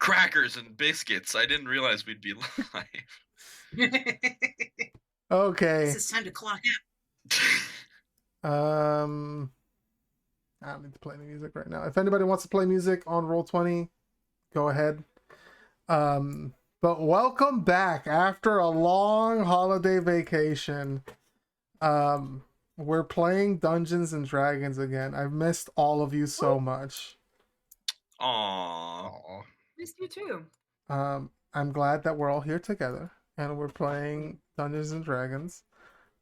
crackers and biscuits. I didn't realize we'd be live. Okay. It's time to clock I don't need to play any music right now. If anybody wants to play music on Roll20, go ahead. But welcome back after a long holiday vacation. We're playing Dungeons and Dragons again. I've missed all of you so much. Aww. Missed you too. I'm glad that we're all here together and we're playing Dungeons and Dragons.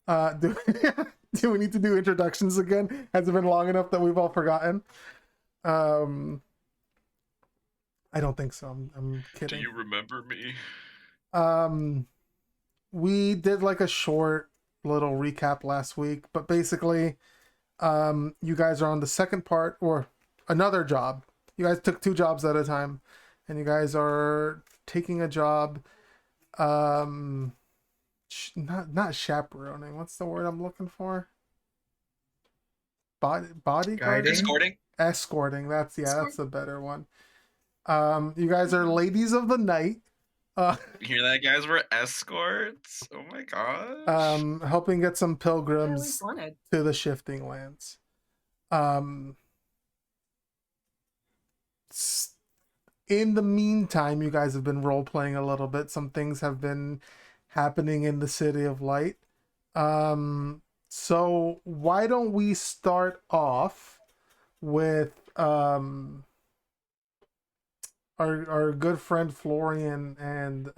Do we need to do introductions again? Has it been long enough that we've all forgotten? I don't think so. I'm kidding. Do you remember me? We did like a short little recap last week, but basically, you guys are on the second part or another job. You guys took 2 jobs at a time, and you guys are taking a job. Not chaperoning. What's the word I'm looking for? Bodyguarding? Escorting. That's the better one. You guys are ladies of the night. You hear that, guys? We're escorts. Oh my gosh. Helping get some pilgrims to the shifting lands. In the meantime, you guys have been role playing a little bit. Some things have been happening in the City of Light. So why don't we start off with our good friend Florian and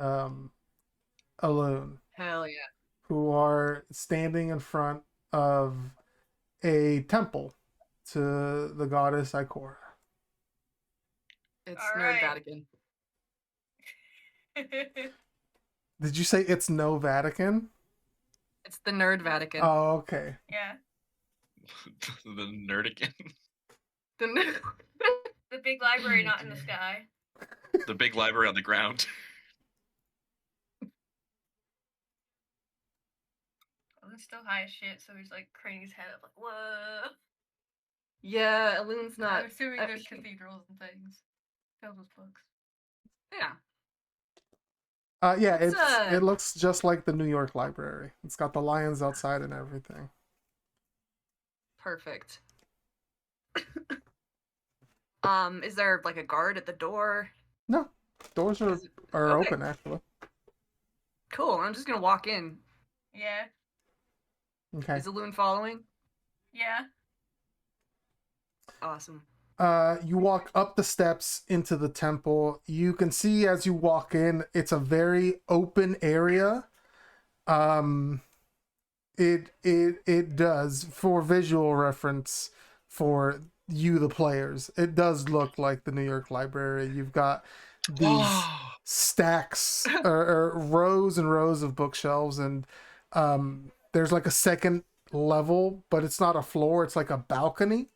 Alune. Hell yeah. Who are standing in front of a temple to the goddess Ikora. It's Nerd Vatican. Did you say it's no Vatican? It's the Nerd Vatican. Oh, okay. Yeah. The Nerdican. The big library not in the sky. The big library on the ground. Alune's still high as shit, so he's like craning his head up like, whoa. Yeah, Alune's not. I'm assuming there's cathedrals and things. Filled with books. Yeah. It looks just like the New York Library. It's got the lions outside and everything. Perfect. Is there like a guard at the door? No. Doors are open actually. Cool, I'm just gonna walk in. Yeah. Okay. Is Alune following? Yeah. Awesome. You walk up the steps into the temple. You can see as you walk in, it's a very open area. It does, for visual reference for you, the players, it does look like the New York Library. You've got these stacks or rows and rows of bookshelves, and there's like a second level, but it's not a floor, it's like a balcony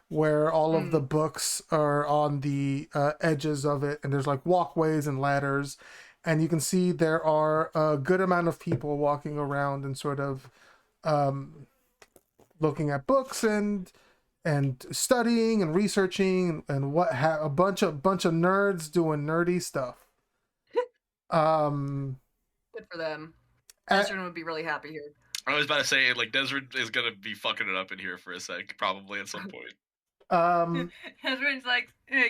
where all of the books are on the edges of it, and there's like walkways and ladders, and you can see there are a good amount of people walking around and sort of looking at books and studying and researching and a bunch of nerds doing nerdy stuff. Good for them. Desmond would be really happy here. I was about to say, like, Desmond is gonna be fucking it up in here for a sec, probably at some point. Desmond's like,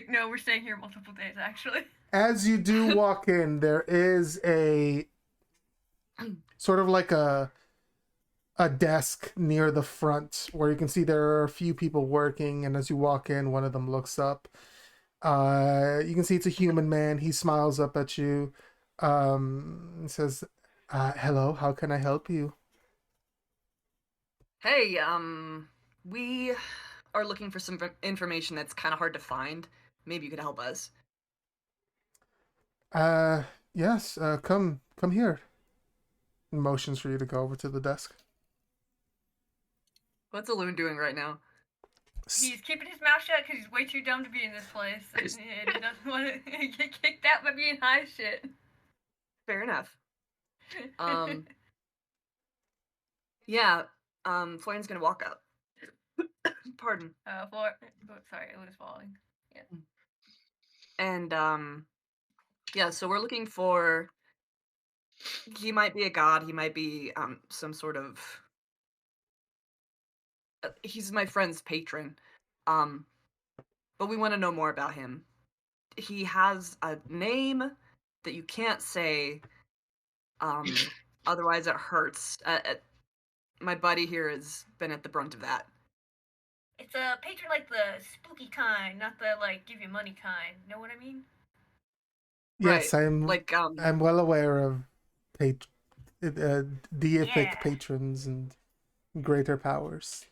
no, we're staying here multiple days, actually. As you do walk in, there is a sort of like a desk near the front where you can see there are a few people working, and as you walk in, one of them looks up. You can see it's a human man. He smiles up at you. And says, hello, how can I help you? Hey, we are looking for some information that's kind of hard to find. Maybe you could help us. Yes, come here. Motions for you to go over to the desk. What's Alune doing right now? He's keeping his mouth shut because he's way too dumb to be in this place. And he doesn't want to get kicked out by being high as shit. Fair enough. Yeah, Florian's gonna walk up. Pardon. Sorry, it was falling. Yeah. And Yeah, so we're looking for. He might be a god. He might be some sort of. He's my friend's patron, um, but we want to know more about him. He has a name that you can't say. Otherwise it hurts. My buddy here has been at the brunt of that. It's a patron like the spooky kind, not the like give you money kind. Know what I mean? Yes, Right. Like I'm well aware of deific Yeah. patrons and greater powers.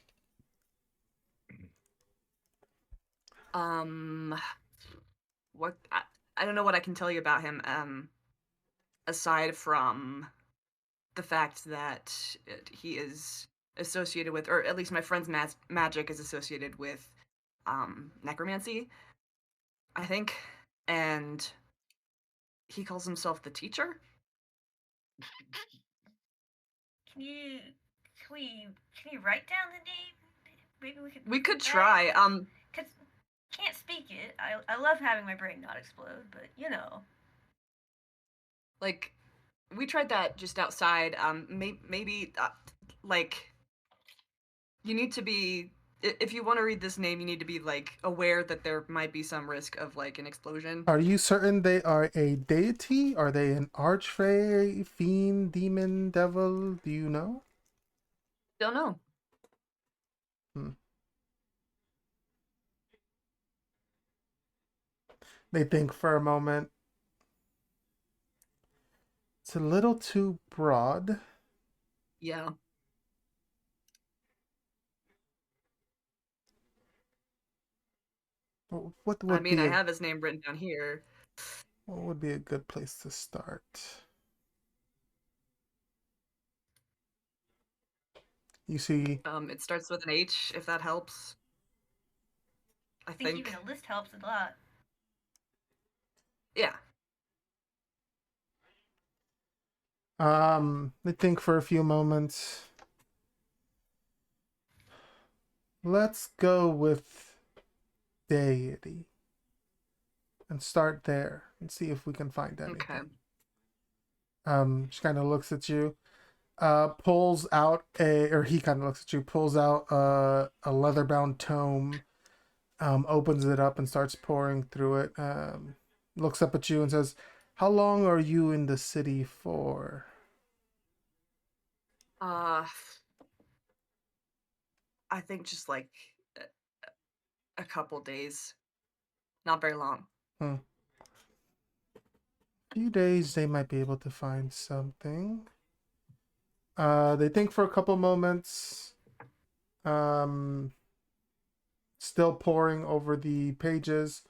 what I don't know what I can tell you about him aside from the fact that he is associated with, or at least my friend's magic is associated with necromancy, I think, and he calls himself the teacher. Can you can you write down the name? Maybe We could try. Cause can't speak it. I love having my brain not explode, but you know. Like we tried that just outside. Maybe like you need to be, if you want to read this name, you need to be like aware that there might be some risk of like an explosion. Are you certain they are a deity? Are they an archfey, fiend, demon, devil? Do you know? Don't know. They think for a moment. It's a little too broad. Yeah. What I would mean, be I a have his name written down here. what would be a good place to start? You see, It starts with an H, if that helps. I I think think. even a list helps a lot. Yeah. they think for a few moments. Let's go with deity and start there and see if we can find Okay. anything. She kind of looks at you, pulls out or he kind of looks at you, pulls out a leather-bound tome, opens it up and starts pouring through it. Looks up at you and says, "How long are you in the city for?" Uh, I think just like a couple days. Not very long. A few days, they might be able to find something. They think for a couple moments. Still poring over the pages.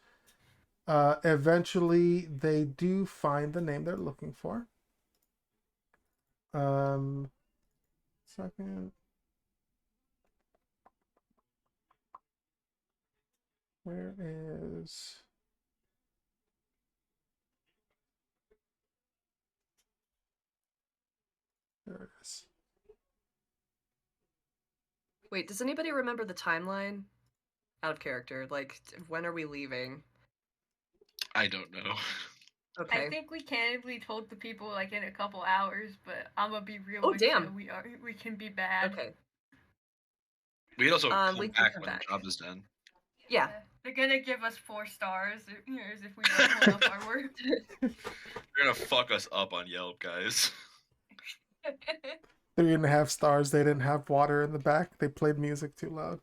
Eventually, they do find the name they're looking for. Second. Where is... There it is. Wait, does anybody remember the timeline? Out of character. Like, when are we leaving? I don't know. Okay. I think we candidly told the people like in a couple hours, but I'm gonna be real Oh, with damn. you. We can be bad. Okay. We'd also come we can back come when back. the job is done. Yeah. They're gonna give us 4 stars if we don't hold up our word. You're gonna fuck us up on Yelp, guys. 3.5 stars. They didn't have water in the back. They played music too loud.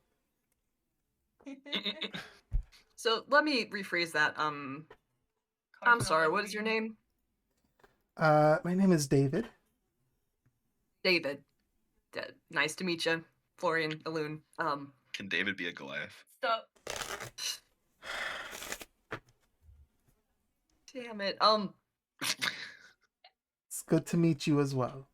So let me rephrase that. I'm sorry. What is your name? My name is David. David. Nice to meet you, Florian Aloon. Can David be a Goliath? Stop. Damn it. It's good to meet you as well.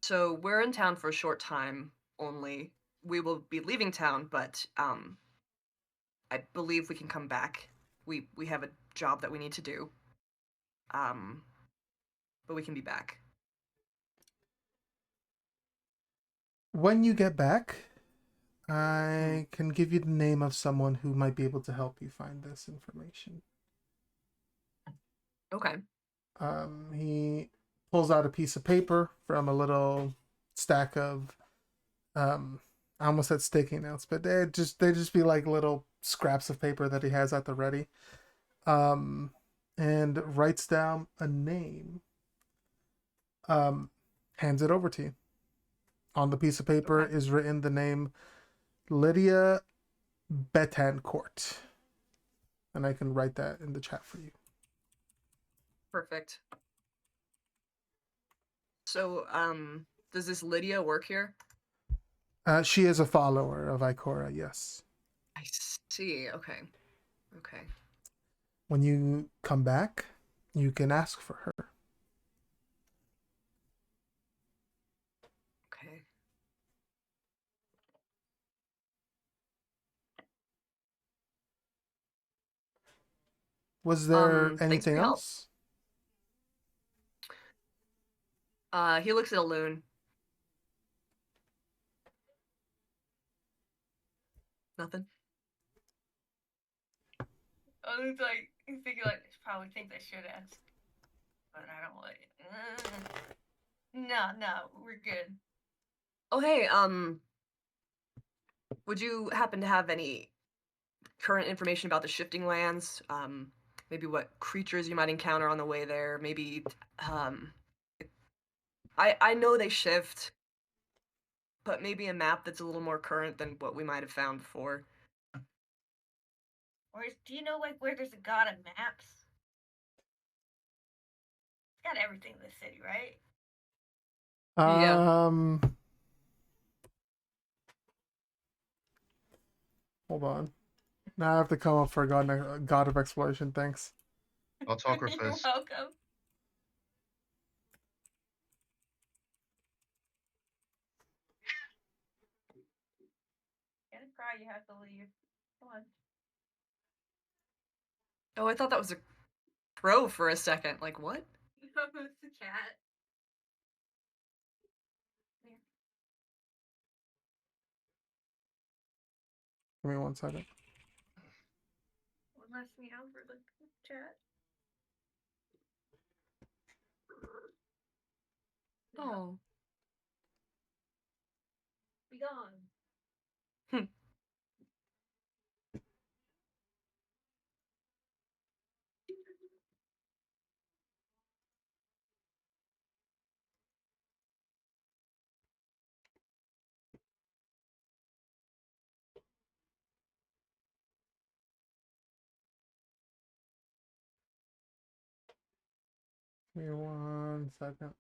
So we're in town for a short time only. We will be leaving town, but I believe we can come back. We have a job that we need to do. But we can be back. When you get back, I can give you the name of someone who might be able to help you find this information. Okay. He pulls out a piece of paper from a little stack of I almost said sticky notes, but they just be like little scraps of paper that he has at the ready. Um, and writes down a name. Um, hands it over to you. On the piece of paper Okay. is written the name Lydia Betancourt, and I can write that in the chat for you. Perfect. So, does this Lydia work here? She is a follower of Ikora, yes. I see. Okay. Okay. When you come back, you can ask for her. Okay. Was there Thanks for anything your help. else? He looks at a loon. Nothing. I was like, thinking like, probably think I should ask, but I don't like. No, we're good. Oh, hey, would you happen to have any current information about the shifting lands? Maybe what creatures you might encounter on the way there? Maybe, um, I know they shift, but maybe a map that's a little more current than what we might have found before. Do you know like where there's a god of maps? It's got everything in the city, right? Yeah. Hold on. Now I have to come up for God of Exploration. Thanks. I'll talk her You're face. welcome. Can't cry, you have to leave. Come on. Oh, I thought that was a crow for a second. Like, what? It's the cat. Give me 1 second. One last meow for the chat. Oh. Be gone. Hmm. Give me 1 second.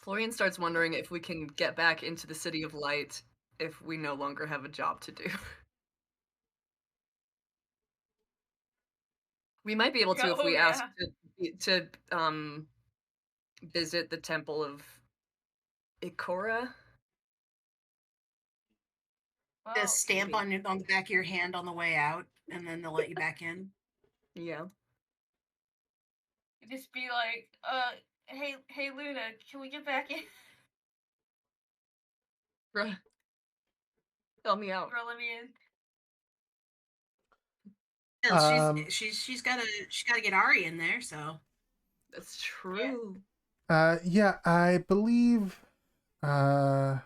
Florian starts wondering if we can get back into the City of Light if we no longer have a job to do. We might be able to if Oh we ask yeah. to visit the Temple of Ikora. Well, A stamp Maybe. on the back of your hand on the way out, and then they'll let you back in. Yeah. you just be like, hey Luna, can we get back in? Bruh. Tell me out. Bro, let me in. Hell, Um, she's gotta get Ari in there, so That's true. yeah, I believe the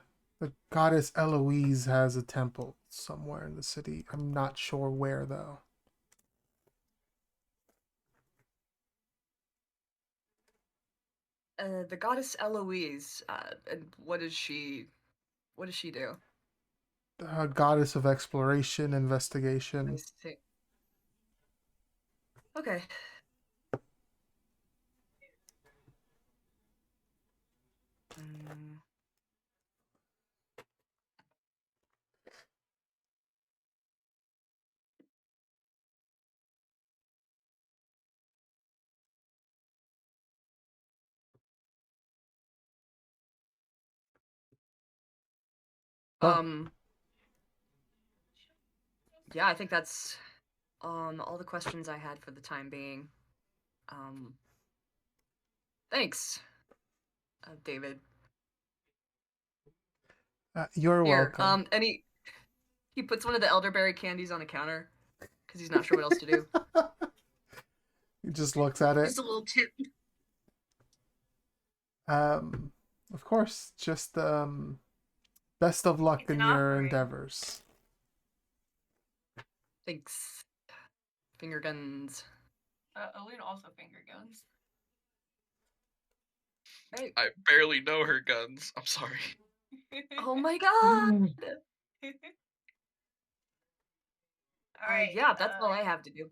goddess Eloise has a temple somewhere in the city. I'm not sure where though. The goddess Eloise. And what does she do? Goddess of exploration, I investigation. see. Okay. Mm, Oh, um. Yeah, I think that's all the questions I had for the time being. Um. Thanks, David. you're Here. welcome. And he puts one of the elderberry candies on the counter because he's not sure what else to do. He just looks at it. Just a little tip. Of course, just best of luck It's in an your offering. endeavors. Thanks. Finger guns. Aluna also finger guns. Hey. I barely know her guns. I'm sorry. Oh my god! All right. Yeah, that's all I have to do.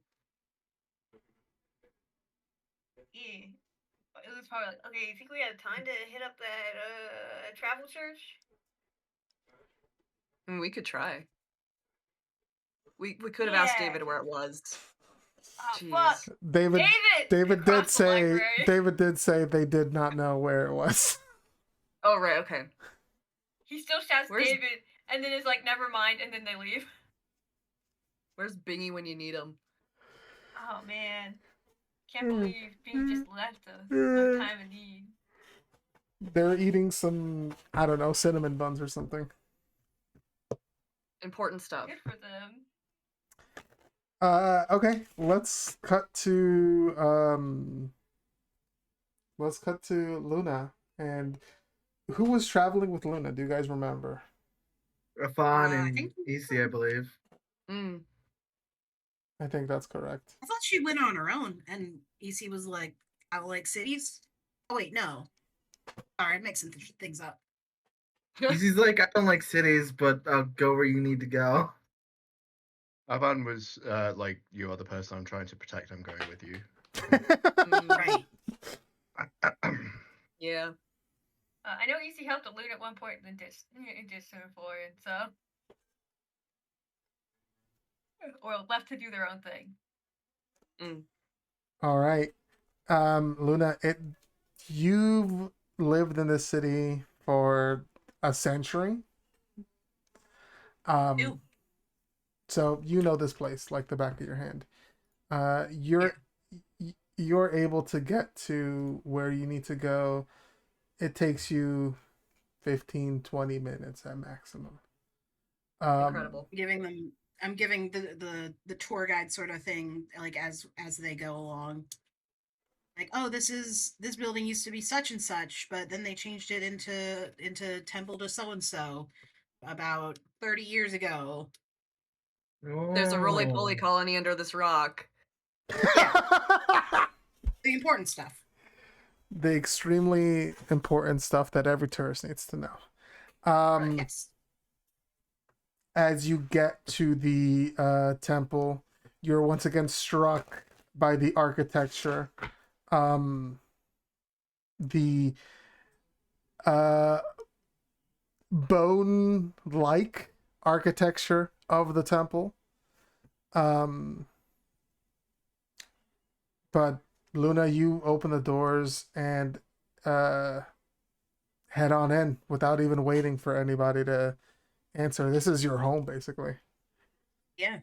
Yeah. It was probably like, okay, you think we have time to hit up that travel church? I mean, we could try. We could have asked David where it was. Oh Jeez. fuck. David did Across the say library. David did say they did not know where it was. Oh right, okay. He still shouts Where's- David, and then is like, never mind, and then they leave. Where's Bingy when you need him? Oh man. Can't believe Bing just left us. No time of need. They're eating some, I don't know, cinnamon buns or something. Important stuff. Good for them. Okay, let's cut to Luna. And who was traveling with Luna? Do you guys remember? Rafan I and think- Easy, I believe. Mm. I think that's correct. I thought she went on her own, and EC was like, "I like cities." Oh wait, no. Sorry, I'm mixing things up. Easy's like, I don't like cities, but I'll go where you need to go. Avan was like, you are the person I'm trying to protect. I'm going with you. Right. Yeah. I know EC helped Aluna at one point, and then ditched him for it, so. Or left to do their own thing. All right. Luna, you've lived in this city for a century. Ew. So you know this place like the back of your hand. You're able to get to where you need to go. It takes you 15-20 minutes at maximum. Incredible. I'm giving the tour guide sort of thing, like as they go along. Like, oh, this building used to be such and such, but then they changed it into temple to so and so about 30 years ago. There's a roly-poly Oh. colony under this rock. The important stuff. The extremely important stuff that every tourist needs to know. Yes. As you get to the temple, you're once again struck by the architecture. The bone-like architecture of the temple. But Luna, you open the doors and head on in without even waiting for anybody to answer. This is your home, basically. Yeah.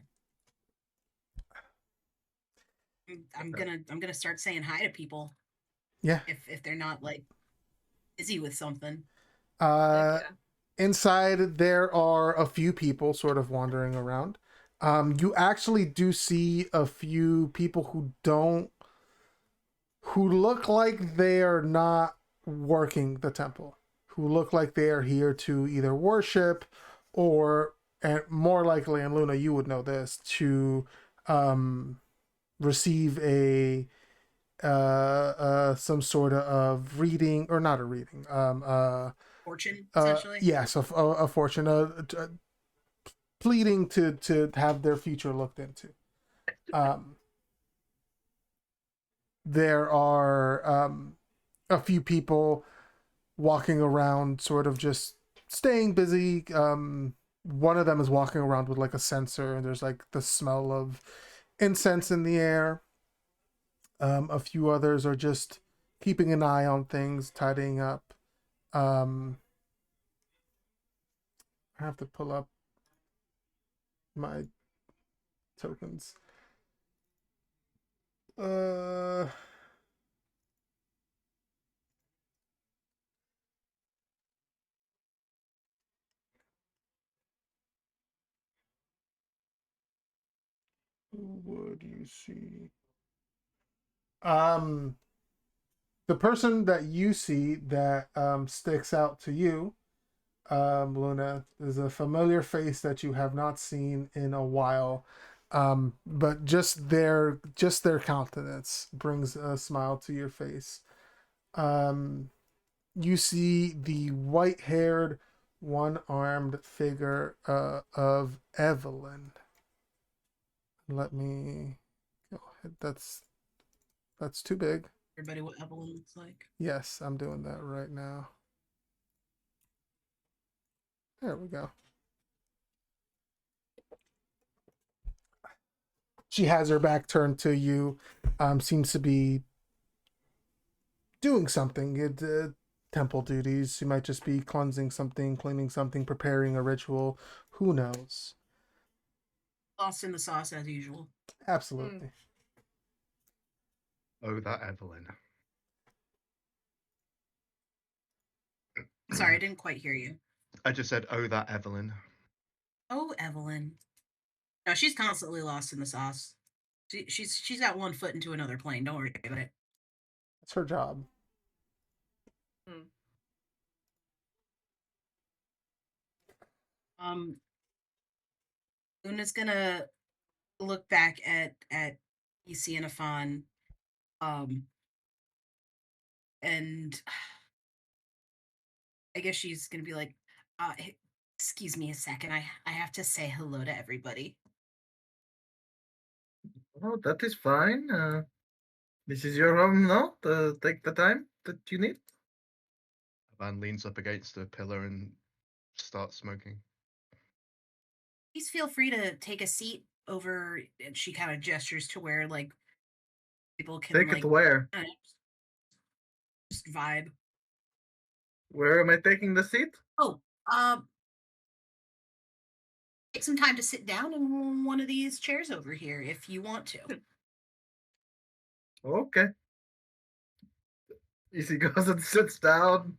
I'm gonna start saying hi to people. Yeah. If they're not like busy with something. Uh, Yeah. Inside, there are a few people sort of wandering around. You actually do see a few people who look like they are not working the temple, who look like they are here to either worship or, and more likely, and Luna, you would know this, to receive a some sort of reading, or not a reading, Fortune, essentially. yes, a fortune, pleading to have their future looked into. There are a few people walking around, sort of just staying busy. One of them is walking around with like a censer, and there's like the smell of incense in the air. A few others are just keeping an eye on things, tidying up. I have to pull up my tokens. Who would you see? Um, the person that you see that sticks out to you, Luna, is a familiar face that you have not seen in a while. But just their countenance brings a smile to your face. Um, you see the white-haired, one-armed figure of Evelyn. Let me go ahead. That's too big. Everybody, what Evelyn looks like. Yes, I'm doing that right now. There we go. She has her back turned to you. Seems to be doing something. Temple duties. She might just be cleansing something, cleaning something, preparing a ritual. Who knows? Lost in the sauce as usual. Absolutely. Oh, that Evelyn. Sorry, I didn't quite hear you. I just said, oh, that Evelyn. Oh, Evelyn. No, she's constantly lost in the sauce. She's got one foot into another plane. Don't worry about it. That's her job. Um, Luna's gonna look back at EC and Afan, and I guess she's gonna be like, excuse me a second. I have to say hello to everybody. Oh, that is fine. This is your home now. Take the time that you need. Van leans up against a pillar and starts smoking. Please feel free to take a seat over. And she kind of gestures to where like people can Take like it where? just vibe. Where am I taking the seat? Oh, take some time to sit down in one of these chairs over here if you want to. Okay. Easy goes and sits down,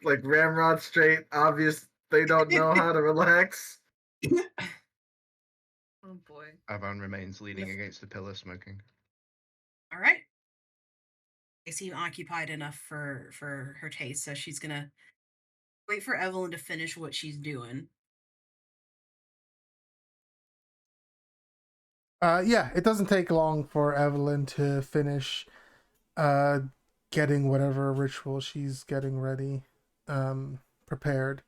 like ramrod straight. Obvious they don't know how to relax. Oh boy. Avan remains leaning against the pillar, smoking. All right. They seem occupied enough for her taste, so she's gonna wait for Evelyn to finish what she's doing. Yeah, it doesn't take long for Evelyn to finish getting whatever ritual she's getting ready, prepared.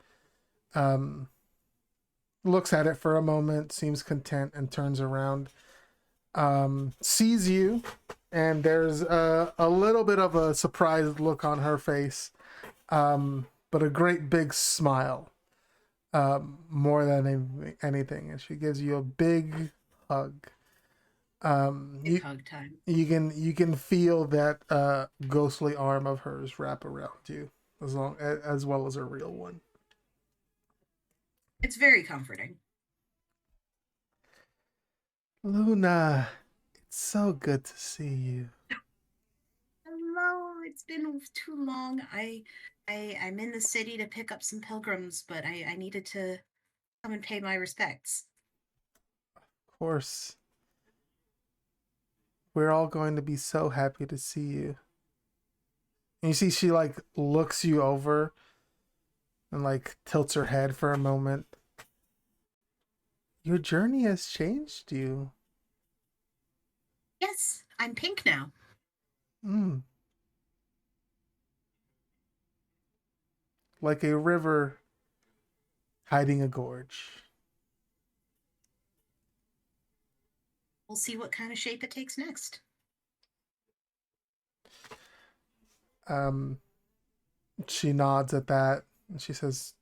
Looks at it for a moment, seems content, and turns around. Sees you, and there's a little bit of a surprised look on her face, but a great big smile, more than anything, and she gives you a big hug. Big hug time. You can feel that ghostly arm of hers wrap around you, as well as a real one. It's very comforting. Luna, it's so good to see you. Hello, it's been too long. I'm in the city to pick up some pilgrims, but I needed to come and pay my respects. Of course. We're all going to be so happy to see you. And you see she like looks you over and like tilts her head for a moment. Your journey has changed you. Yes, I'm pink now. Like a river hiding a gorge. We'll see what kind of shape it takes next. She nods at that and she says,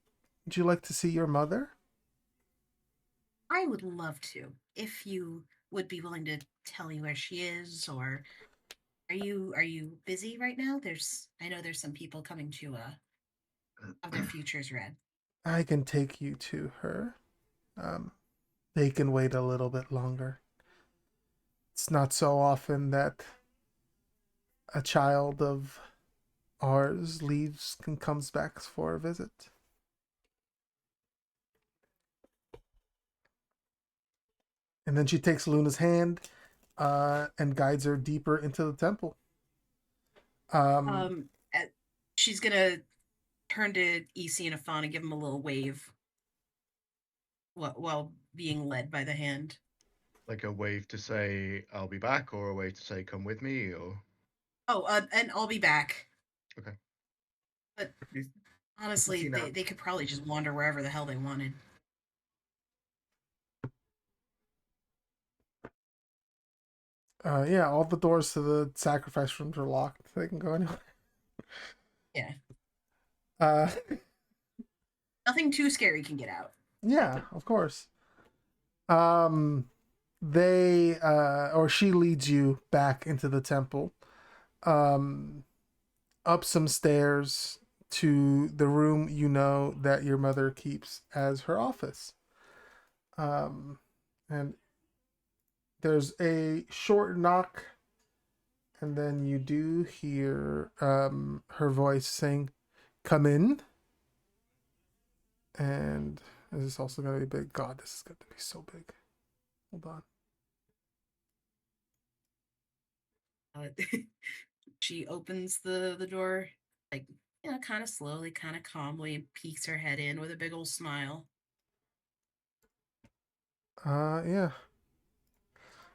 "Would you like to see your mother?" I would love to, if you would be willing to tell me where she is, or are you busy right now? I know there's some people coming to have their futures read. I can take you to her. They can wait a little bit longer. It's not so often that a child of ours leaves and comes back for a visit. And then she takes Luna's hand and guides her deeper into the temple. She's gonna turn to EC and Afan and give him a little wave while being led by the hand. Like a wave to say I'll be back, or a wave to say come with me, or Oh, and I'll be back. Okay. But He's- honestly, seen they could probably just wander wherever the hell they wanted. Yeah, all the doors to the sacrifice rooms are locked. They can go anywhere. Yeah. Uh, Nothing too scary can get out. yeah, of course. They or she leads you back into the temple, up some stairs to the room you know that your mother keeps as her office. And there's a short knock, and then you do hear her voice saying, "Come in." And is this also going to be big? God, this is going to be so big. Hold on. She opens the door, like, kind of slowly, kind of calmly, peeks her head in with a big old smile. Yeah.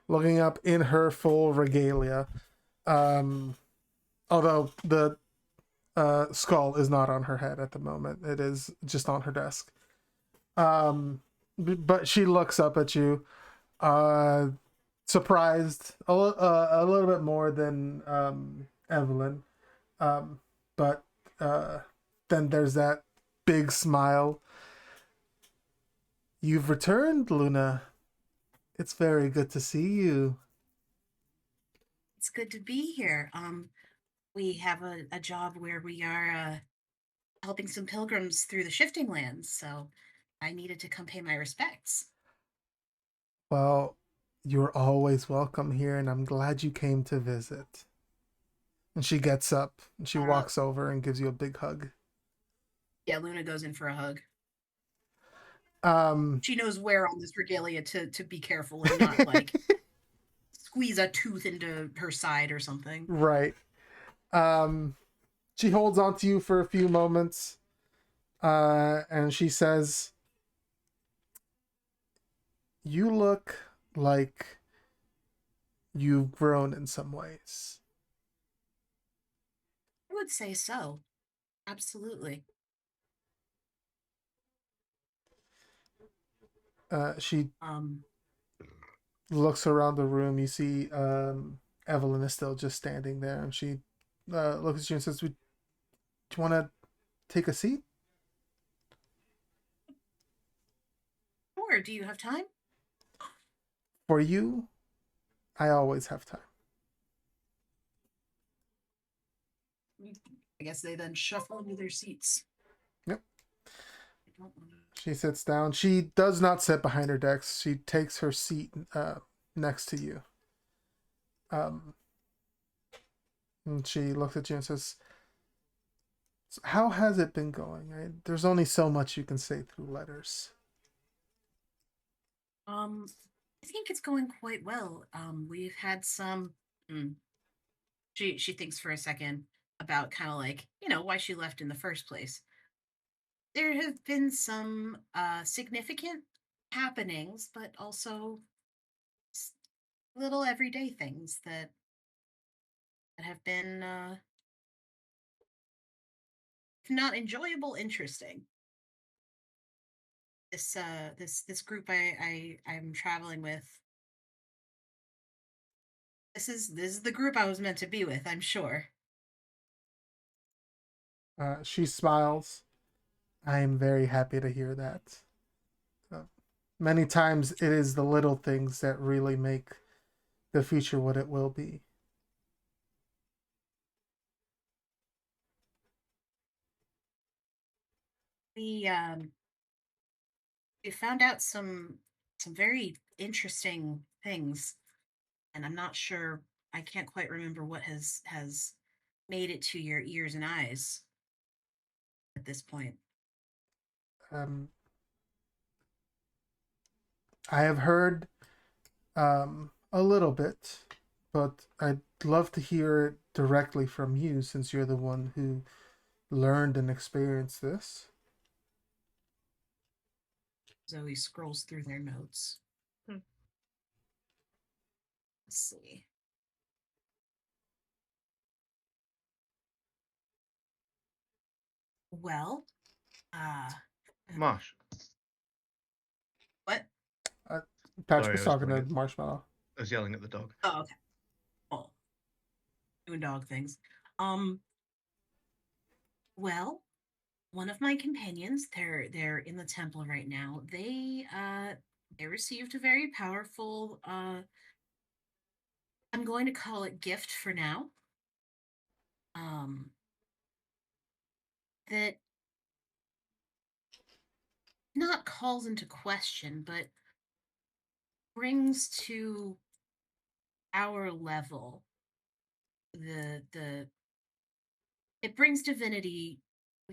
Looking up in her full regalia. Although the skull is not on her head at the moment. It is just on her desk. But she looks up at you, surprised a little bit more than Evelyn. But then there's that big smile. You've returned, Luna. It's very good to see you. It's good to be here. We have a job where we are helping some pilgrims through the shifting lands, so I needed to come pay my respects. Well, you're always welcome here, and I'm glad you came to visit. And she gets up and she walks over and gives you a big hug. Yeah, Luna goes in for a hug. Um, She knows where on this regalia to be careful and not like squeeze a tooth into her side or something. right. She holds on to you for a few moments, and she says, "You look like you've grown in some ways." I would say so. Absolutely. She Um, looks around the room. You see Evelyn is still just standing there, and she looks at you and says, "Do you want to take a seat?" sure. Do you have time? For you, I always have time. I guess they then shuffle into their seats. Yep. I don't wanna... She sits down. She does not sit behind her desk. She takes her seat next to you. And she looks at you and says, "How has it been going? There's only so much you can say through letters." I think it's going quite well. We've had some. She thinks for a second about kind of like why she left in the first place. There have been some significant happenings, but also little everyday things that have been if not enjoyable, interesting. This group I'm traveling with. This is the group I was meant to be with, I'm sure. She smiles. "I am very happy to hear that. Many times it is the little things that really make the future what it will be." We we found out some very interesting things, and I'm not sure. I can't quite remember what has made it to your ears and eyes at this point. Um, I have heard A little bit, but I'd love to hear it directly from you since you're the one who learned and experienced this. Zoe scrolls through their notes. Hmm. Let's see. Well, Marsh. what? Patrick Sorry, was I was talking to calling it. Marshmallow. I was yelling at the dog. Oh, okay. Oh, doing dog things. Well, one of my companions, they're in the temple right now. They received a very powerful I'm going to call it gift for now. Um that not calls into question, but brings to our level the it brings divinity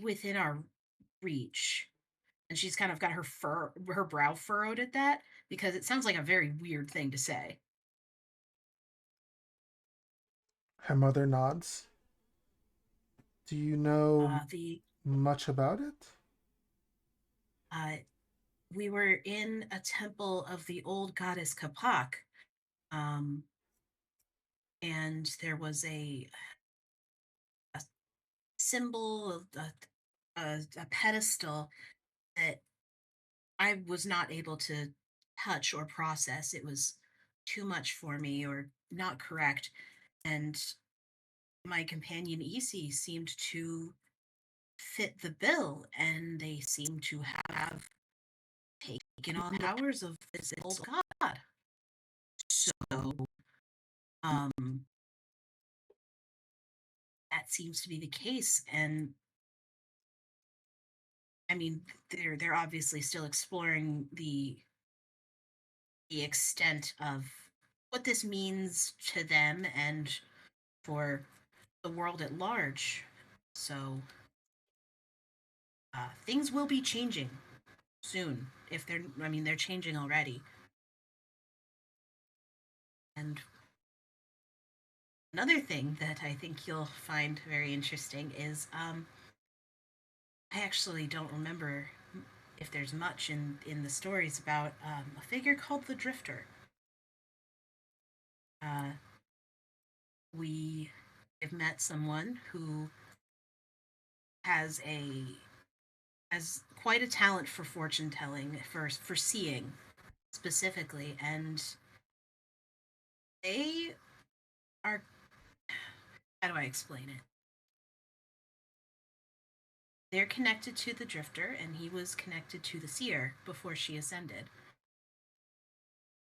within our reach. And she's kind of got her brow furrowed at that because it sounds like a very weird thing to say. Her mother nods. Do you know The much about it? We were in a temple of the old goddess Kapak, um, and there was a symbol of a pedestal that I was not able to touch or process. It was too much for me or not correct. And my companion Isi seemed to fit the bill, and they seem to have taken on the powers of this old god. So, um, that seems to be the case. And I mean, they're obviously still exploring the extent of what this means to them and for the world at large. So things will be changing soon. If they're, I mean, they're changing already. And another thing that I think you'll find very interesting is I actually don't remember if there's much in the stories about a figure called the Drifter. Uh, we have met someone who has a has quite a talent for fortune telling, for seeing specifically, and they are, how do I explain it? They're connected to the Drifter, and he was connected to the Seer before she ascended.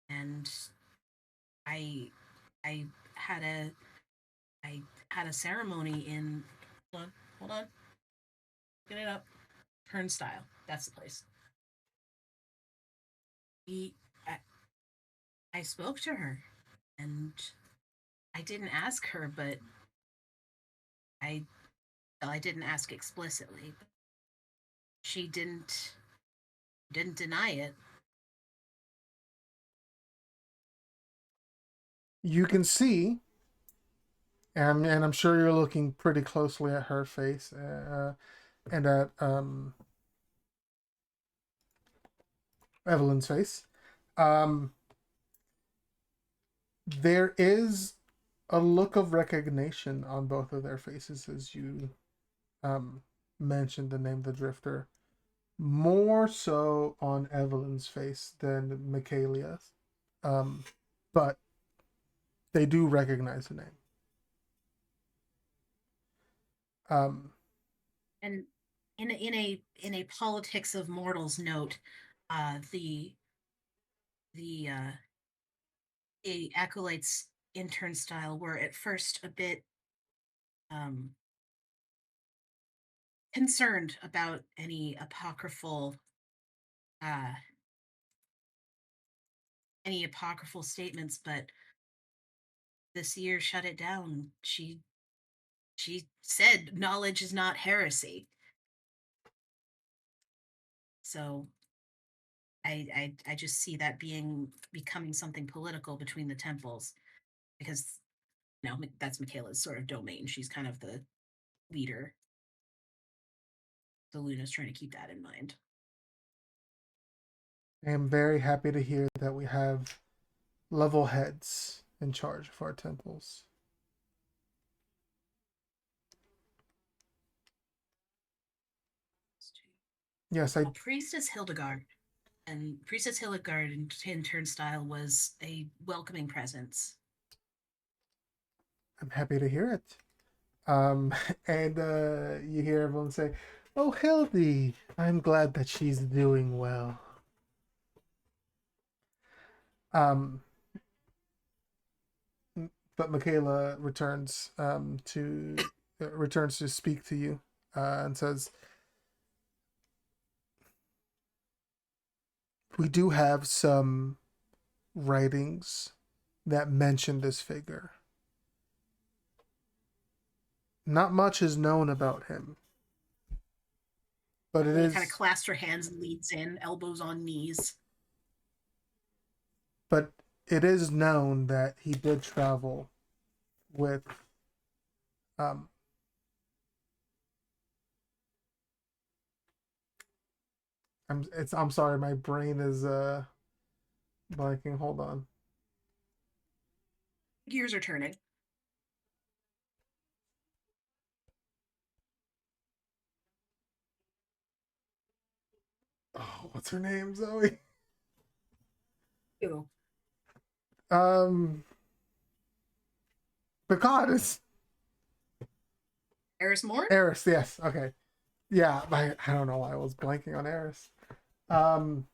And I I had a I had a ceremony in, hold on, get it up. Turnstile. That's the place. We I, I spoke to her, and I didn't ask her, but I well, I didn't ask explicitly. But she didn't deny it. You can see, and I'm sure you're looking pretty closely at her face and at Evelyn's face. Um, there is a look of recognition on both of their faces as you um, mentioned the name the Drifter. More so on Evelyn's face than Michaelia's. But they do recognize the name. And in a politics of mortals note, the the acolytes in Turnstile were at first a bit um, concerned about uh, any apocryphal statements, but this year shut it down. She said knowledge is not heresy. So I just see that becoming something political between the temples, because that's Michaela's sort of domain. She's kind of the leader. So Luna's trying to keep that in mind. I am very happy to hear that we have level heads in charge of our temples. Yes, I Priestess Hildegard. And Priestess Hildegard in Turnstile was a welcoming presence. I'm happy to hear it. And you hear everyone say, "Oh, Hildy, I'm glad that she's doing well." Um, but Michaela returns to speak to you, and says, "We do have some writings that mention this figure. Not much is known about him, but it Luna is kind of clasps her hands and leads in, elbows on knees. but it is known that he did travel with um I'm sorry, my brain is blanking. Hold on. Gears are turning. Oh, what's her name, Zoe? Ew. Um the goddess. Eris Morn? Eris, yes. Okay. Yeah, I don't know why I was blanking on Eris. Um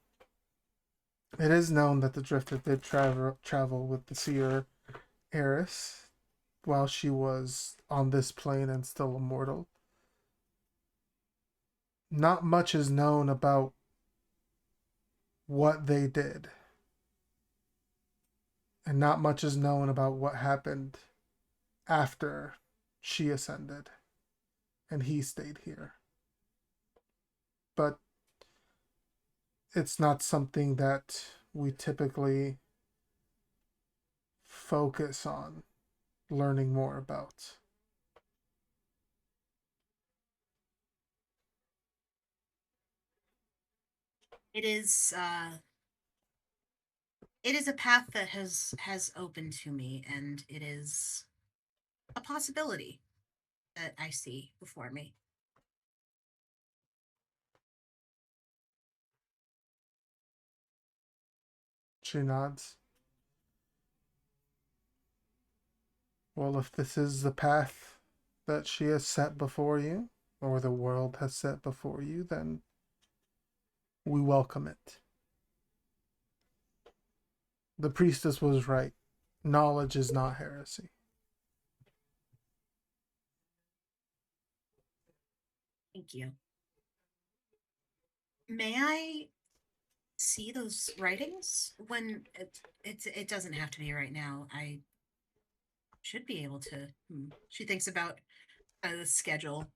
it is known that the Drifter did travel with the seer Eris while she was on this plane and still immortal. Not much is known about what they did, and not much is known about what happened after she ascended and he stayed here. But it's not something that we typically focus on learning more about. It is a path that has opened to me, and it is a possibility that I see before me. She nods. Well, if this is the path that she has set before you, or the world has set before you, then we welcome it. The priestess was right. Knowledge is not heresy. Thank you. May I see those writings when it doesn't have to be right now. I should be able to. She thinks about the schedule.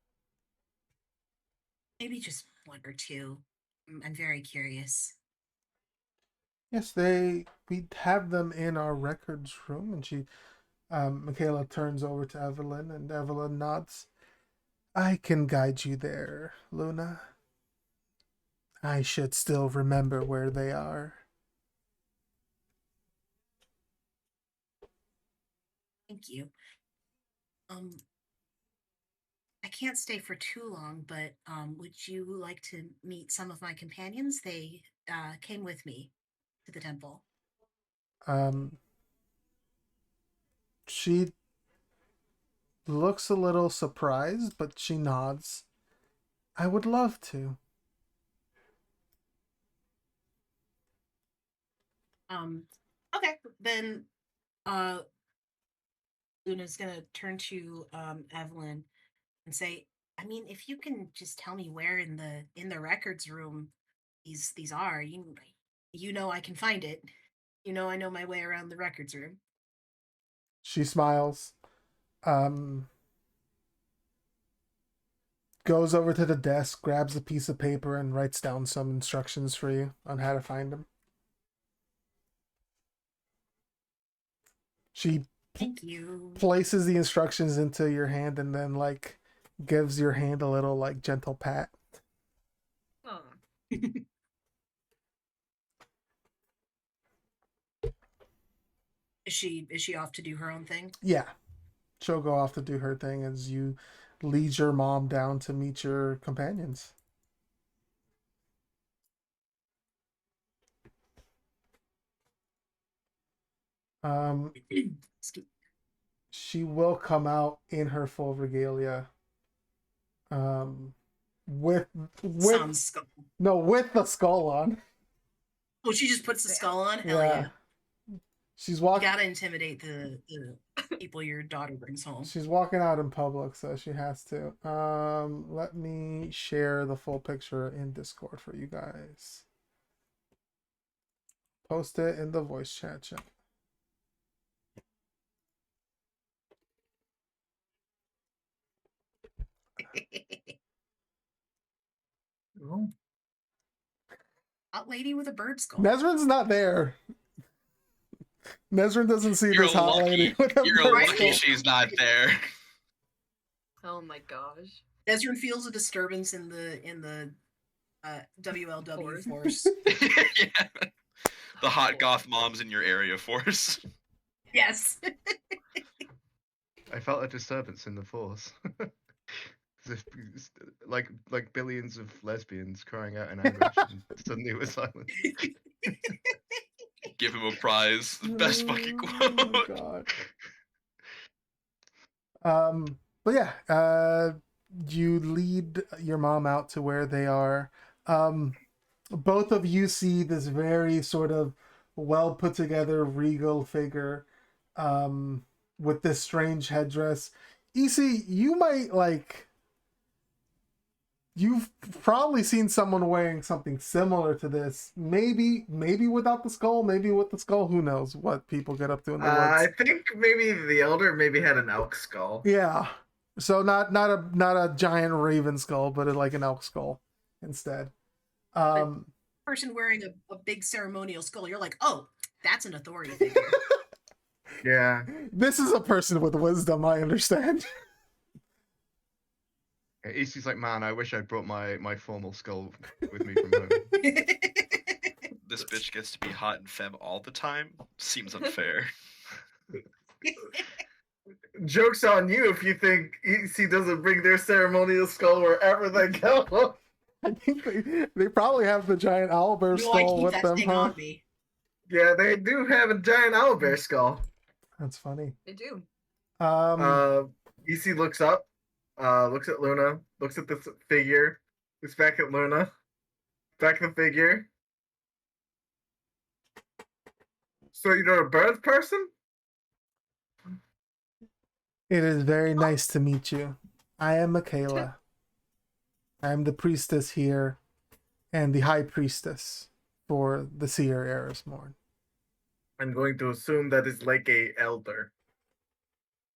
Maybe just one or two. I'm very curious. Yes, we have them in our records room, and Michaela turns over to Evelyn, and Evelyn nods. I can guide you there, Luna. I should still remember where they are. Thank you. I can't stay for too long, but would you like to meet some of my companions? They came with me to the temple. Um, she looks a little surprised, but she nods. I would love to. Okay, then Luna's gonna turn to Evelyn and say, I mean, if you can just tell me where in the records room these are, you know I can find it. I know my way around the records room. She smiles. Um, goes over to the desk, grabs a piece of paper, and writes down some instructions for you on how to find him. She Thank you. places the instructions into your hand and then like gives your hand a little like gentle pat. Oh. Is she off to do her own thing? Yeah. She'll go off to do her thing as you lead your mom down to meet your companions. Excuse- She will come out in her full regalia. With Sans skull. no, with the skull on. Oh, she just puts the skull on? Hell yeah. She's You walking. gotta intimidate the people your daughter brings home. She's walking out in public, so she has to. Let me share the full picture in Discord for you guys. Post it in the voice chat. Oh. Hot lady with a bird skull. Nezrin's not there. Nezrin doesn't see You're this hot lucky. lady with a You're bird lucky skull. she's not there. Oh my gosh. Desrin feels a disturbance in the WLW force. Yeah. The hot goth moms in your area force. Yes. I felt a disturbance in the force. As if, like billions of lesbians crying out in anguish, and suddenly it was silent. Give him a prize. The best fucking Oh, quote. God. But yeah, you lead your mom out to where they are. Both of you see this very sort of well put together regal figure, with this strange headdress. EC, you might like. You've probably seen someone wearing something similar to this. Maybe without the skull, maybe with the skull. Who knows what people get up to in the I woods? think maybe the elder maybe had an elk skull. Yeah. So not a giant raven skull, but like an elk skull instead. Person wearing a big ceremonial skull, you're like, oh, that's an authority figure. Yeah. This is a person with wisdom, I understand. Easty's like, man, I wish I'd brought my formal skull with me from home. This bitch gets to be hot and femme all the time. Seems unfair. Joke's on you if you think EC doesn't bring their ceremonial skull wherever they go. I think they probably have the giant owlbear No, I skull keep with that them, thing huh? on me. Yeah, they do have a giant owlbear skull. That's funny. They do. EC looks up, looks at Luna, looks at the figure, looks back at Luna, back at the figure. So you're a bird person? It is very nice to meet you. I am Michaela. I am the priestess here and the high priestess for the Seer Erismorn. I'm going to assume that is like a elder.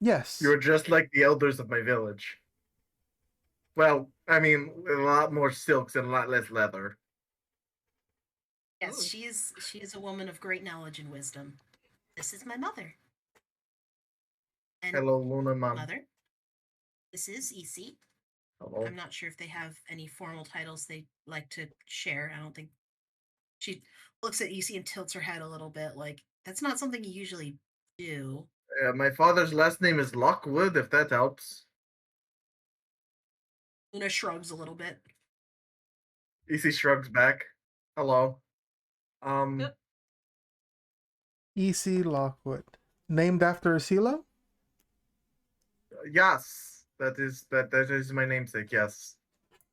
Yes. You're just like the elders of my village. Well, I mean, a lot more silks and a lot less leather. Yes, Ooh. she is a woman of great knowledge and wisdom. This is my mother. And Hello, Luna Mom. mother. This is EC. Hello. I'm not sure if they have any formal titles they like to share. I don't think. She looks at EC and tilts her head a little bit, like that's not something you usually do. My father's last name is Lockwood, if that helps. Luna shrugs a little bit. EC shrugs back. Hello. Yep. E.C. Lockwood. Named after a silo? Yes, that is my namesake. Yes.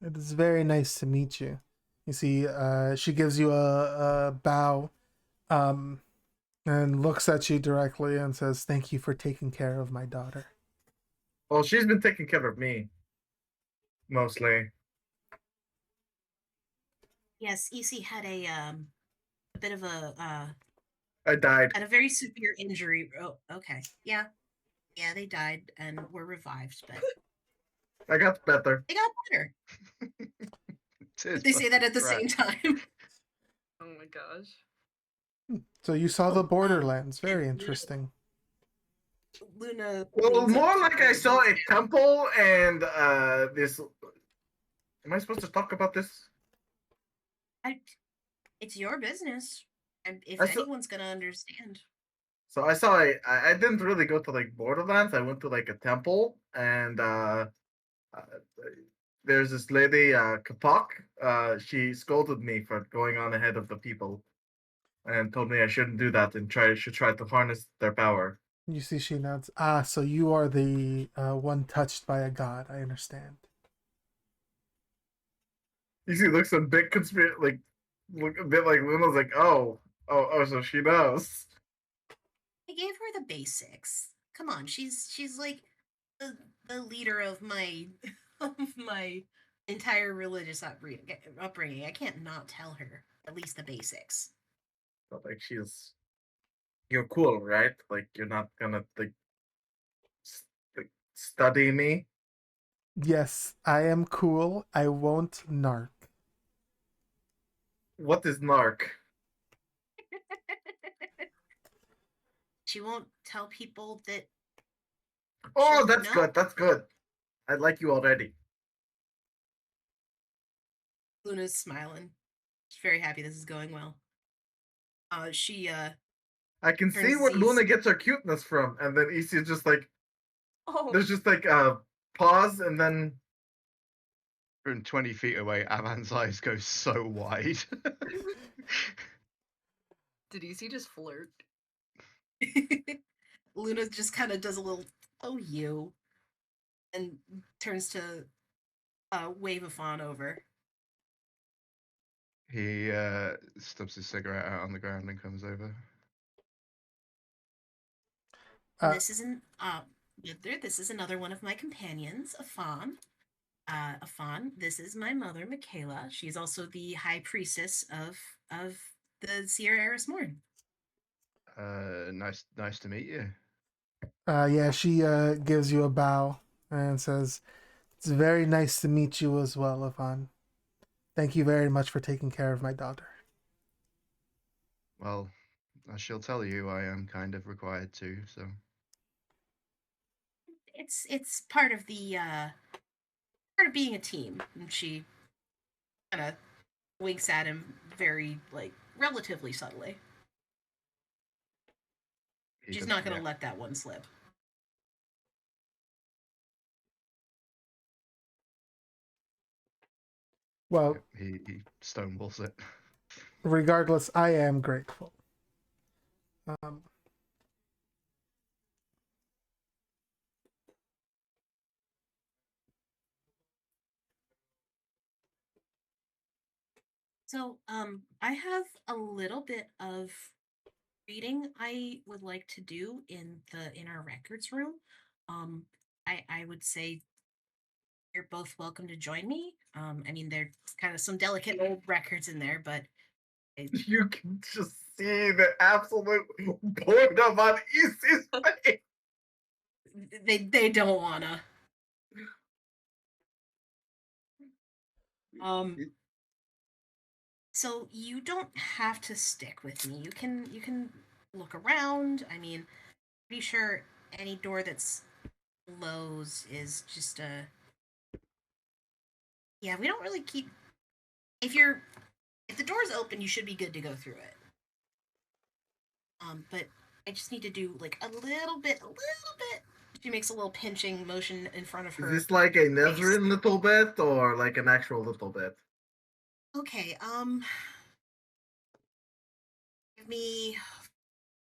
It is very nice to meet you. You see, she gives you a bow, and looks at you directly and says, "Thank you for taking care of my daughter." Well, she's been taking care of me, mostly. Yes, EC had a bit of a I died. had a very severe injury. Oh, okay. Yeah. Yeah, they died and were revived, but I got better. They got better. Cheers, They say that fucking at the crap. same time. Oh my gosh. So you saw the Oh, Borderlands. and Very interesting. Luna Well, leans up more to like you I and saw he's- a temple and this. Am I supposed to talk about this? It's your business. And if I saw, anyone's gonna understand. so I saw I didn't really go to like Borderlands. I went to like a temple and uh there's this lady Kapak. She scolded me for going on ahead of the people and told me I shouldn't do that and should try to harness their power. You see, she nods. Ah, so you are the one touched by a god. I understand. You see, looks a bit look a bit like Luna's like, oh, so she knows. I gave her the basics. Come on, she's like the leader of my of my entire religious upbringing. I can't not tell her at least the basics. But like you're cool, right? Like you're not gonna like study me. Yes, I am cool. I won't narc. What is narc? She won't tell people that. Oh, She'll that's know. good. That's good. I like you already. Luna's smiling. She's very happy this is going well. She I can see turns where these. Luna gets her cuteness from, and then Isi is just like Oh. there's just like a pause, and then From 20 feet away, Aman's eyes go so wide. Did Easy just flirt? Luna just kind of does a little "oh you," and turns to wave a fawn over. He stubs his cigarette out on the ground and comes over. This isn't this is another one of my companions, a fawn. A fawn. This is my mother, Michaela. She's also the high priestess of the Sierra Eris Morn. Nice to meet you. Yeah, she gives you a bow and says, "It's very nice to meet you as well, Yvonne. Thank you very much for taking care of my daughter." Well, as she'll tell you, I am kind of required to, so. It's part of the part of being a team. And she kind of winks at him very relatively subtly. She's not going to let that one slip. Well, He stonewalls it. regardless, I am grateful. So, I have a little bit of reading I would like to do in our records room. I would say you're both welcome to join me. I mean, there's kind of some delicate old records in there, but you can just see the absolute boredom on Isi's face. they don't wanna. So you don't have to stick with me. You can look around. I mean, pretty sure any door that's closed is just a. Yeah, we don't really keep. If the door's open, you should be good to go through it. But I just need to do like a little bit. She makes a little pinching motion in front of her. Is this like a Nezrin little bit or like an actual little bit? Okay, give me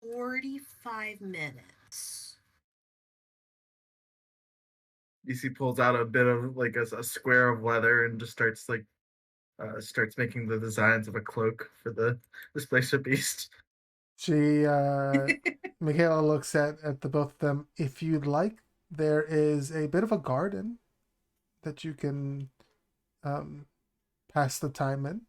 45 minutes. Isi pulls out a bit of like a square of leather and just starts making the designs of a cloak for the displacer beast. She, Michaela looks at the both of them. If you'd like, there is a bit of a garden that you can pass the time in.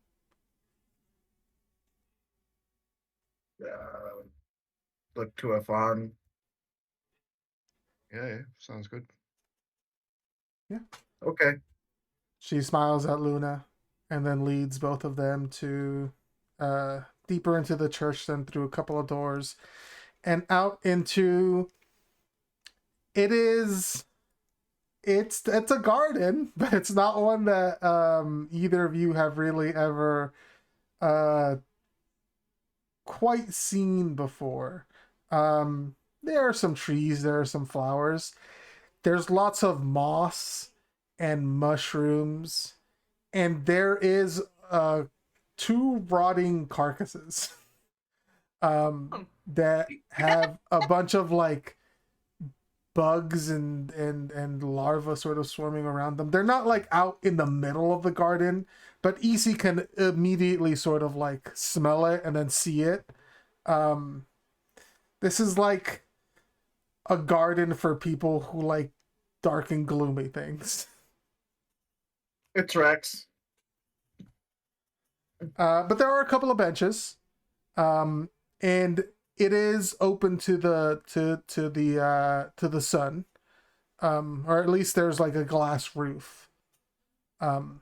Look to a fawn. Yeah, sounds good. Yeah. Okay. She smiles at Luna and then leads both of them to deeper into the church, then through a couple of doors and out into it is it's a garden, but it's not one that either of you have really ever uh quite seen before. There are some trees, there are some flowers. There's lots of moss and mushrooms, and there is two rotting carcasses that have a bunch of like bugs and larvae sort of swarming around them. They're not like out in the middle of the garden, but Isi can immediately sort of like smell it and then see it. Um, this is like a garden for people who like dark and gloomy things. It tracks. But there are a couple of benches, and it is open to the to the sun, or at least there's like a glass roof. And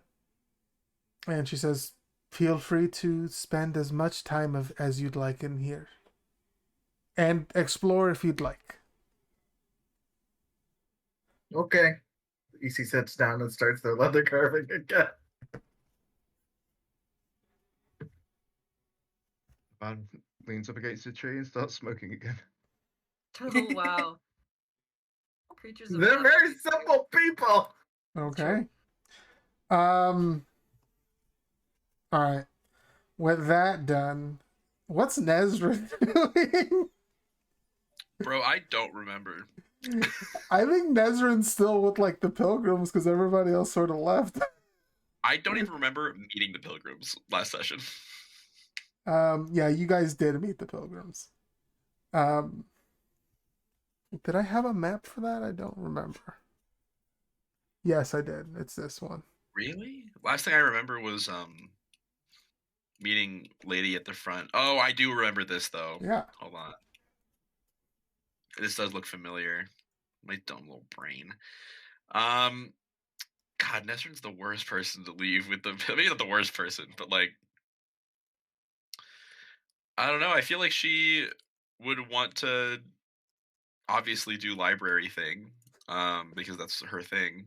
she says, "Feel free to spend as much time as you'd like in here, and explore if you'd like." Okay. EC sits down and starts their leather carving again. Man leans up against a tree and starts smoking again. Oh wow. Creatures of They're habit. very simple people. Okay. All right. With that done, what's Nezra doing? Bro, I don't remember. I think Nezrin's still with like the pilgrims because everybody else sort of left. I don't even remember meeting the pilgrims last session. Yeah, you guys did meet the pilgrims. Did I have a map for that? I don't remember. Yes, I did. It's this one. Really? Last thing I remember was meeting lady at the front. Oh, I do remember this though. Yeah. Hold on. This does look familiar. My dumb little brain. God, Nesrin's the worst person to leave with the. Maybe not the worst person, but like, I don't know. I feel like she would want to obviously do library thing, because that's her thing.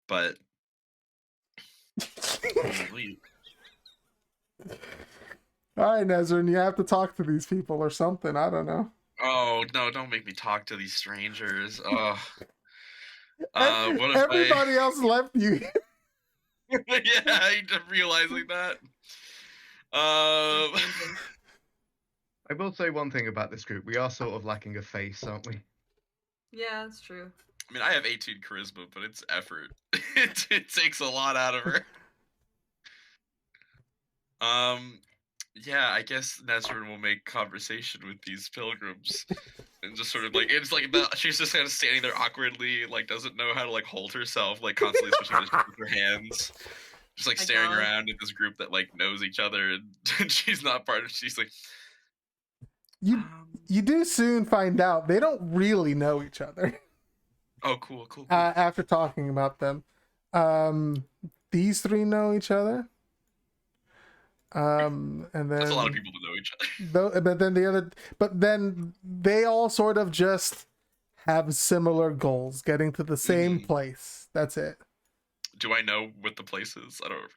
But holy, All right, Nezrin, you have to talk to these people or something. I don't know. oh no! Don't make me talk to these strangers. Oh, what if Everybody else left you. yeah, I'm just realizing that. I will say one thing about this group. We are sort of lacking a face, aren't we? Yeah, that's true. I mean, I have 18 charisma, but it's effort. it takes a lot out of her. Yeah, I guess Nezrin will make conversation with these pilgrims, and just sort of like it's like she's just kind of standing there awkwardly, like doesn't know how to like hold herself, like constantly switching with her hands, just like staring around at this group that like knows each other, and she's not part of. She's like, you do soon find out they don't really know each other. Oh, cool. After talking about them, these three know each other. And then that's a lot of people to know each other. But then they all sort of just have similar goals, getting to the same place. That's it. Do I know what the place is? I don't.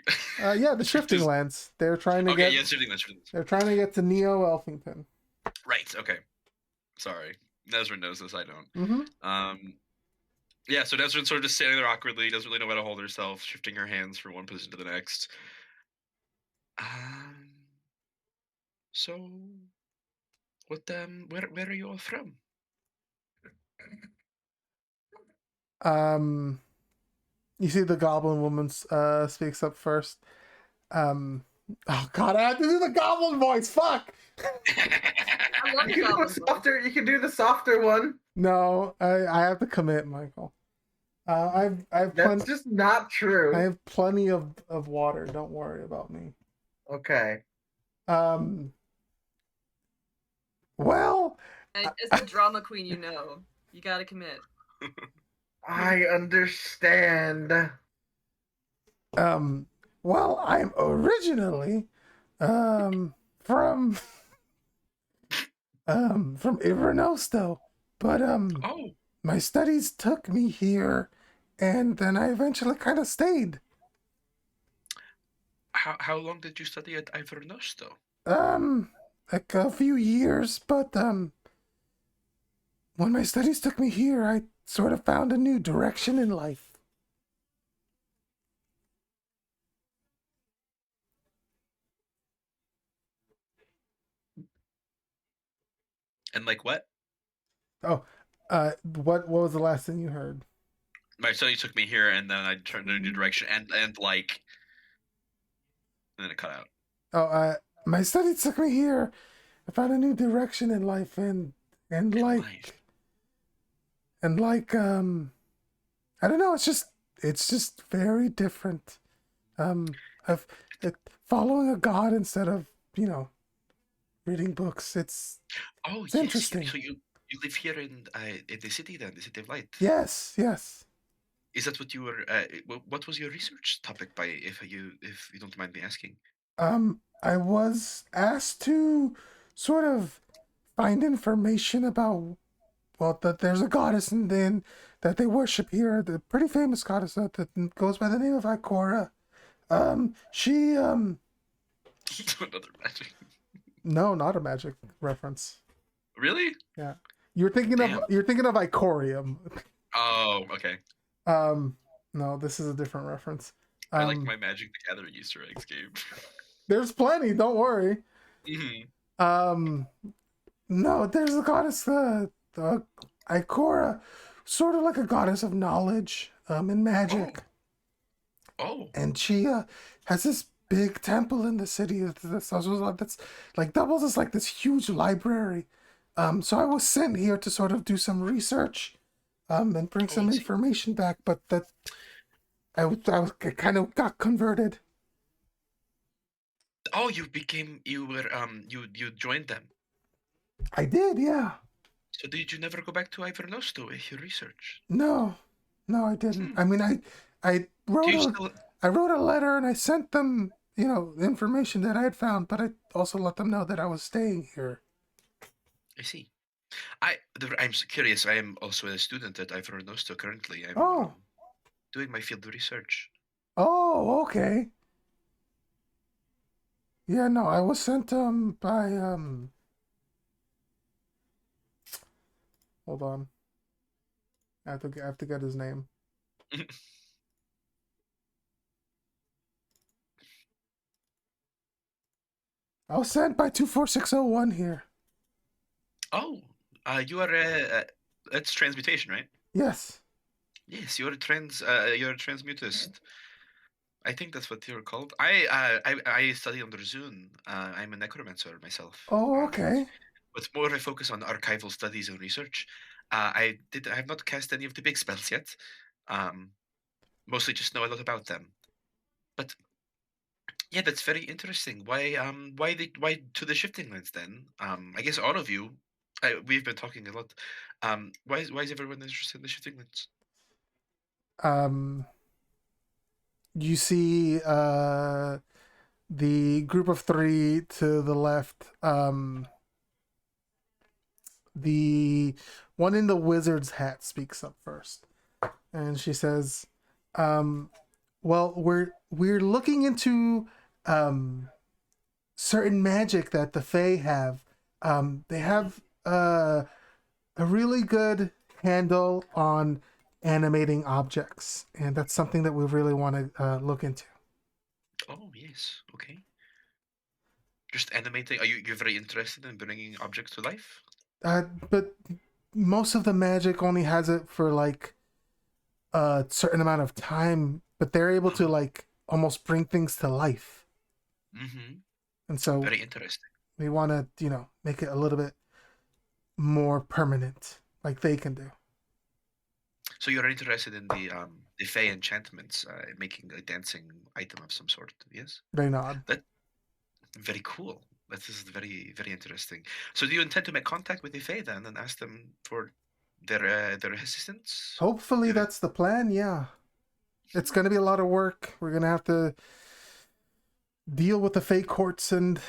Yeah, the Shifting Lands. They're trying to get. Yeah, Shifting Lands. They're trying to get to Neo Elfington. Right. Okay. Sorry, Nezrin knows this. I don't. Mm-hmm. Yeah. So Nezrin's sort of just standing there awkwardly, doesn't really know how to hold herself, shifting her hands from one position to the next. So, what? Where are you all from? You see the Goblin Woman speaks up first. Oh God, I have to do the Goblin voice. Fuck. I love You the can do a goblin. softer. You can do the softer one. No, I have to commit, Michael. I've That's just not true. I have plenty of water. Don't worry about me. Okay. Well, And as the drama queen, you gotta commit. I understand. Well, I'm originally from Ivernosto, but Oh, my studies took me here, and then I eventually kind of stayed. how long did you study at Ivernosto? Like a few years, but when my studies took me here, I sort of found a new direction in life. And like what? Oh, what was the last thing you heard? My studies took me here, and then I turned in a new direction, and like, and then it cut out. Oh, my studies took me here. I found a new direction in life, and and In like life. and like I don't know. It's just very different. Of it, following a god instead of reading books. Oh It's yes, interesting. so you live here in the city then, the city of light. Yes, yes. Is that what you were? What was your research topic by, if you don't mind me asking? I was asked to sort of find information about that there's a goddess and then that they worship here, the pretty famous goddess that goes by the name of Ikora. She Another magic. no, not a magic reference. Really? Yeah, you're thinking Damn. of Icorium. Oh, okay. No, this is a different reference. I like my Magic the Gathering Easter eggs game. There's plenty. Don't worry. Hmm. No, there's a goddess, the Ikora, sort of like a goddess of knowledge, and magic. Oh, And she has this big temple in the city that's like doubles as like this huge library. So I was sent here to sort of do some research, and bring I some see. information back, but that I kind of got converted. Oh, you joined them. I did, yeah. So did you never go back to Ivernosto with your research? No, no, I didn't. I mean, I Do wrote you a still? I wrote a letter and I sent them, information that I had found, but I also let them know that I was staying here. I see. I'm curious. I am also a student at Ivernosto currently. I'm Oh, doing my field research. oh, okay. Yeah, no, I was sent by hold on. I have to get his name. I was sent by 24601 here. Oh, you are that's transmutation, right? Yes. Yes, you're a transmutist. I think that's what you're called. I study under Zune. I'm a necromancer myself. Oh, okay. With more of a focus on archival studies and research. I have not cast any of the big spells yet. Um, Mostly just know a lot about them. But yeah, that's very interesting. Why to the shifting lens then? I guess all of you. We've been talking a lot. Why is everyone interested in the shifting lens? Um, you see the group of three to the left. The one in the wizard's hat speaks up first, and she says, "Well, we're looking into certain magic that the Fae have. They have a really good handle on animating objects, and that's something that we really want to look into." Oh yes, okay. Just animating. You're very interested in bringing objects to life? But most of the magic only has it for like a certain amount of time, but they're able to like almost bring things to life. Mm-hmm. And so Very interesting. we want to, make it a little bit more permanent, like they can do. So you're interested in the Fey enchantments, making a dancing item of some sort, yes? They nod. That very cool. That is very, very interesting. So do you intend to make contact with the Fey then and ask them for their assistance. Hopefully Yeah. that's the plan, yeah. It's going to be a lot of work. We're going to have to deal with the fake courts and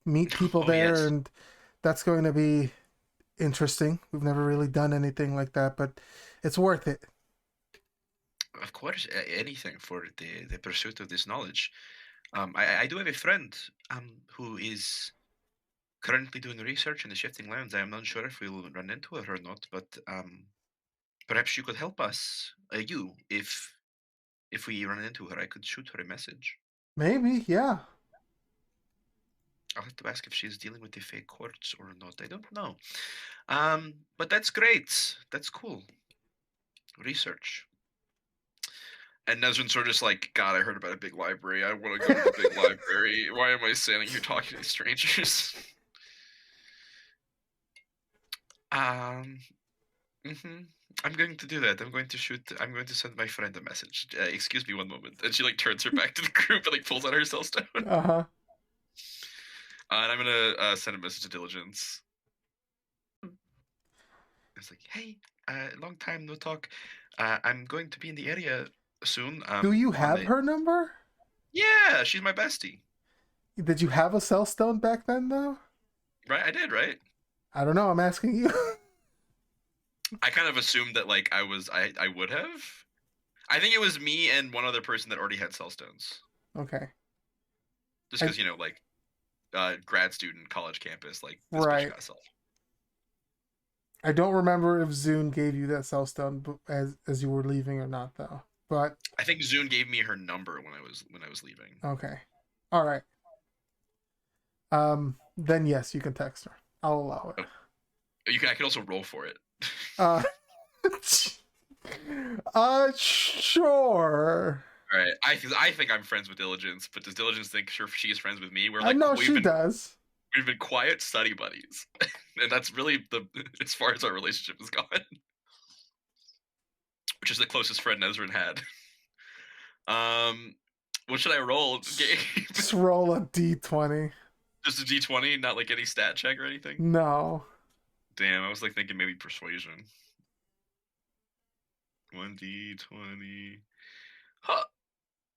meet people Oh, there, yes. and that's going to be interesting. We've never really done anything like that, but it's worth it. Of course, anything for the pursuit of this knowledge. I do have a friend who is currently doing research in the shifting lands. I am not sure if we'll run into her or not, but perhaps you could help us. If we run into her, I could shoot her a message. Maybe, yeah. I'll have to ask if she's dealing with the fake courts or not. I don't know. But that's great. That's cool. Research. And Nezrin's sort of just like, God, I heard about a big library. I want to go to the big library. Why am I standing here talking to strangers? I'm going to do that. I'm going to send my friend a message. Excuse me one moment. And she like turns her back to the group and like pulls out her cell stone. Uh-huh. And I'm gonna send a message to Diligence. It's like, hey, long time no talk. I'm going to be in the area soon. Do you have her number? Yeah, she's my bestie. Did you have a cell stone back then, though? Right, I did, right? I don't know. I'm asking you. I kind of assumed that like I would have. I think it was me and one other person that already had cell stones. Okay. Just because like grad student, college campus, like this right. bitch got a cell phone. I don't remember if Zune gave you that cell stone as you were leaving or not, though. But I think Zune gave me her number when I was leaving. Okay. All right. Then yes, you can text her. I'll allow it. I can also roll for it. Sure. All right. I think I'm friends with Diligence, but does Diligence think she is friends with me? We're I like, know she does. We've been quiet study buddies, and that's really as far as our relationship has gone. Which is the closest friend Nezrin had. What should I roll? Just roll a d20. Just a d20, not like any stat check or anything? No. Damn, I was like thinking maybe persuasion. 1d20. Huh.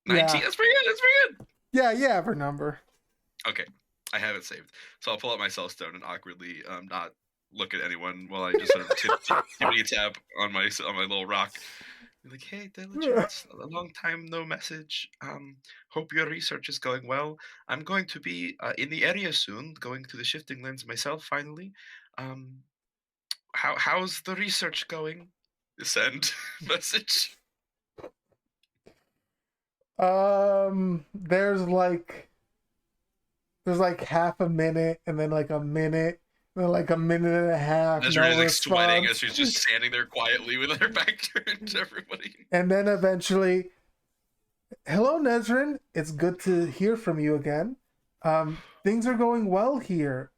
19. Yeah. That's pretty good. That's pretty good. Yeah, you have her number. Okay, I have it saved. So I'll pull out my cell stone and awkwardly not look at anyone while I just sort of tippity tap on my little rock. Be like, hey, Diligence, a long time no message. Hope your research is going well. I'm going to be in the area soon, going to the shifting lens myself finally. How's the research going? Send message. There's like half a minute, and then like a minute, and then like a minute and a half. Nezrin is like sweating as she's just standing there quietly with her back turned to everybody. And then eventually, hello, Nezrin. It's good to hear from you again. Things are going well here.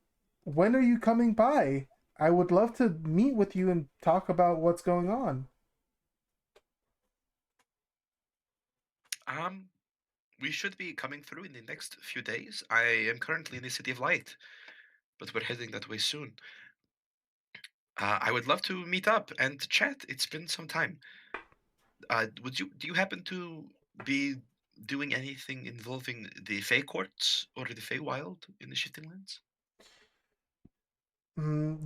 When are you coming by? I would love to meet with you and talk about what's going on. We should be coming through in the next few days. I am currently in the City of Light, but we're heading that way soon. I would love to meet up and chat. It's been some time. Do you happen to be doing anything involving the Fey Courts or the Fey Wild in the Shifting Lands?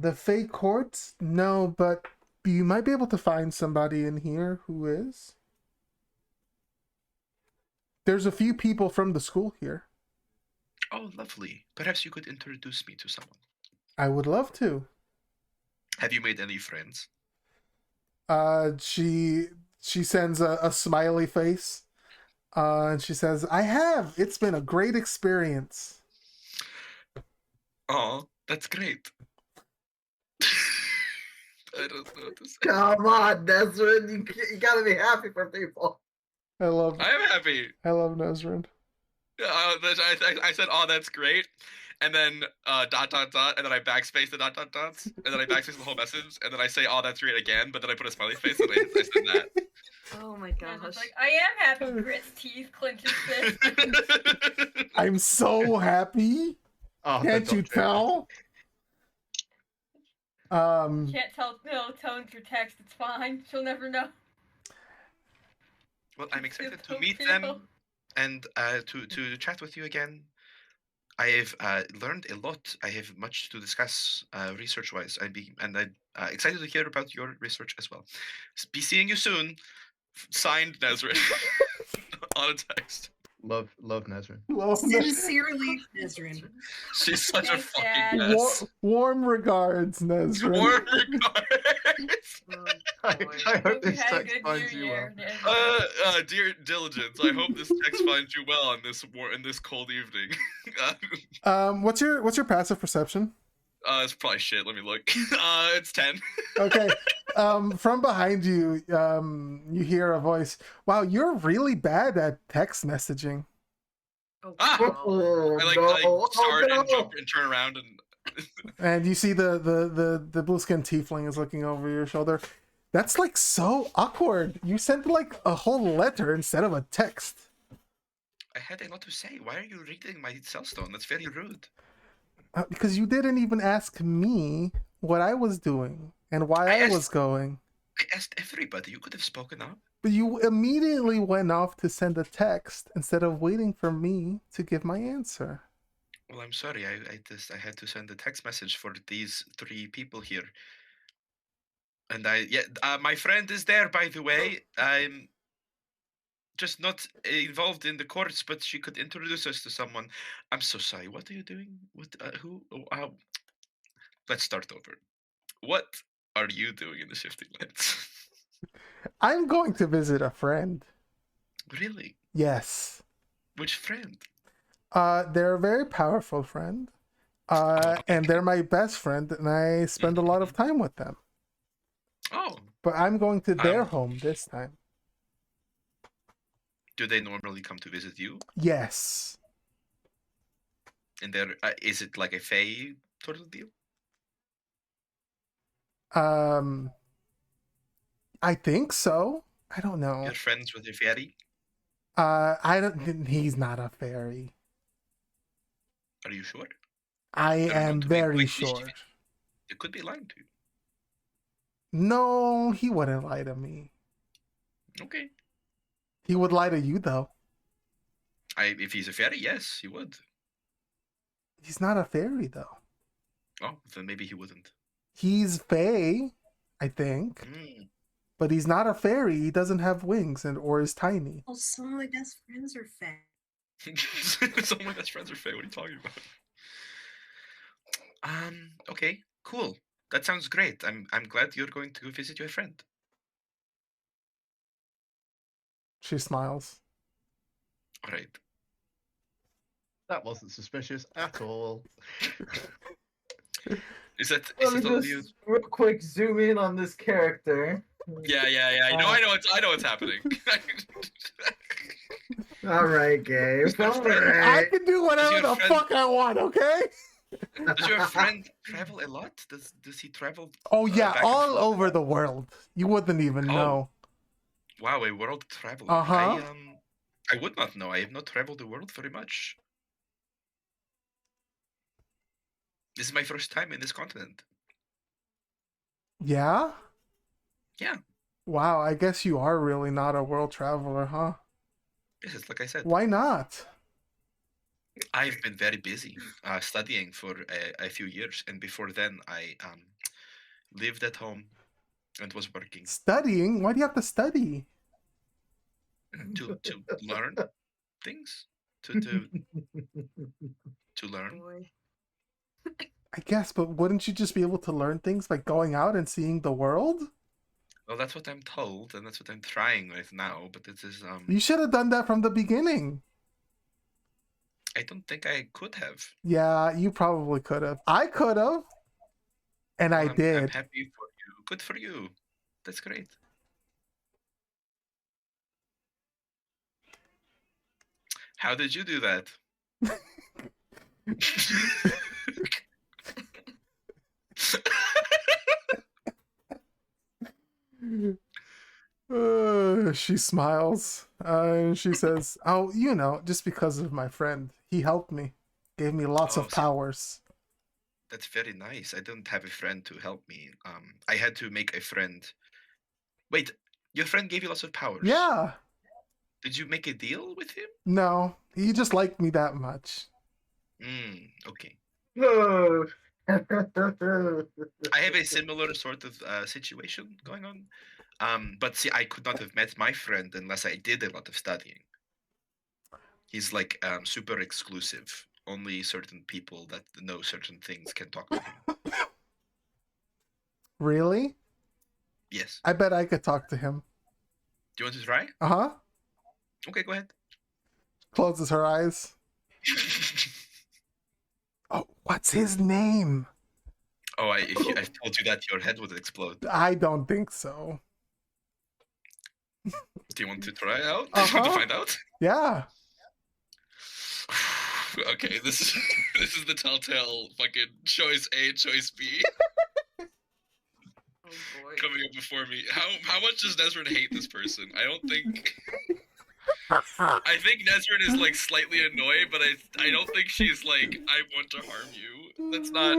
The Fey Courts? No, but you might be able to find somebody in here who is. There's a few people from the school here. Oh, lovely. Perhaps you could introduce me to someone. I would love to. Have you made any friends? She sends a smiley face. And she says, I have. It's been a great experience. Oh, that's great. I don't know what to say. Come on, Nezrin. You gotta be happy for people. I am happy. I love Nezrin. I said, oh, that's great. And then dot, and then I backspace the dot, dots, and then I backspace the whole message, and then I say, oh, that's great again, but then I put a smiley face, and I said that. Oh my gosh. Like, I am happy. Grits teeth, clenches fist. I'm so happy. Oh, Can't you tell? Can't tell tone through text. It's fine. She'll never know. Well, I'm It's excited to so meet real. them and to chat with you again. I have learned a lot. I have much to discuss research-wise. I'm excited to hear about your research as well. Be seeing you soon. Signed, Nezrin. On a text. Love Nazrin. Sincerely, Nezrin. She's such a Thanks, fucking Dad. mess. Warm regards, Nezrin. Warm regards. Oh, I boy. hope Hope you this had a text good finds New you well. Year. Nezrin. Dear Diligence, I hope this text finds you well on this cold evening. What's your passive perception? It's probably shit. Let me look. It's 10. Okay. From behind you, you hear a voice. Wow, you're really bad at text messaging. Oh, Ah! wow. Oh, I no. start Oh, and no. jump and turn around and. And you see the blue skin tiefling is looking over your shoulder. That's like so awkward. You sent like a whole letter instead of a text. I had a lot to say. Why are you reading my cellstone? That's very rude. Because you didn't even ask me what I was doing and why I I asked- was going. I asked everybody. You could have spoken up. But you immediately went off to send a text instead of waiting for me to give my answer. Well, I'm sorry. I had to send a text message for these 3 people here. And my friend is there, by the way. I'm just not involved in the courts, but she could introduce us to someone. I'm so sorry. What are you doing? What? Who? Oh, let's start over. What are you doing in the Shifting Lands? I'm going to visit a friend. Really? Yes. Which friend? They're a very powerful friend. And they're my best friend, and I spend a lot of time with them. Oh, But I'm going to their home this time. do they normally come to visit you? Yes. And is it like a Fae sort of deal? I think so. I don't know. You're friends with your fairy? I don't. He's not a fairy. Are you sure? I They're known am to be very quite sure. mischievous. They could be lying to you. No, he wouldn't lie to me. Okay. He would lie to you, though. If he's a fairy, yes, he would. He's not a fairy, though. Oh, then maybe he wouldn't. He's fae, I think, Mm. but he's not a fairy. He doesn't have wings or is tiny. Well, some of my best friends are fat. Some of my best friends are Fae. What are you talking about? Okay, cool. That sounds great. I'm glad you're going to go visit your friend. She smiles. All right. That wasn't suspicious at all. Is that Let me all of you? just real quick zoom in on this character. Yeah. I know what's happening. All right, Gabe. All I right. can do whatever your the friend- fuck I want, okay? Does your friend travel a lot? Does he travel? Oh yeah, back and all forth? over the world. You wouldn't even Oh. know. Wow, a world traveler. Uh-huh. I would not know. I have not traveled the world very much. This is my first time in this continent. Yeah? Yeah. Wow, I guess you are really not a world traveler, huh? Yes, it's like I said. Why not? I've been very busy studying for a few years, and before then, I lived at home and was working Studying? Why do you have to study? to learn things. To learn. Boy. I guess, but wouldn't you just be able to learn things by going out and seeing the world? Well, that's what I'm told, and that's what I'm trying with now. But it is You should have done that from the beginning. I don't think I could have. Yeah, you probably could have. I could have. And I I'm did. happy for you. Good for you. That's great. How did you do that? She smiles. And she says, "Oh, just because of my friend. He helped me. Gave me lots Oh, of so- powers." That's very nice. I don't have a friend to help me. I had to make a friend. Wait, your friend gave you lots of powers. Yeah. Did you make a deal with him? No, he just liked me that much. Okay. Oh. I have a similar sort of situation going on. But see, I could not have met my friend unless I did a lot of studying. He's like super exclusive. Only certain people that know certain things can talk to him. Really? Yes. I bet I could talk to him. Do you want to try? Uh-huh. Okay, go ahead. Closes her eyes. Oh, what's his name? Oh, if I told you that, your head would explode. I don't think so. Do you want to try out? Do you want to find out? Yeah. Okay, this is the telltale fucking choice A, choice B Oh boy. coming up before me. How much does Nezrin hate this person? I don't think. I think Nezrin is like slightly annoyed, but I don't think she's like, I want to harm you. That's not.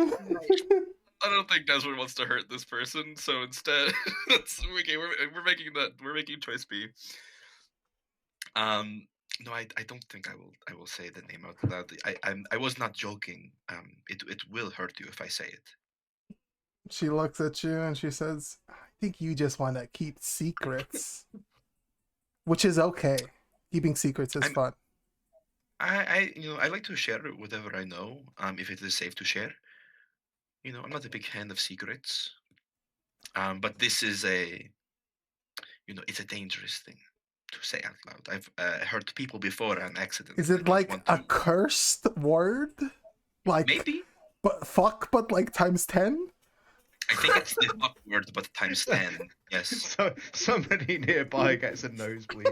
I don't think Nezrin wants to hurt this person. So instead, that's okay. We're making choice B. No, I don't think I will say the name out loud. I was not joking. It will hurt you if I say it. She looks at you and she says, I think you just want to keep secrets. Which is okay. Keeping secrets is fun. I like to share whatever I know, if it is safe to share. I'm not a big fan of secrets. But this is it's a dangerous thing to say out loud. I've hurt people before on accident. Is it like a cursed word? Like maybe? But fuck, but like times 10? I think it's the fuck word, but times 10. Yes. So somebody nearby gets a nosebleed.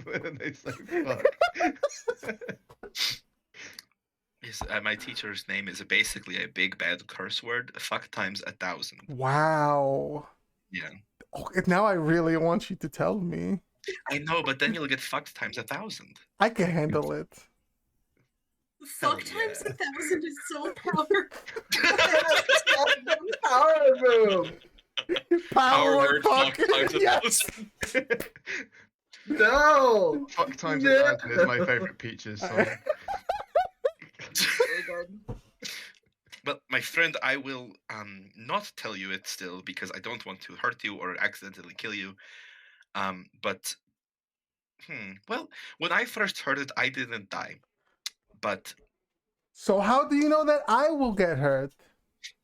When they say fuck. Yes, my teacher's name is basically a big bad curse word. Fuck times 1,000. Wow. Yeah. Oh, now I really want you to tell me. I know, but then you'll get fucked times 1,000. I can handle it. Fuck times 1,000 is so powerful. Power move. Power word fuck fuck. times 1,000. No. Fuck times 1,000 is my favorite Peaches song. Very good. But my friend, I will not tell you it still because I don't want to hurt you or accidentally kill you. But well, when I first heard it, I didn't die. But so how do you know that I will get hurt?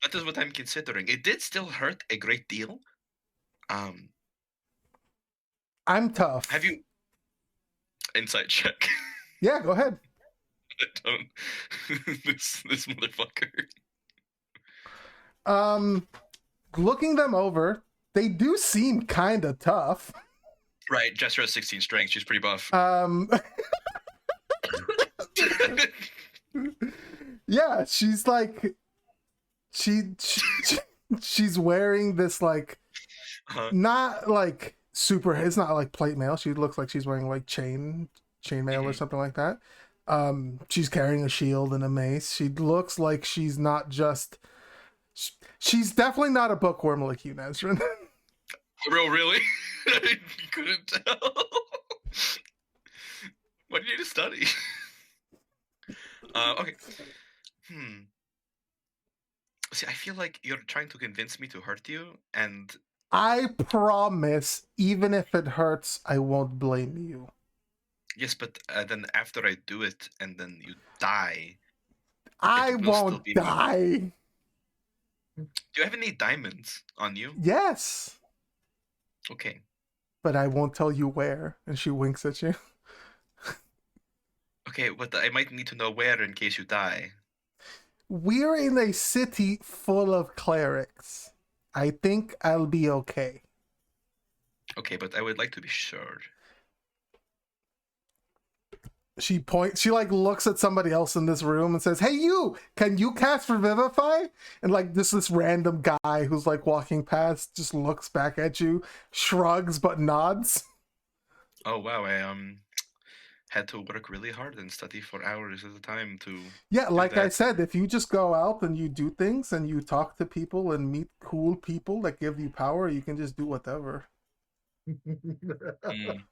that is what I'm considering. It did still hurt a great deal. I'm tough. Have you insight check? Yeah, go ahead. I don't. this motherfucker. Looking them over, they do seem kind of tough. Right, Jester has 16 strength. She's pretty buff. Yeah, she's like, she's wearing this like, not like super. It's not like plate mail. She looks like she's wearing like chain mail or something like that. She's carrying a shield and a mace. She looks like she's not just. She's definitely not a bookworm like you, Nezrin. Really? I couldn't tell. What do you need to study? Okay. See, I feel like you're trying to convince me to hurt you, and I promise, even if it hurts, I won't blame you. yes, but then after I do it, and then you die, I will still won't be me. die. Do you have any diamonds on you? Yes, Okay. but I won't tell you where. And she winks at you. Okay, but I might need to know where in case you die. We're in a city full of clerics. I think I'll be okay. Okay, but I would like to be sure. She like looks at somebody else in this room and says, "Hey, you! Can you cast Revivify?" And like this random guy who's like walking past just looks back at you, shrugs but nods. Oh wow, had to work really hard and study for hours at a time to Yeah, do like I that. said, if you just go out and you do things and you talk to people and meet cool people that give you power, you can just do whatever. Mm.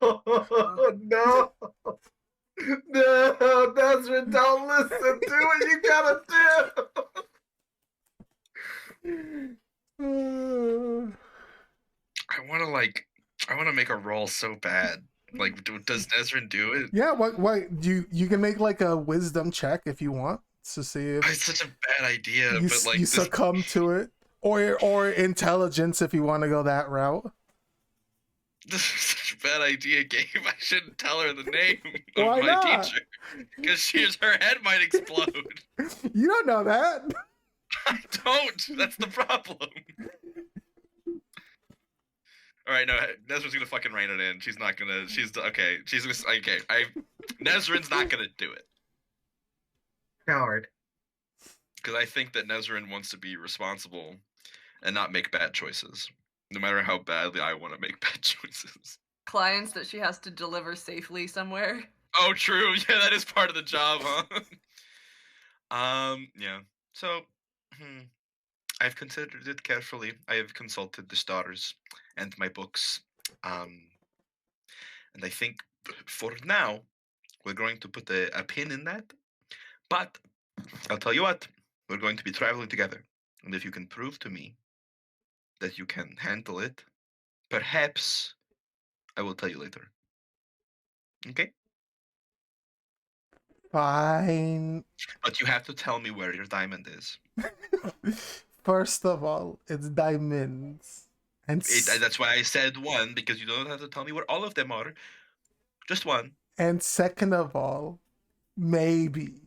Oh, no. No, Desmond, don't listen. Do what you gotta do. I want to make a roll so bad. Like, does Nezrin do it? Yeah, what you can make like a wisdom check if you want to see if It's such a bad idea, you but like you this succumb to it, or intelligence if you want to go that route. this is such a bad idea, Gabe. I shouldn't tell her the name of Why my not? teacher because her head might explode. You don't know that. I don't. That's the problem. All right, no, Nezrin's gonna fucking rein it in. She's not gonna. She's okay. She's okay. Nezrin's not gonna do it Coward. because I think that Nezrin wants to be responsible and not make bad choices, no matter how badly I want to make bad choices. Clients that she has to deliver safely somewhere. Oh, true. Yeah, that is part of the job, huh? Yeah. So, I've considered it carefully. I have consulted the stars and my books. And I think for now, we're going to put a pin in that. But I'll tell you what, we're going to be traveling together. And if you can prove to me that you can handle it, perhaps I will tell you later. Okay? Fine. But you have to tell me where your diamond is. First of all, it's diamonds, and That's why I said one, because you don't have to tell me where all of them are. Just one. and second of all, maybe.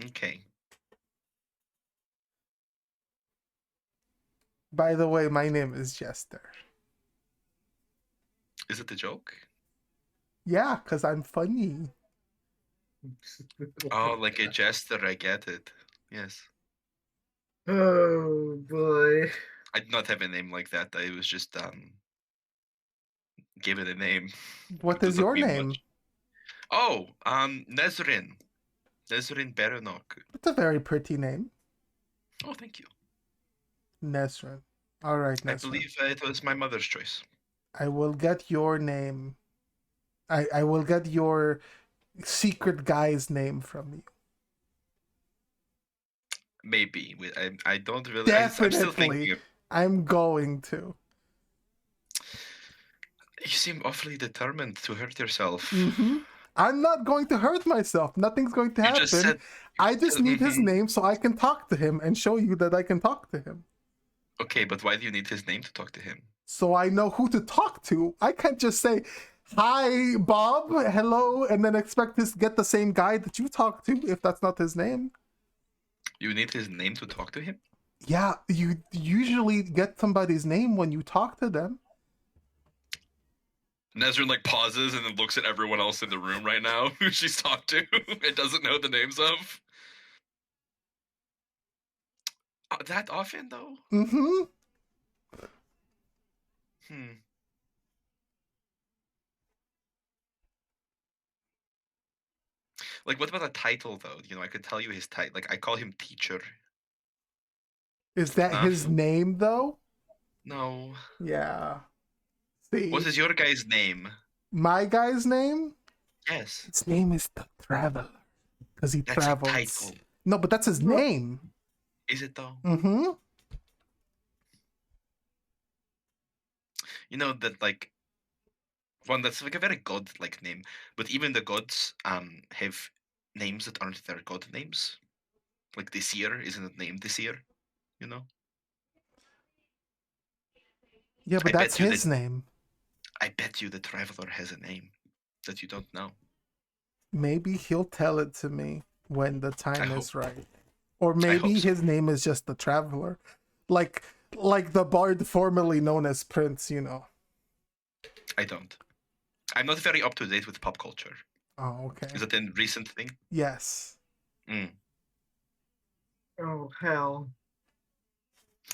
Okay. By the way, my name is Jester. Is it a joke? Yeah, because I'm funny. Oh, like a jester, I get it. Yes. Oh boy. I did not have a name like that. I was just gave it a name. What It does is not your mean name? much. Oh, Nezrin. Nezrin Berenok. It's a very pretty name. Oh, thank you. Nesrin. All right, I Nesrin. believe it was my mother's choice. I will get your name. I will get your secret guy's name from you. Maybe. I don't really. I'm still Definitely. thinking. I'm going to. You seem awfully determined to hurt yourself. Mm-hmm. I'm not going to hurt myself. Nothing's going to You happen. just said. I just need his Mhm. name so I can talk to him and show you that I can talk to him. Okay, but why do you need his name to talk to him? So I know who to talk to. I can't just say, "Hi, Bob, hello," and then expect to get the same guy that you talk to if that's not his name. You need his name to talk to him? Yeah, you usually get somebody's name when you talk to them. Nezrin like pauses and then looks at everyone else in the room right now who she's talked to and doesn't know the names of. That often though? Mm-hmm. Like, what about a title though? You know, I could tell you his title. Like, I call him teacher. Is that Enough? his name though? No. Yeah. See, What is your guy's name? my guy's name? Yes. His name is the Traveler because he That's travels. a title. No, but that's his name. Is it though? Mm-hmm. You know that like one that's like a very god-like name, but even the gods have names that aren't their god names. Like Desir isn't named Desir, you know? Yeah, but I that's bet you his that- name. I bet you the Traveler has a name that you don't know. Maybe he'll tell it to me when the time I is right. Or maybe hope so. his name is just the Traveler. Like the bard formerly known as Prince, you know. I don't. I'm not very up to date with pop culture. Oh, okay. Is it a recent thing? Yes. Mm. Oh hell.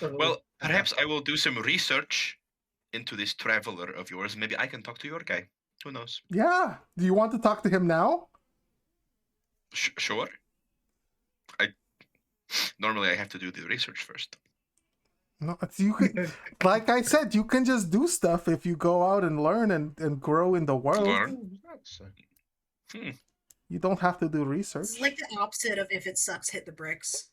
Well, perhaps I will do some research into this Traveler of yours. Maybe I can talk to your guy. Who knows? Yeah. Do you want to talk to him now? Sure. Normally I have to do the research first. No, you can, like I said, you can just do stuff if you go out and learn and grow in the world. Learn. So, You don't have to do research. It's like the opposite of if it sucks, hit the bricks.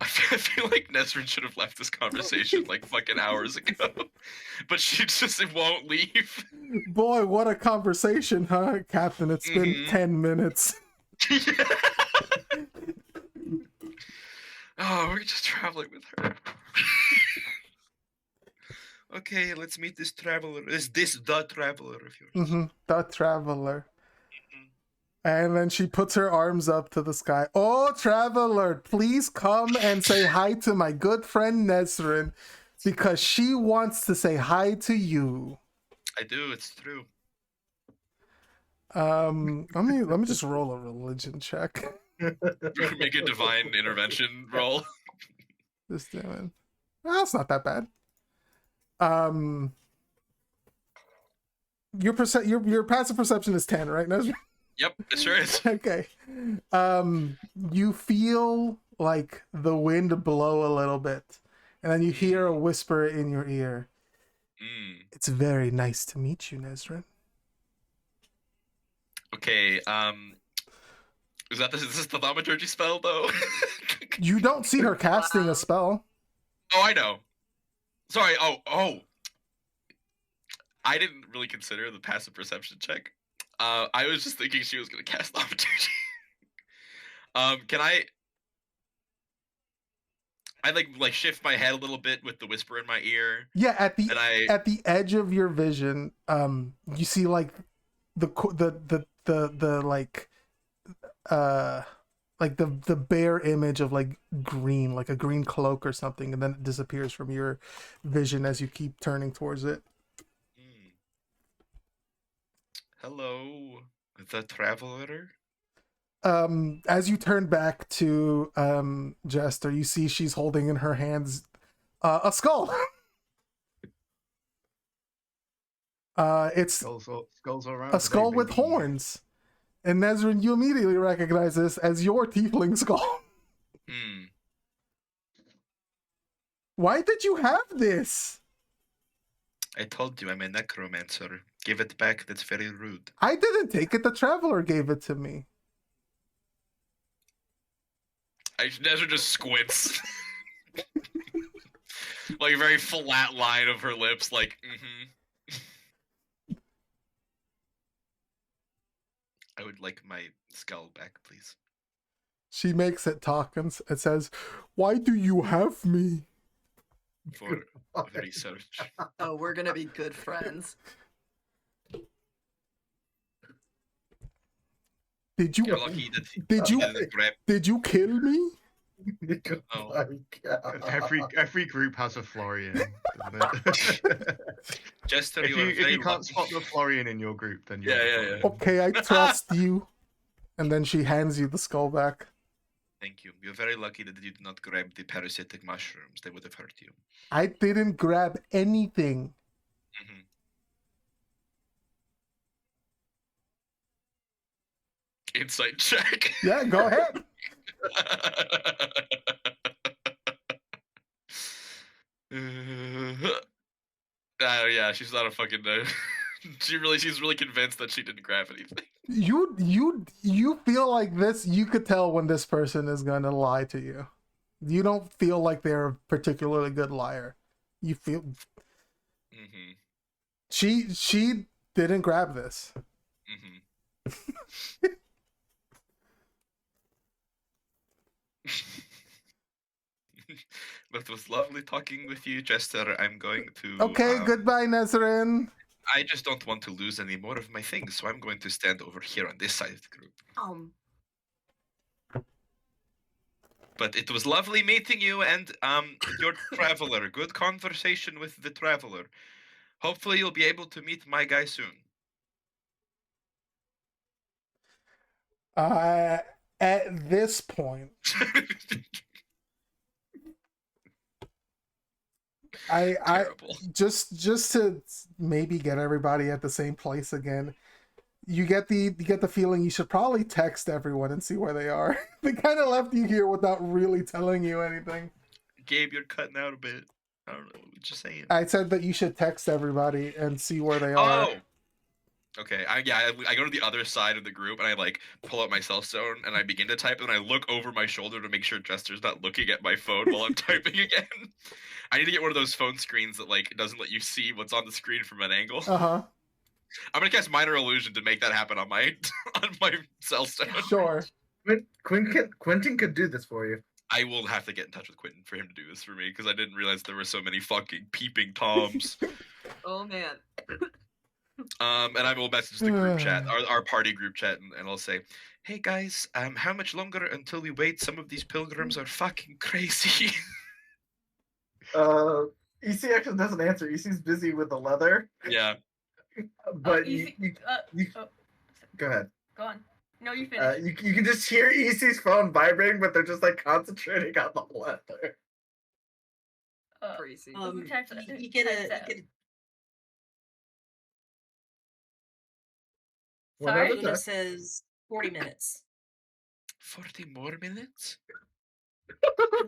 I feel like Nesrin should have left this conversation like fucking hours ago, but she just won't leave. Boy, what a conversation, huh, Captain? It's been Mhm. 10 minutes. Oh, we're just traveling with her. Okay, let's meet this traveler. Is this the traveler of yours? Mm-hmm. The traveler. And then she puts her arms up to the sky. Oh, traveler, please come and say hi to my good friend Nesrin, because she wants to say hi to you. I do. It's true. Let me just roll a religion check. Make a divine intervention roll. Just doing. Well, that's not that bad. Your passive perception is 10, right, Nesrin? Yep, it sure is. Okay. You feel like the wind blow a little bit, and then you hear a whisper in your ear. It's very nice to meet you, Nesrin. Okay, is this the thaumaturgy spell though? You don't see her casting Wow. a spell. Oh, I know. Sorry. Oh. I didn't really consider the passive perception check. I was just thinking she was gonna cast thaumaturgy. Can I like shift my head a little bit with the whisper in my ear? Yeah, at And the edge of your vision, you see like the the bare image of like green, like a green cloak or something, and then it disappears from your vision as you keep turning towards it. Hello, the traveler. As you turn back to Jester, you see she's holding in her hands a skull. It's skulls all around. a skull with horns. And Nesrin, you immediately recognize this as your tiefling skull. Why did you have this? I told you I'm a necromancer. Give it back. That's very rude. I didn't take it. The traveler gave it to me. Nezra just squints. Like a very flat line of her lips, like, I would like my skull back, please. She makes it talk and says, "Why do you have me?" For research. Oh, we're gonna be good friends. Did you You're lucky that did you didn't grab. did you kill me? Oh. Every group has a Florian. Doesn't it? Jester, if you are you very can't lucky. spot the Florian in your group, then you're Yeah, the yeah, Florian. yeah. Okay, I trust you. And then she hands you the skull back. Thank you. You're very lucky that you did not grab the parasitic mushrooms. They would have hurt you. I didn't grab anything. Insight check. Yeah, go ahead. Yeah, she's not a fucking. She's really convinced that she didn't grab anything. You feel like this. You could tell when this person is gonna lie to you. You don't feel like they're a particularly good liar. You feel she didn't grab this. But it was lovely talking with you, Jester. I'm going to. Okay, goodbye, Nesrin. I just don't want to lose any more of my things, so I'm going to stand over here on this side of the group. But it was lovely meeting you and your traveler. Good conversation with the traveler. Hopefully you'll be able to meet my guy soon. At this point, I Terrible. just to maybe get everybody at the same place again. You get the feeling you should probably text everyone and see where they are. They kind of left you here without really telling you anything. Gabe, you're cutting out a bit. I don't know what you're saying. I said that you should text everybody and see where they are. Oh. Okay. I go to the other side of the group and I like pull out my cell phone and I begin to type and I look over my shoulder to make sure Jester's not looking at my phone while I'm typing again. I need to get one of those phone screens that like doesn't let you see what's on the screen from an angle. Uh-huh. I'm gonna cast Minor Illusion to make that happen on my on my cell phone. Sure. Quentin could do this for you. I will have to get in touch with Quentin for him to do this for me because I didn't realize there were so many fucking peeping toms. Oh man. And I will message the group chat, our party group chat, and I'll say, "Hey guys, how much longer until we wait? Some of these pilgrims are fucking crazy." EC actually doesn't answer. EC's busy with the leather. Yeah. But Easy- go ahead. Go on. No, you finish. You can just hear EC's phone vibrating, but they're just like concentrating on the leather. Crazy. You types get that? a Sorry? Whatever Luna the- says 40 minutes. 40 more minutes?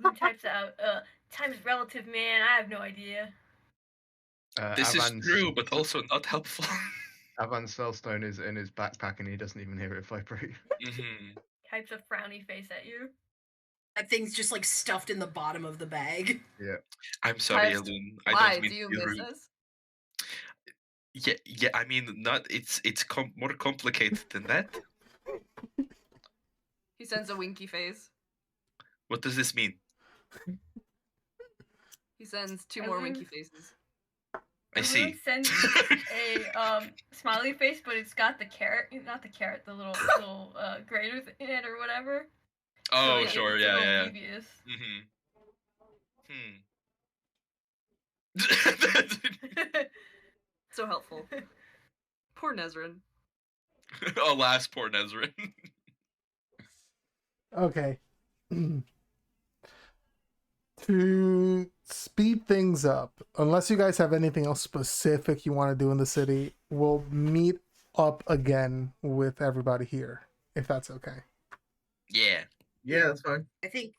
Who types that out? Time is relative, man. I have no idea. This is true, but also not helpful. Avan's cellstone is in his backpack and he doesn't even hear it vibrate. Mm-hmm. Types a frowny face at you. That thing's just like stuffed in the bottom of the bag. Yeah. I'm sorry, Types- Elun. Why? I don't mean Do you to be miss rude. us? Yeah. I mean, not. It's more complicated than that. He sends a winky face. What does this mean? He sends two more Elun- winky faces. I see. Sends a smiley face, but it's got the carrot, not the carrot, the little grater in it or whatever. Oh, So, sure. it's a Yeah. little Yeah. devious. So helpful. Poor Nezrin. Alas, poor Nezrin. Okay. To speed things up, unless you guys have anything else specific you want to do in the city, we'll meet up again with everybody here, if that's okay. Yeah. Yeah, that's fine. I think,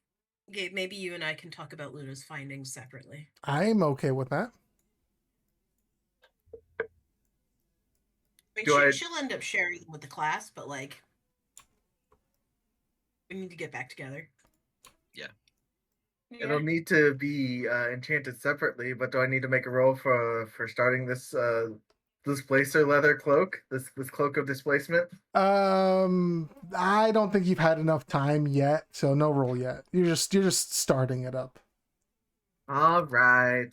Gabe, maybe you and I can talk about Luna's findings separately. I'm okay with that. I mean, Do I- she'll end up sharing them with the class, but like, we need to get back together. It'll need to be enchanted separately, but do I need to make a roll for starting this displacer leather cloak? This cloak of displacement? I don't think you've had enough time yet, so no roll yet. You're just starting it up. All right.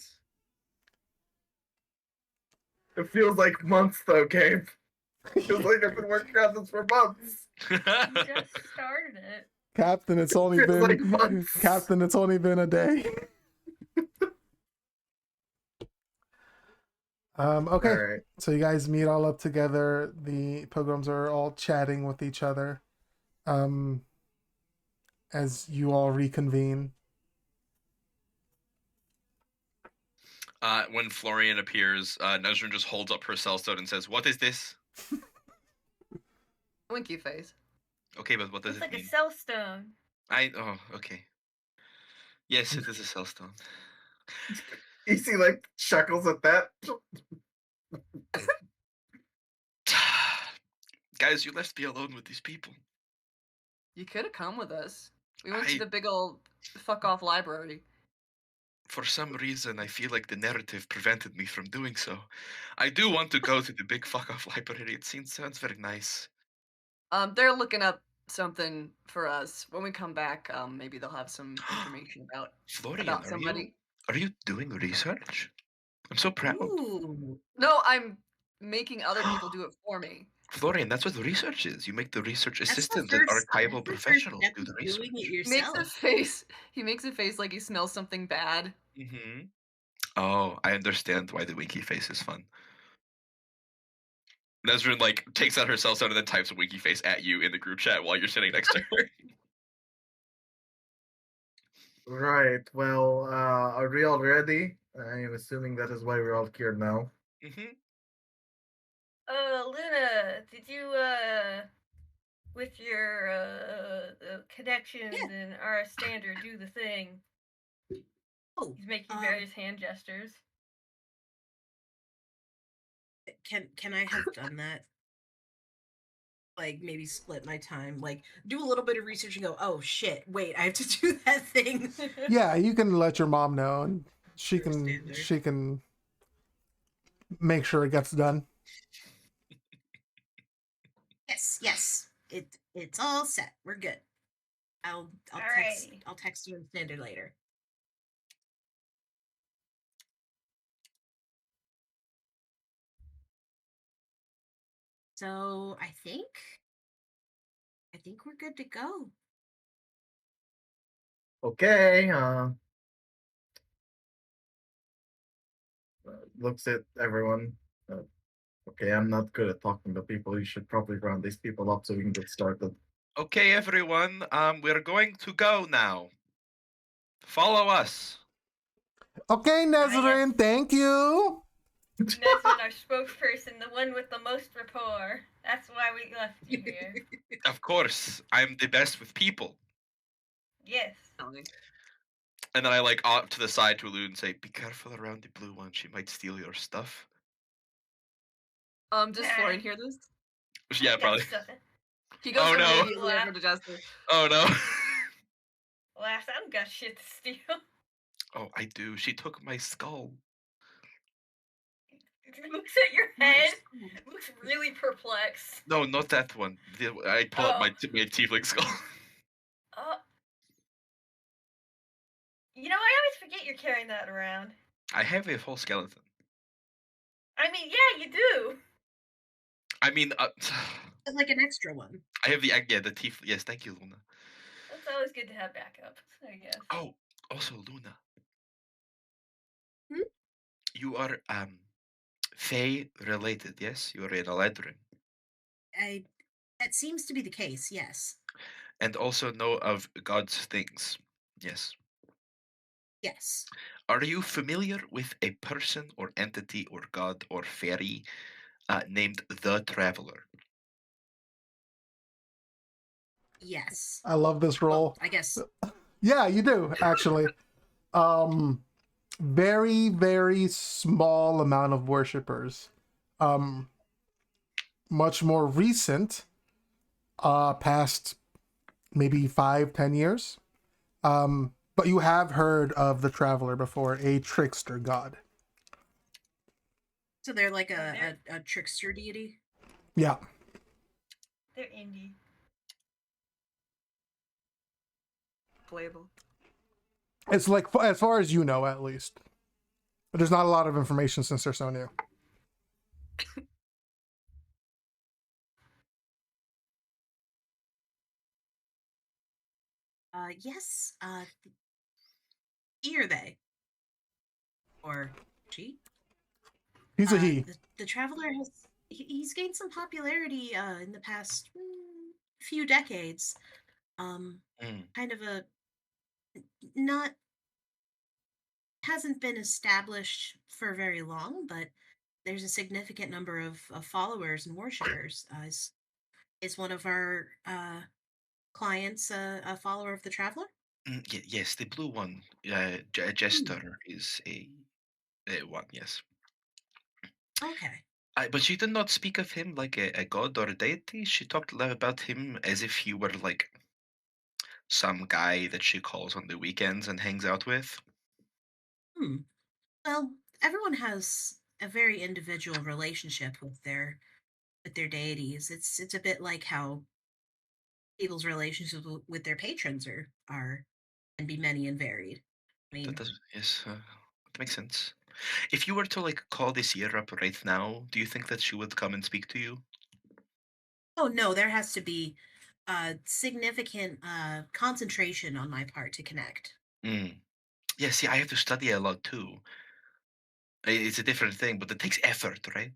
It feels like months though, Gabe. It feels like I've been working on this for months. You just started it. Captain, it's only Feels been like months. Captain, it's only been a day. Okay. All right. So you guys meet all up together. The pilgrims are all chatting with each other. As you all reconvene. When Florian appears, Nezrin just holds up her cellstone and says, "What is this?" Winky face. Okay, but what does It's it like a mean? cell stone. Okay. Yes, it is a cellstone. EC like chuckles at that. Guys, you left me alone with these people. You could have come with us. We went to I- the big old fuck off library. For some reason, I feel like the narrative prevented me from doing so. I do want to go to the big fuck off library. It sounds very nice. They're looking up something for us. When we come back, maybe they'll have some information about Florian, somebody. are you doing research? I'm so proud. Ooh. No, I'm making other people do it for me. Florian, that's what research is. You make the research That's the assistants and first- archival that's the first professionals step do the of doing research. it He makes a yourself. face. He makes a face like he smells something bad. Mm-hmm. Oh, I understand why the winky face is fun. Nezrin like takes out her cell phone and then types a winky face at you in the group chat while you're sitting next to her. Right. Well, are we all ready? I am assuming that is why we're all here now. Mm-hmm. Luna, did you with your connections Yeah. and our standard do the thing? Oh, He's making various hand gestures. can I have done that? Like maybe split my time, like do a little bit of research and go, oh shit, wait, I have to do that thing. Yeah, you can let your mom know, and she Sure, can standard. she can make sure it gets done. Yes, it's all set. We're good. I'll Alrighty. text you in standard later. So I think we're good to go. Okay. Looks at everyone. Okay, I'm not good at talking to people. You should probably round these people up so we can get started. Okay, everyone. We're going to go now. Follow us. Okay, Nezrin, thank you. Nesrin, our spokesperson, the one with the most rapport. That's why we left you here. Of course, I'm the best with people. Yes. And then I like off to the side to Lou and say, "Be careful around the blue one. She might steal your stuff." Does Florian hear this? Yeah, probably. He goes Oh, no. immediately over to Jester. Oh no. Last, I don't got shit to steal. Oh, I do. She took my skull. Looks at your head. Looks really perplexed. No, not that one. I pull up my tiefling skull. You know, I always forget you're carrying that around. I have a whole skeleton. I mean, yeah, you do. I mean, like an extra one. I have the tiefling. Yes, thank you, Luna. It's always good to have backup, I guess. Oh, also Luna. Hmm? You are Fae related, yes? You are an Eladrin. That seems to be the case, yes. And also know of God's things, yes. Yes. Are you familiar with a person or entity or god or fairy named the Traveler? Yes. I love this role. Well, I guess. Yeah, you do actually. Very, very small amount of worshippers. Much more recent, past maybe 5-10 years. But you have heard of the Traveler before, a trickster god. So they're like a trickster deity? Yeah. They're indie. Playable. It's like, as far as you know, at least. But there's not a lot of information since they're so new. Yes. He or they? Or she? He's a he. The Traveler he's gained some popularity in the past few decades. Kind of a not hasn't been established for very long, but there's a significant number of followers and worshippers. Is one of our clients a follower of the Traveler? Yes, the blue one. Jester is a one, yes. Okay. But she did not speak of him like a god or a deity. She talked about him as if he were like some guy that she calls on the weekends and hangs out with. Well, everyone has a very individual relationship with their deities. It's a bit like how people's relationships with their patrons are can be many and varied. I mean, That does, yes, that makes sense. If you were to like call this year up right now, do you think that she would come and speak to you? oh no, there has to be a significant concentration on my part to connect. Yeah, see, I have to study a lot too. It's a different thing, but it takes effort, right?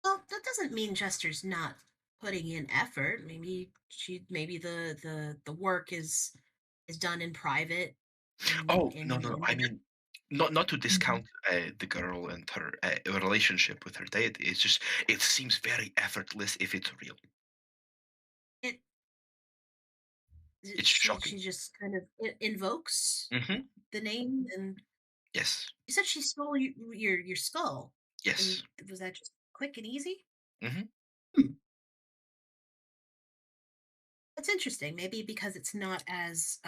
Well, that doesn't mean Jester's not putting in effort. Maybe the work is done in private. Oh, no. I mean, not to discount the girl and her relationship with her deity. It's just it seems very effortless if it's real. It It's she shocking. just kind of invokes Hmm. the name, and Yes. you said she stole your skull. Yes. And was that just quick and easy? Mhm. Hmm. That's interesting. Maybe because it's not as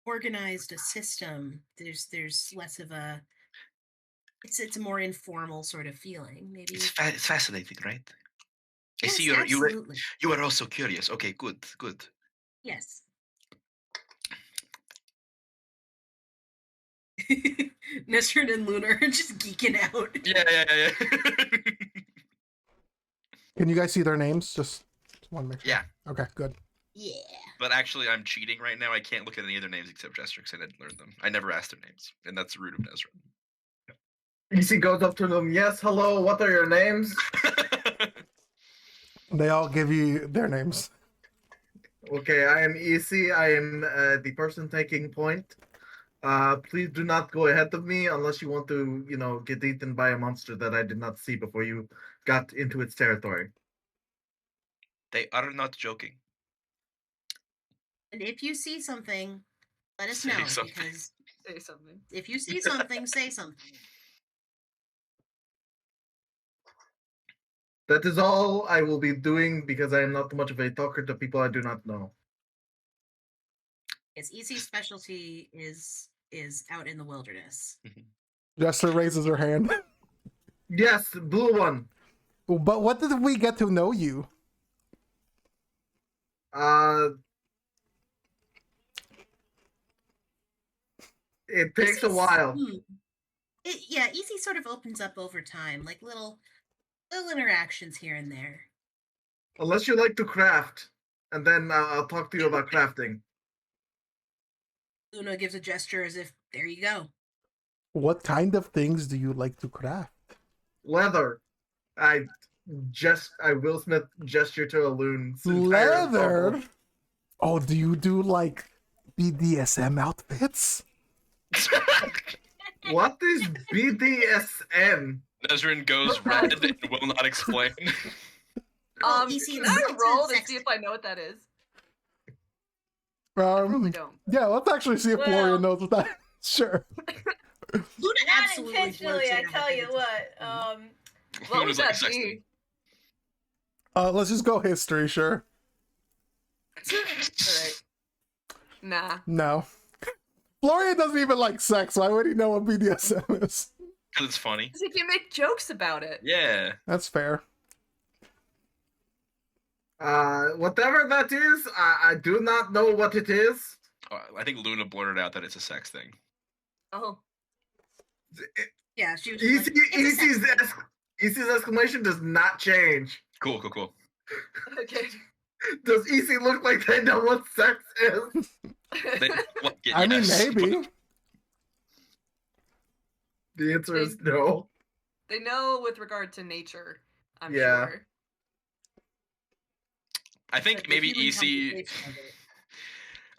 organized a system. There's less of a. It's a more informal sort of feeling. Maybe. It's fascinating, right? I see Yes, absolutely. you are also curious. Okay, good, good. Yes. Nesrin and Luna are just geeking out. Yeah. Can you guys see their names? Just want to make sure. Yeah. Okay, good. Yeah. But actually, I'm cheating right now. I can't look at any of their names except Jester because I didn't learn them. I never asked their names, and that's rude of Nezra. EC goes up to them. Yes, hello. What are your names? They all give you their names. Okay, I am EC. I am the person taking point. Please do not go ahead of me unless you want to, get eaten by a monster that I did not see before you got into its territory. They are not joking. And if you see something, let us Say know, something. because Say something. if you see something, say something. That is all I will be doing because I am not much of a talker to people I do not know. Yes, EC's specialty is out in the wilderness. Jester raises her hand. Yes, blue one. But what did we get to know you? It takes a EC's while. EC sort of opens up over time, like little interactions here and there. Unless you like to craft, and then I'll talk to you about crafting. Luna gives a gesture as if, there you go. What kind of things do you like to craft? Leather. I Will Smith gesture to a loon's entire Leather? ensemble. Oh, do you do like BDSM outfits? What is BDSM? Nezrin goes red and will not explain. EC, Can it's I roll to sex see if I know what that is? Um, Don't. yeah, let's actually see if Florian knows what that is. Sure. Luna Not absolutely intentionally, blurts it I out tell that you it's what. What would Luna's like that sexting. be? Let's just go history, sure. Alright. Nah. No. Florian doesn't even like sex. Why would he know what BDSM is? Because it's funny. Because he can make jokes about it. Yeah. That's fair. Whatever that is, I do not know what it is. I think Luna blurted out that it's a sex thing. Oh. Yeah, she was just like, it's a sex thing. EC's exclamation does not change. Cool. Okay. Does EC look like they know what sex is? I mean, maybe. The answer is no. They know with regard to nature, I'm Yeah. sure. I think But the maybe human EC. complication of it.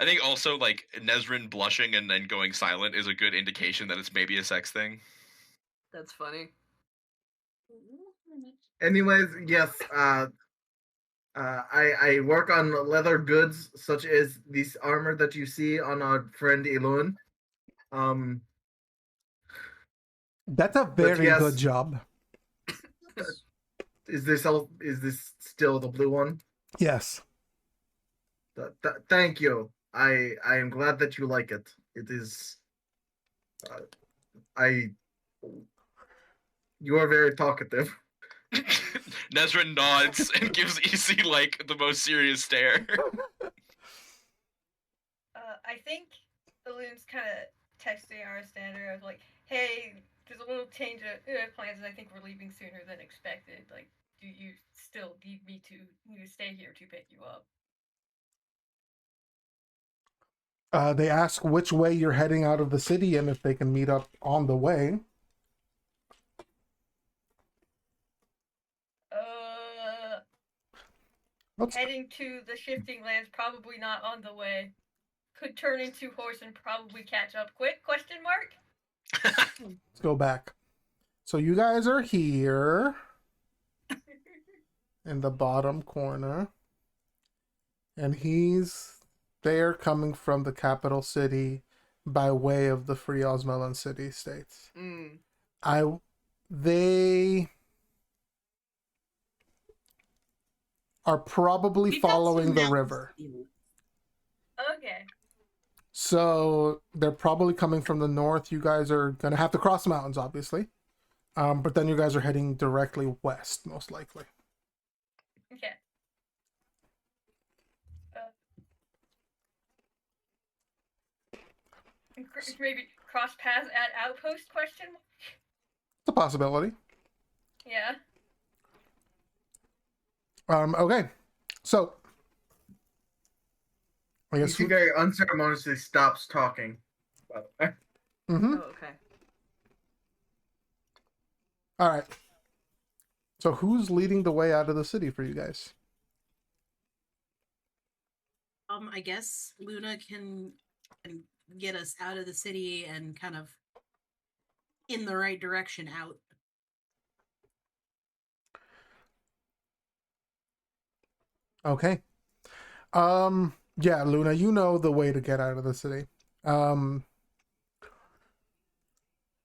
I think also like Nezrin blushing and then going silent is a good indication that it's maybe a sex thing. That's funny. Anyways, yes, I work on leather goods such as this armor that you see on our friend Elun. That's a very yes. good job. Is this still the blue one? Yes. Thank you. I am glad that you like it. It is. You are very talkative. Nezrin nods and gives EC like the most serious stare. I think Balloon's kind of texting our standard of like, hey, there's a little change of plans, and I think we're leaving sooner than expected. Like, do you still need me to stay here to pick you up? They ask which way you're heading out of the city and if they can meet up on the way. Heading to the shifting lands, probably not on the way. Could turn into horse and probably catch up quick? Question mark. Let's go back. So you guys are here in the bottom corner. And he's there coming from the capital city by way of the Free Osmelon city states. Mm. They are probably We've got some following the mountains river. to deal with. Okay. So they're probably coming from the north. You guys are going to have to cross the mountains, obviously. But then you guys are heading directly west, most likely. Okay. Maybe cross paths at outpost question? It's a possibility. Yeah. Okay. So I guess He very unceremoniously stops talking. By the way. Mm-hmm. Oh, okay. All right. So who's leading the way out of the city for you guys? I guess Luna can get us out of the city and kind of in the right direction out. Okay. Yeah, Luna, you know the way to get out of the city. I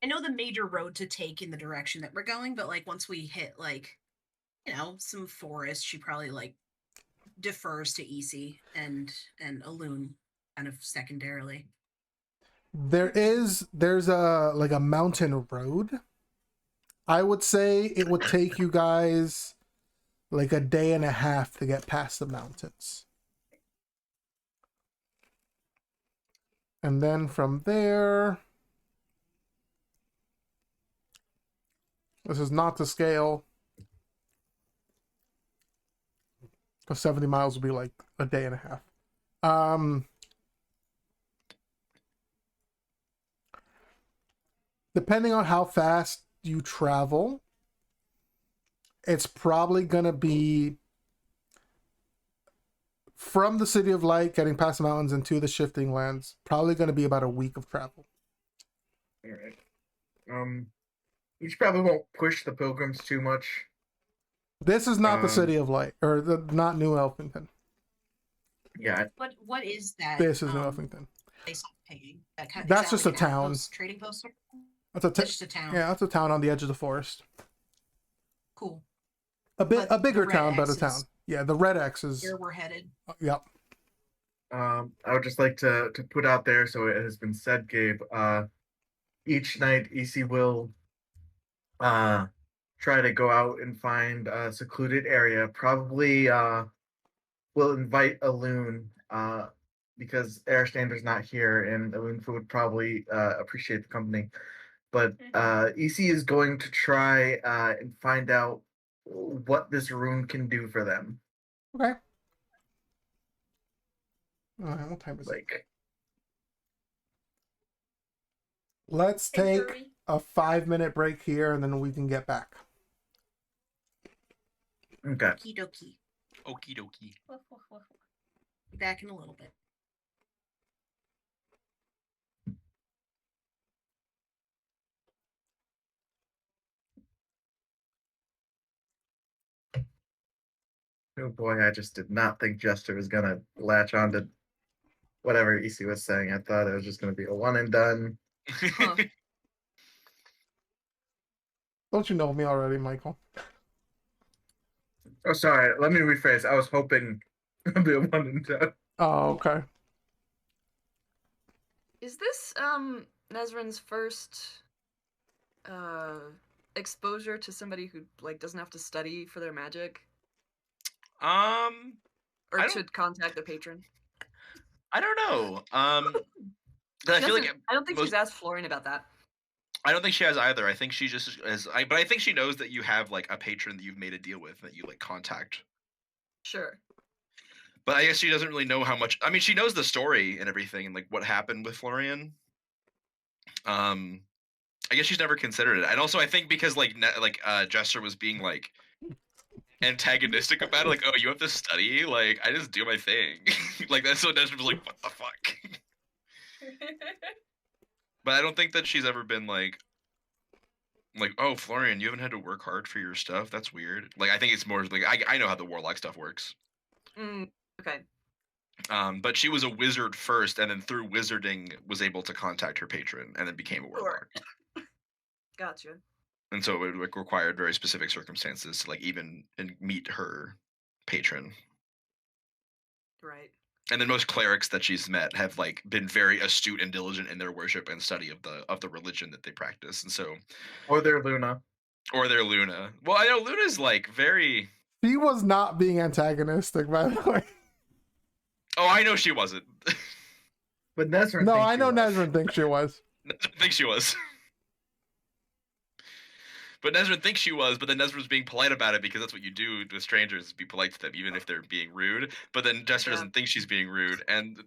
know the major road to take in the direction that we're going, but like once we hit like, some forest, she probably like defers to Easy and Alun kind of secondarily. there's a mountain road. I would say it would take you guys like a day and a half to get past the mountains. And then from there, this is not to scale, because 70 miles would be like a day and a half. Depending on how fast you travel, it's probably going to be from the City of Light, getting past the mountains and to the Shifting Lands, probably going to be about a week of travel. All right. You probably won't push the pilgrims too much. This is not the City of Light, or not New Elfington. Yeah. What is that? This is New Elfington. Place I'm paying? That's just like a an town. outpost, trading post. That's Just a town. Yeah, that's a town on the edge of the forest. Cool. A But bigger the Red town, but a X town. is Yeah, the Red X is. Where we're headed. Yep. I would just like to put out there, so it has been said, Gabe. Each night, EC will try to go out and find a secluded area. Probably will invite a loon because Aristander's not here, and a loon would probably appreciate the company. But EC is going to try and find out what this rune can do for them. Okay. All right, what time is it? Like, Let's take Injury. a 5-minute break here, and then we can get back. okay. Okie dokie. Okie dokie. Be back in a little bit. Oh boy, I just did not think Jester was gonna latch on to whatever EC was saying. I thought it was just gonna be a one and done. Huh. Don't you know me already, Michael? Oh, sorry. Let me rephrase. I was hoping it'd be a one and done. Oh, okay. Is this Nezrin's first exposure to somebody who like doesn't have to study for their magic? Or I to contact the patron? I don't know. I feel like I don't think she's asked Florian about that. I don't think she has either. I think she just but I think she knows that you have like a patron that you've made a deal with that you like contact. Sure. But I guess she doesn't really know how much. I mean, she knows the story and everything and like what happened with Florian. I guess she's never considered it. And also I think because Jester was being like antagonistic about it, like, oh, you have to study? Like, I just do my thing. Like that's what Jester was like, what the fuck? But I don't think that she's ever been like, oh, Florian, you haven't had to work hard for your stuff. That's weird. Like, I think it's more like I know how the warlock stuff works. Okay. But she was a wizard first, and then through wizarding was able to contact her patron, and then became a warlock. Gotcha. And so it like required very specific circumstances to like even meet her patron. Right. And then most clerics that she's met have like been very astute and diligent in their worship and study of the religion that they practice. And so, Or their Luna. or their Luna. Well, I know Luna's like very. She was not being antagonistic, by the way. Oh, I know she wasn't. But Nezrin. No, thinks I she know was. Nezrin thinks she was. Nezrin thinks she was. But Nezrin thinks she was, but then Nezrin's being polite about it because that's what you do with strangers, is be polite to them, even if they're being rude. But then Jester Yeah. doesn't think she's being rude, and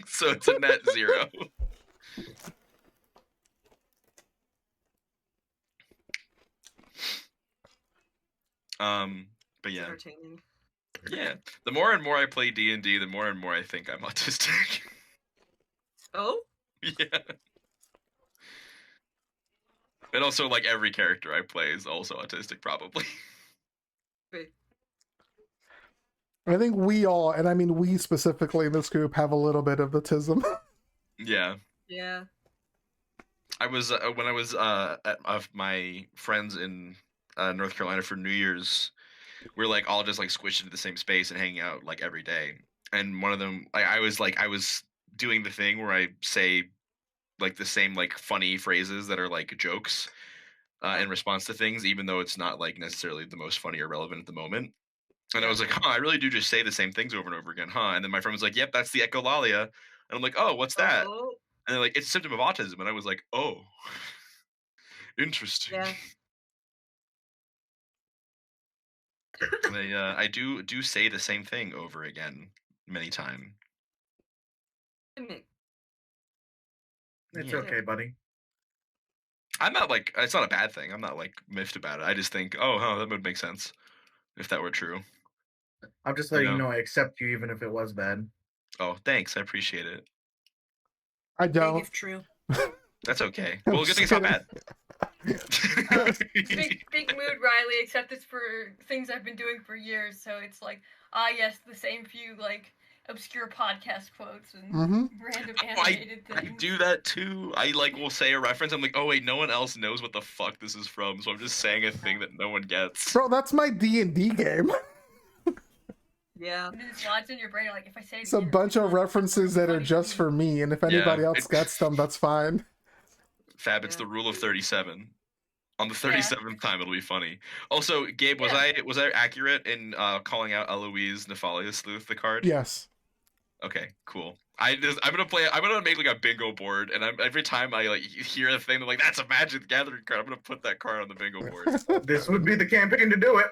so it's a net 0. But It's yeah, entertaining. yeah. The more and more I play D&D, the more and more I think I'm autistic. Oh? Yeah. And also, like, every character I play is also autistic, probably. Wait. I think we all, and I mean we specifically in this group, have a little bit of autism. Yeah. Yeah. I was when I was at my friends in North Carolina for New Year's, we're like all just like squished into the same space and hanging out like every day. And one of them, I was doing the thing where I say like the same like funny phrases that are like jokes in response to things, even though it's not like necessarily the most funny or relevant at the moment. And I was like, I really do just say the same things over and over again, huh? And then my friend was like, yep, that's the echolalia. And I'm like, oh, what's that? Oh. And they're like, it's a symptom of autism. And I was like, oh, interesting. Yeah. And I do say the same thing over again many times. It's Yeah. okay, buddy. I'm not like, it's not a bad thing. I'm not like miffed about it. I just think, oh, huh, that would make sense if that were true. I'm just letting you know? know I accept you even if it was bad. Oh, thanks. I appreciate it. I Big don't. if true. That's okay. I'm Well, good just thing it's not kidding. bad. Big mood, Riley, except it's for things I've been doing for years, so it's like, yes, the same few, like, obscure podcast quotes and random animated I things. do that too. I like will say a reference. I'm like, oh wait, no one else knows what the fuck this is from, so I'm just saying a thing that no one gets. Bro, that's my D&D game. Yeah. And then it lodged in your brain, like, if I say it It's a again, bunch of it'll be references that are funny just to for me, and if anybody Yeah, else gets them, that's fine. Fab, it's Yeah. the rule of 37. On the 37th time, it'll be funny. Also, Gabe, was Yeah. I accurate in calling out Eloise Nephalia Sleuth, the card? Yes. Okay, cool. I'm gonna make like a bingo board, and every time I like hear a thing, I'm like, that's a Magic the Gathering card. I'm gonna put that card on the bingo board. This would be the campaign to do it.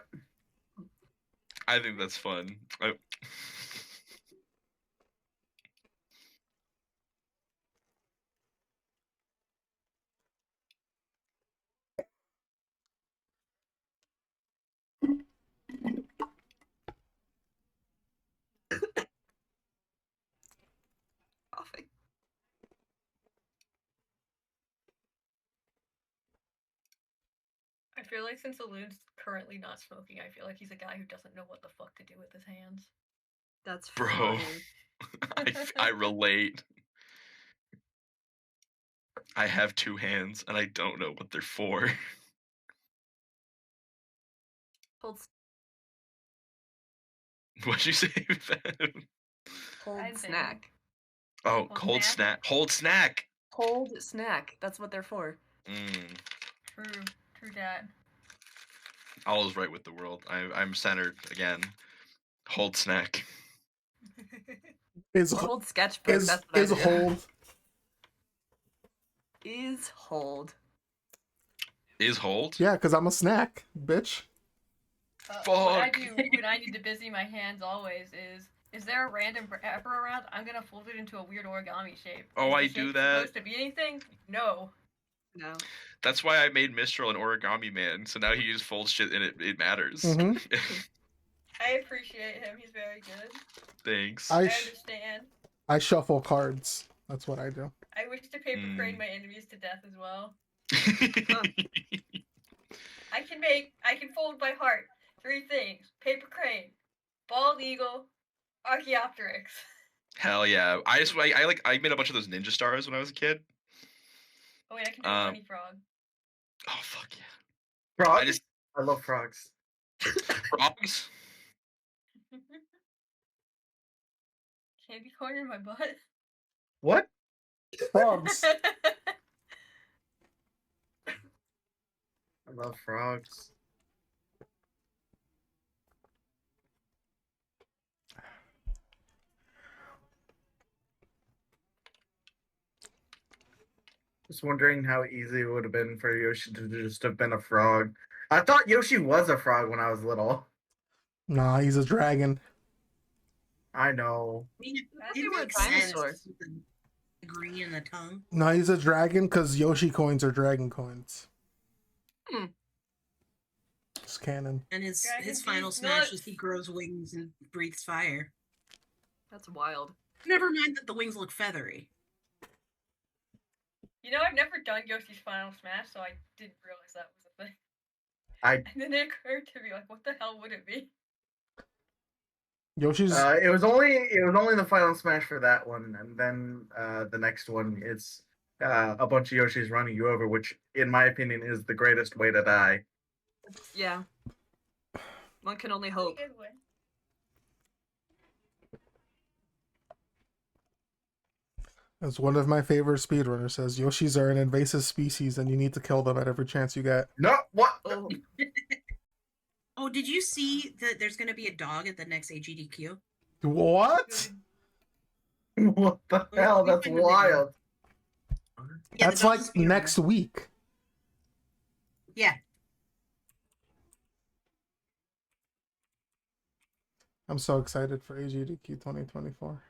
I think that's fun. Coughing. I feel like since Aloon's currently not smoking, I feel like he's a guy who doesn't know what the fuck to do with his hands. That's Bro. funny. I relate. I have 2 hands, and I don't know what they're for. Hold, What'd you say, Fab? hold I'd say- snack. Oh, Hold cold snack? snack. Hold snack. Hold snack. That's what they're for. True that. All is right with the world. I'm centered again. Hold snack. Is Hold sketchbook. is That's what is I do. hold. Is hold. Is hold? Yeah, because I'm a snack, bitch. What I Fuck. do when I need to busy my hands always is there a random pepper around? I'm gonna fold it into a weird origami shape. Oh, Is the I shape do that. Supposed to be anything? No. No. That's why I made Mistral an origami man. So now he just folds shit and it matters. Mhm. I appreciate him. He's very good. Thanks. I I sh- understand. I shuffle cards. That's what I do. I wish to pay paper crane Mm. my enemies to death as well. I can fold by heart 3 things: paper crane, bald eagle, Archaeopteryx. Hell yeah! I made a bunch of those ninja stars when I was a kid. Oh wait, I can do a honey frog. Oh fuck yeah! Frogs? I love frogs. Frogs. Candy corn in my butt. What? Frogs. I love frogs. Just wondering how easy it would have been for Yoshi to just have been a frog. I thought Yoshi was a frog when I was little. Nah, he's a dragon. I know. I mean, I thought it they were a makes sense dinosaur. with the green in the tongue. No, he's a dragon because Yoshi coins are dragon coins. Hmm. It's canon. And his Dragon final beef smash is nuts. he grows wings and breathes fire. That's wild. Never mind that the wings look feathery. You know, I've never done Yoshi's Final Smash, so I didn't realize that was a thing. I And then it occurred to me, like, what the hell would it be? Yoshi's it was only the final smash for that one, and then the next one is a bunch of Yoshis running you over, which in my opinion is the greatest way to die. Yeah. One can only hope. Good one. as one of my favorite speedrunners says, Yoshis are an invasive species and you need to kill them at every chance you get. No, what? Oh, Oh, did you see that there's going to be a dog at the next AGDQ? What? What the hell? we That's find the video. wild. Yeah, the That's dog like is beautiful. next week. Yeah. I'm so excited for AGDQ 2024.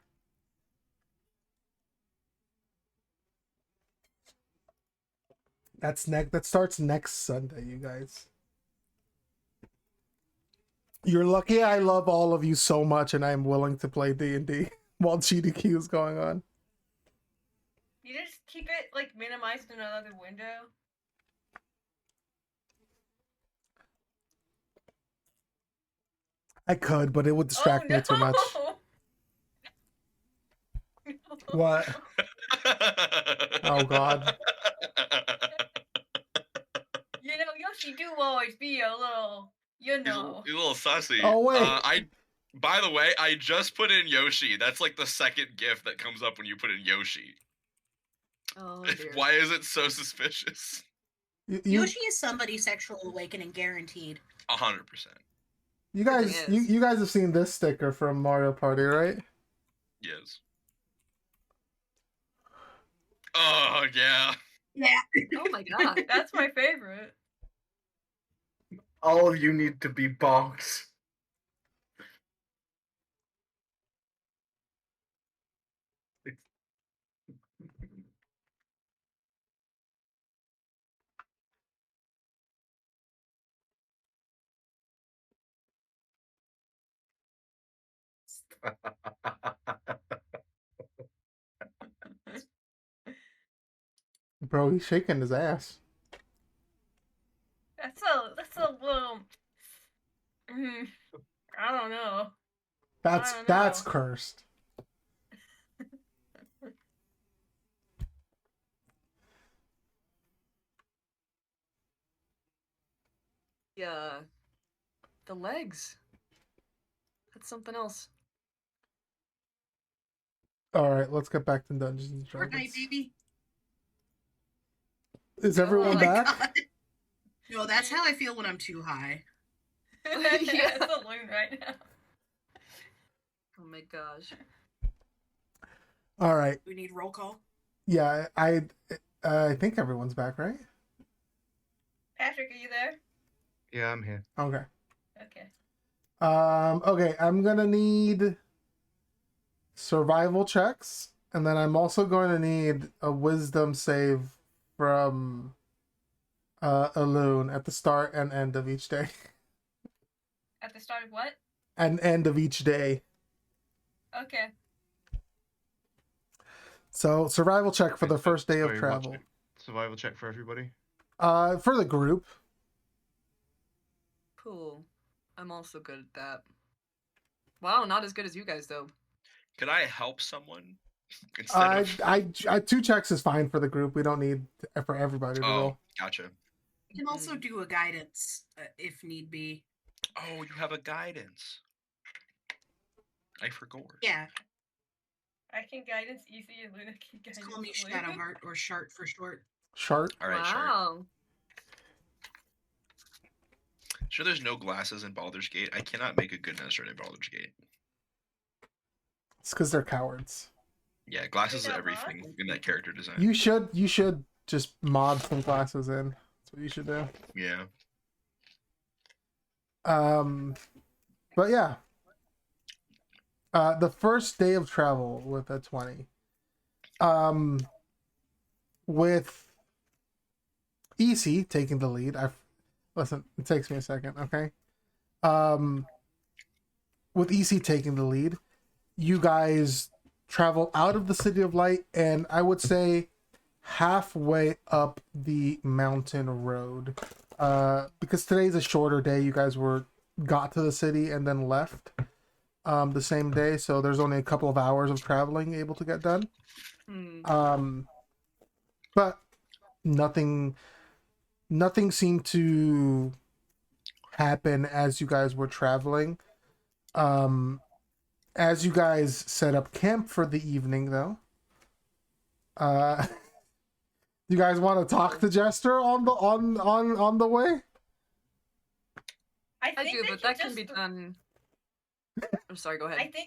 That starts next Sunday, you guys. You're lucky I love all of you so much and I'm willing to play D&D while GDQ is going on. You just keep it, like, minimized in another window. I could, but it would distract me too much. No. What? Oh god. You know, Yoshi do always be a little, you know. He's a little sussy. Oh, wait. By the way, I just put in Yoshi. That's like the second GIF that comes up when you put in Yoshi. oh dear. Why is it so suspicious? Yoshi is somebody's sexual awakening guaranteed. 100%. You guys, thing is- you guys have seen this sticker from Mario Party, right? Yes. Oh yeah. Yeah. Oh my god. That's my favorite. All of you need to be bonks. Bro, he's shaking his ass. That's a little. I don't know. That's I don't that's know. cursed. Yeah. The legs. That's something else. All right, let's get back to Dungeons and Fortnite, Dragons. baby. Is everyone Oh my back? God. No, that's how I feel when I'm too high. Yeah, it's a loon right now. Oh my gosh. All right. We need roll call. Yeah, I think everyone's back, right? Patrick, are you there? Yeah, I'm here. Okay. Okay. Okay, I'm gonna need survival checks, and then I'm also going to need a wisdom save from Alune at the start and end of each day. At the start of what? And end of each day. Okay. So survival check for the Wait, first day of sorry, what travel. check? Survival check for everybody. For the group. Cool. I'm also good at that. Wow, not as good as you guys though. Could I help someone instead of? I 2 checks is fine for the group. We don't need for everybody to Oh, roll. gotcha. You can also do a guidance if need be. Oh, you have a guidance. I forgot. Yeah, I can guidance easy and Luna can just guidance call me Luna. Shadowheart or Shart for short. Shart. All right, sure. Wow. Sure, there's no glasses in Baldur's Gate. I cannot make a good Nestor in Baldur's Gate. It's because they're cowards. Yeah, glasses is Without everything mods? in that character design. You should just mod some glasses in. That's what you should do. Yeah. But yeah. The first day of travel with a 20. With EC taking the lead. Listen, it takes me a second, okay? With EC taking the lead, you guys travel out of the City of Light, and I would say halfway up the mountain road. Because today's a shorter day, you guys got to the city and then left the same day, so there's only a couple of hours of traveling able to get done. But nothing seemed to happen as you guys were traveling. As you guys set up camp for the evening, though, you guys want to talk to Jester on the way? I I think do, they but that can just be done. I'm sorry, go ahead. I feel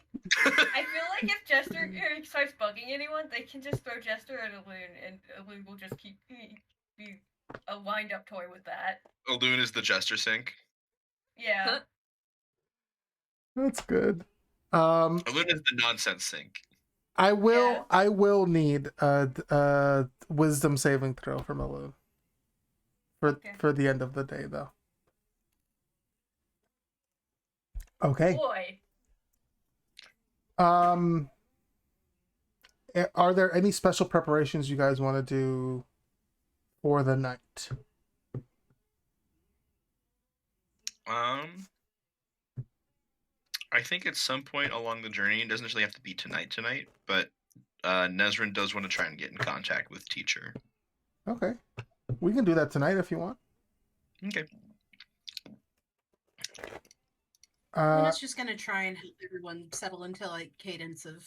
like if Jester starts bugging anyone, they can just throw Jester at Aloon, and Aloon will just be a wind-up toy with that. Aloon is the Jester Sync. Yeah. That's good. Aloon is the nonsense sync. I will Yeah. I will need a wisdom saving throw from Elu for the end of the day, though. Okay. Boy. Are there any special preparations you guys want to do for the night? I think at some point along the journey, it doesn't necessarily have to be tonight, but Nezrin does want to try and get in contact with Teacher. Okay. We can do that tonight if you want. Okay. Luna's just gonna try and help everyone settle into like cadence of,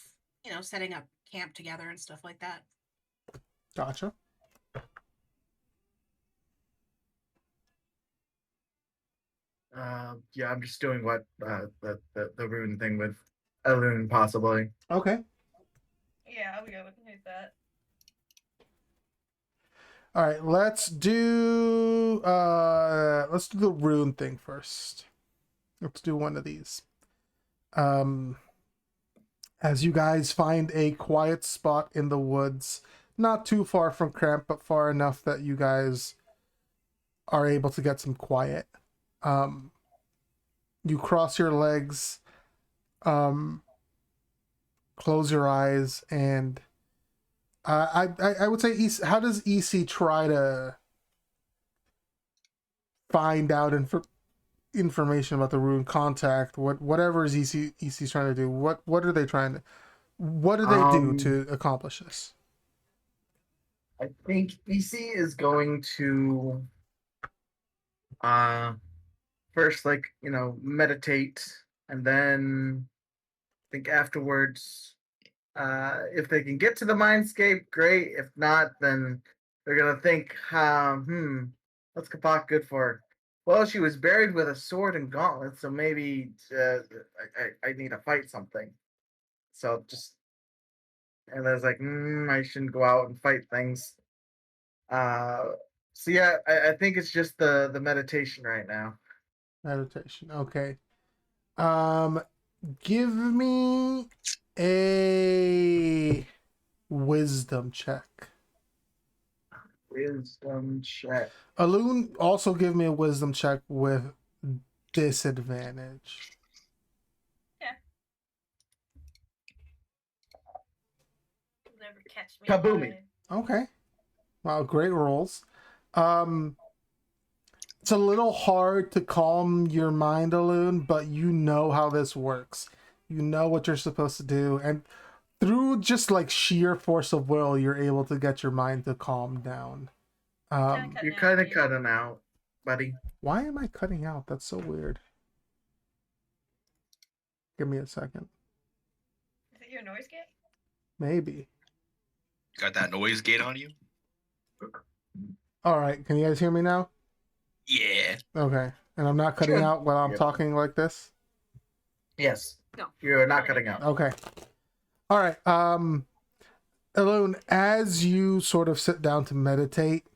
setting up camp together and stuff like that. Gotcha. Yeah, I'm just doing what the rune thing with Elune possibly. Okay. Yeah, I'll go with that. All right, let's do the rune thing first. Let's do one of these. As you guys find a quiet spot in the woods, not too far from camp, but far enough that you guys are able to get some quiet. You cross your legs, close your eyes, and I would say, how does EC try to find out information about the rune contact? Whatever is EC's trying to do. What do they do to accomplish this? I think EC is going to first meditate, and then I think afterwards, if they can get to the mindscape, great. If not, then they're gonna think, what's Kapak good for? Well, she was buried with a sword and gauntlets, so maybe I need to fight something. So and I was like, I shouldn't go out and fight things. So yeah, I think it's just the meditation right now. Meditation. Okay. Give me a wisdom check. Wisdom check. Aloon, also give me a wisdom check with disadvantage. Yeah. never catch me. Kaboomy. alive. Okay. Wow, great rolls. It's a little hard to calm your mind, Alune, but you know how this works. You know what you're supposed to do, and through just like sheer force of will, you're able to get your mind to calm down. Kinda You're cutting out, kind of dude. cutting out, buddy. Why am I cutting out? That's so weird. Give me a second. Is it your noise gate? Maybe. Got that noise gate on you? All right, can you guys hear me now? Yeah. Okay. And I'm not cutting Sure. out while I'm Yep. talking like this? Yes. No. You're not cutting out. Okay. All right. Alone, as you sort of sit down to meditate,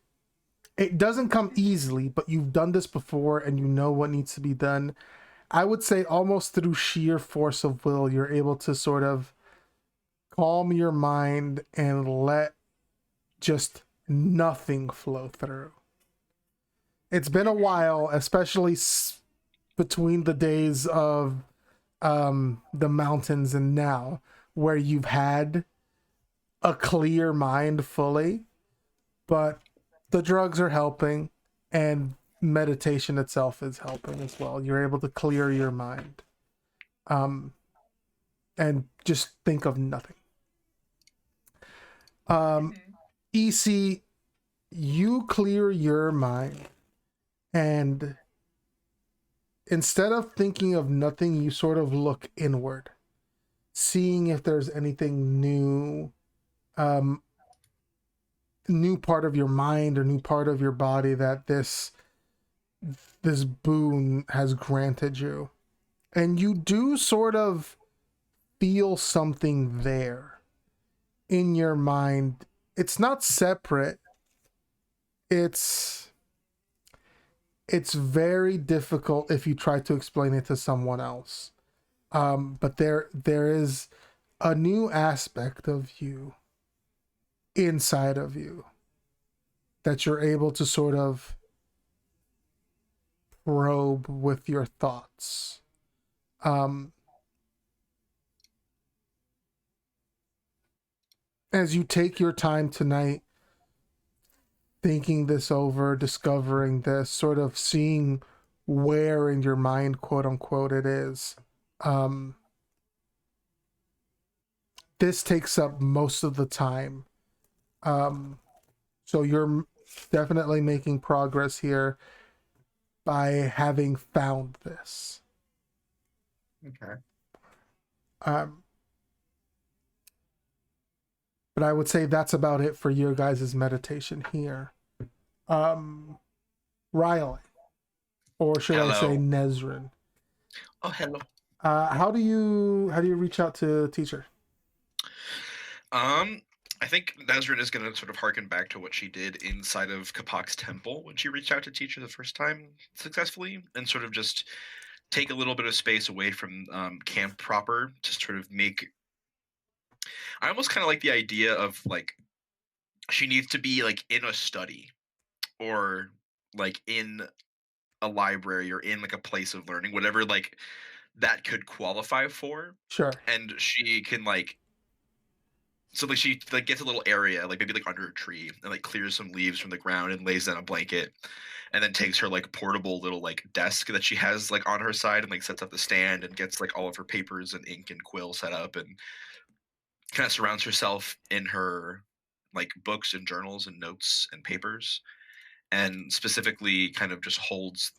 it doesn't come easily, but you've done this before and you know what needs to be done. I would say almost through sheer force of will, you're able to sort of calm your mind and let just nothing flow through. It's been a while, especially between the days of the mountains and now, where you've had a clear mind fully, but the drugs are helping and meditation itself is helping as well. You're able to clear your mind and just think of nothing. EC, you clear your mind, and instead of thinking of nothing, you sort of look inward, seeing if there's anything new, new part of your mind or new part of your body that this boon has granted you. And you do sort of feel something there in your mind. It's not separate. It's very difficult if you try to explain it to someone else. But there is a new aspect of you inside of you that you're able to sort of probe with your thoughts. As you take your time tonight thinking this over, discovering this, sort of seeing where in your mind, quote unquote, it is. This takes up most of the time. So you're definitely making progress here by having found this. Okay. But I would say that's about it for your guys' meditation here. Riley, or should I say Hello. Nezrin? Oh, hello. How do you reach out to teacher? I think Nazrin is going to sort of harken back to what she did inside of Kapak's temple when she reached out to teacher the first time successfully, and sort of just take a little bit of space away from camp proper to sort of make. I almost kind of like the idea of like she needs to be like in a study or like in a library or in like a place of learning, whatever like that could qualify for, Sure. and she can like. So like she like gets a little area, like maybe like under a tree, and like clears some leaves from the ground and lays down a blanket, and then takes her like portable little like desk that she has like on her side and like sets up the stand and gets like all of her papers and ink and quill set up and kind of surrounds herself in her like books and journals and notes and papers, and specifically kind of just holds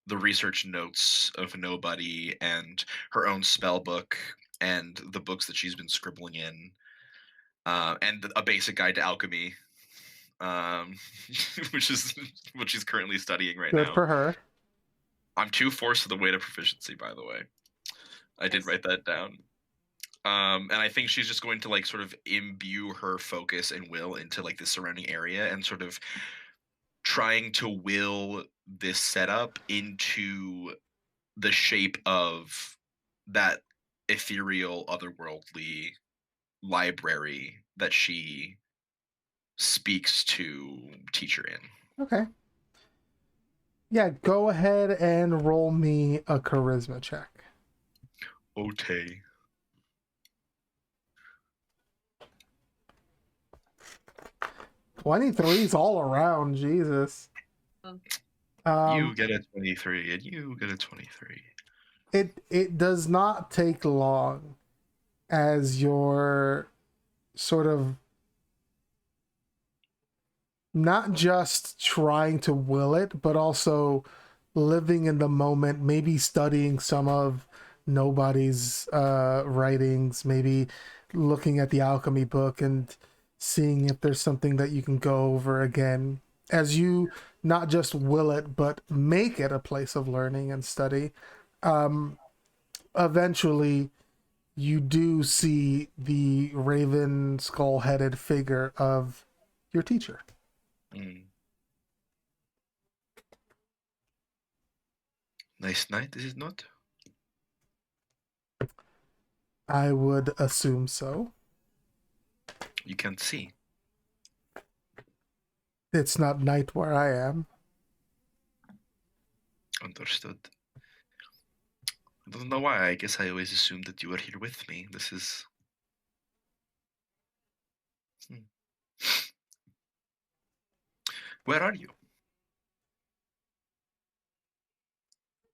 the research notes of Nobody and her own spell book and the books that she's been scribbling in. And a basic guide to alchemy, which is what she's currently studying right Good now. for her. I'm 2 forced to the way to proficiency, by the way. I did write that down. And I think she's just going to like sort of imbue her focus and will into like the surrounding area and sort of trying to will this setup into the shape of that ethereal, otherworldly library that she speaks to teacher in. Okay. Yeah, go ahead and roll me a charisma check. Okay. 23's all around, Jesus. You get a 23, and you get a 23. It does not take long as you're sort of not just trying to will it, but also living in the moment, maybe studying some of Nobody's writings, maybe looking at the alchemy book and seeing if there's something that you can go over again. As you not just will it, but make it a place of learning and study, eventually you do see the raven skull headed figure of your teacher. Nice night, is it not? I would assume so. You can't see. It's not night where I am. Understood. I don't know why. I guess I always assumed that you were here with me. This is... Where are you?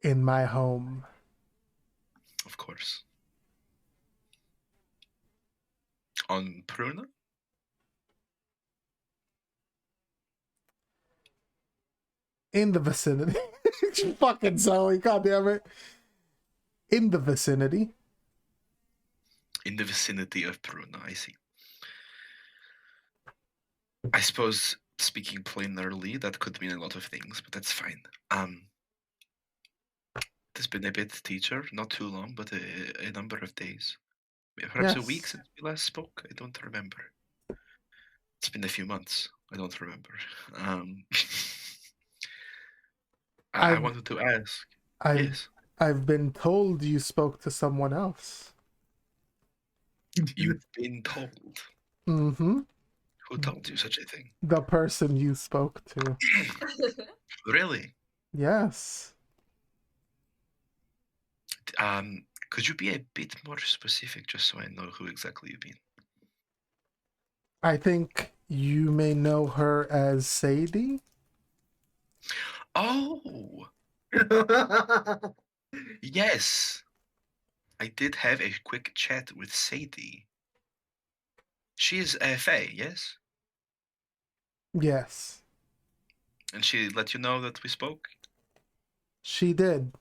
In my home. Of course. On Pruna? In the vicinity. Fucking Zoe, goddammit. In the vicinity. In the vicinity of Pruna, I see. I suppose, speaking plainly, that could mean a lot of things, but that's fine. It's been a bit, teacher. Not too long, but a number of days. Perhaps a week Yes. since we last spoke. I don't remember. It's been a few months. I don't remember. I wanted to ask. Yes. I've been told you spoke to someone else. You've been told. Mm-hmm. Who told you such a thing? The person you spoke to. Really? Yes. Could you be a bit more specific, just so I know who exactly you mean? I think you may know her as Sadie. Oh, yes. I did have a quick chat with Sadie. She is a Fae, yes? Yes. And she let you know that we spoke? She did.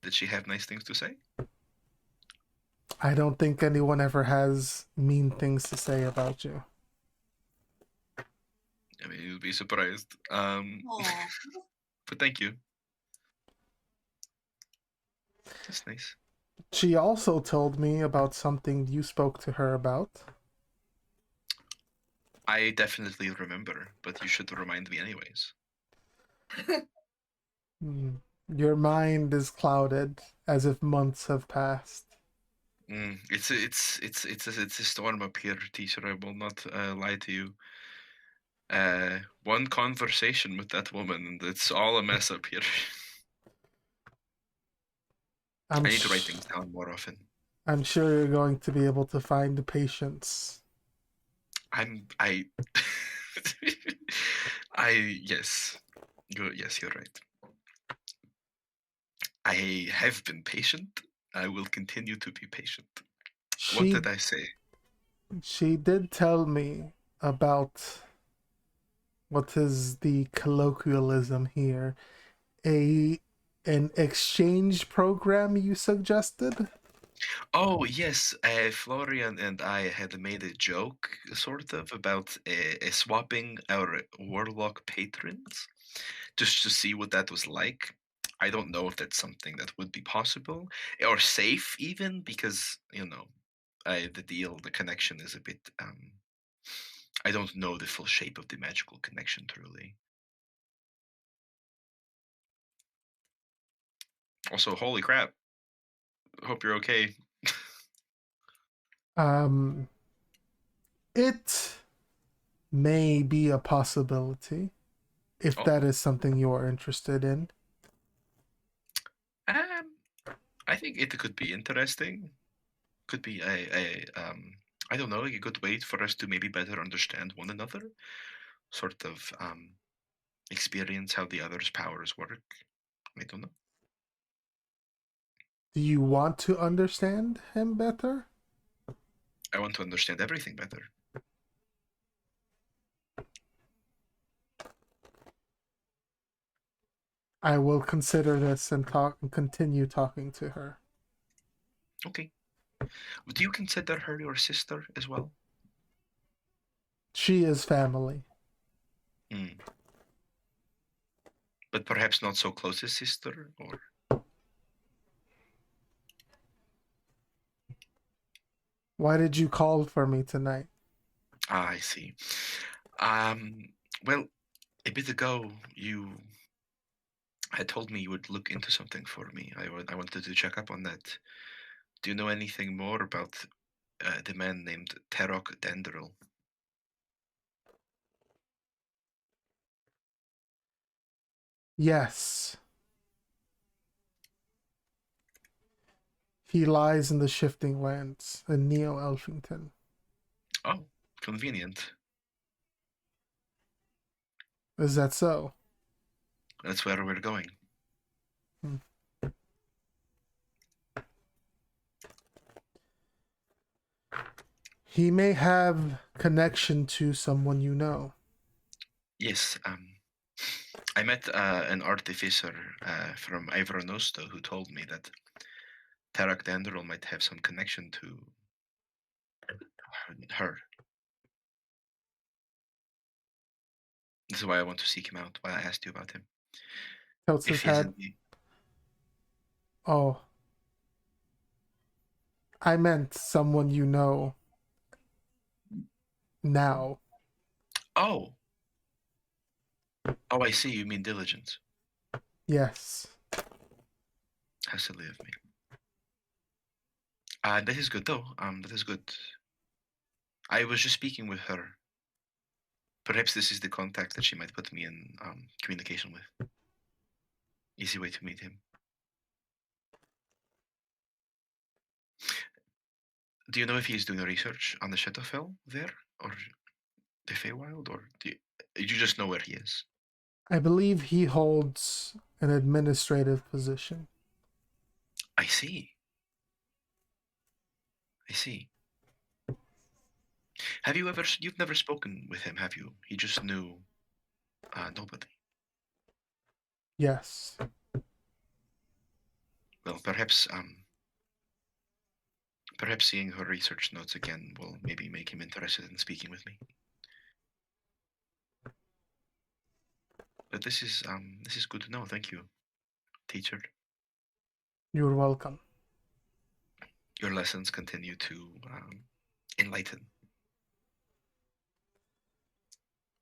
Did she have nice things to say? I don't think anyone ever has mean things to say about you. I mean, you'd be surprised. Aw. But thank you. That's nice. She also told me about something you spoke to her about. I definitely remember, but you should remind me anyways. Your mind is clouded as if months have passed. It's a storm up here, teacher. I will not lie to you. One conversation with that woman, and it's all a mess up here. I need to write things down more often. I'm sure you're going to be able to find the patience. Yes. You're right. I have been patient. I will continue to be patient. What did I say? She did tell me about what is the colloquialism here? An exchange program you suggested? Oh, yes. Florian and I had made a joke, sort of, about swapping our warlock patrons, just to see what that was like. I don't know if that's something that would be possible or safe, even because the connection is a bit. I don't know the full shape of the magical connection truly. Also, holy crap! Hope you're okay. It may be a possibility if that is something you are interested in. I think it could be interesting. Could be I don't know, like a good way for us to maybe better understand one another, sort of experience how the other's powers work. I don't know. Do you want to understand him better? I want to understand everything better. I will consider this and continue talking to her. Okay. Do you consider her your sister as well? She is family. Mm. But perhaps not so close as sister, or Why did you call for me tonight? I see. Well, a bit ago you had told me you would look into something for me. I wanted to check up on that. Do you know anything more about the man named Terok Dendril? Yes. He lies in the shifting lands in Neo Elfington. Oh, convenient. Is that so? That's where we're going. He may have connection to someone you know. Yes, I met an artificer from Ivronosto who told me that Terok Dendril might have some connection to her. This is why I want to seek him out, why I asked you about him. Tilts his If he is head. indeed. Oh. I meant someone you know now. Oh. Oh, I see. You mean diligence. Yes. How silly of me. That is good, though. That is good. I was just speaking with her. Perhaps this is the contact that she might put me in communication with. Easy way to meet him. Do you know if he's doing research on the Shadowfell there, or the Feywild, or do you just know where he is? I believe he holds an administrative position. I see. I see. You've never spoken with him, have you? He just knew nobody. Yes. Well, perhaps seeing her research notes again will maybe make him interested in speaking with me. But this is good to know. Thank you, teacher. You're welcome. Your lessons continue to enlighten.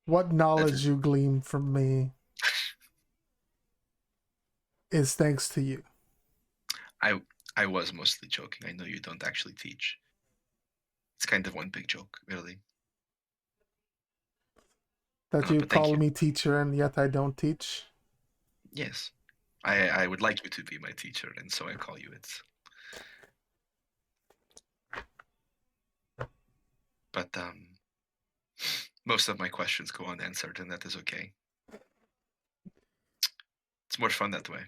What knowledge you glean from me is thanks to you. I was mostly joking. I know you don't actually teach. It's kind of one big joke, really. That you But thank call you. me teacher and yet I don't teach. Yes, I would like you to be my teacher, and so I call you it. But most of my questions go unanswered, and that is okay. It's more fun that way.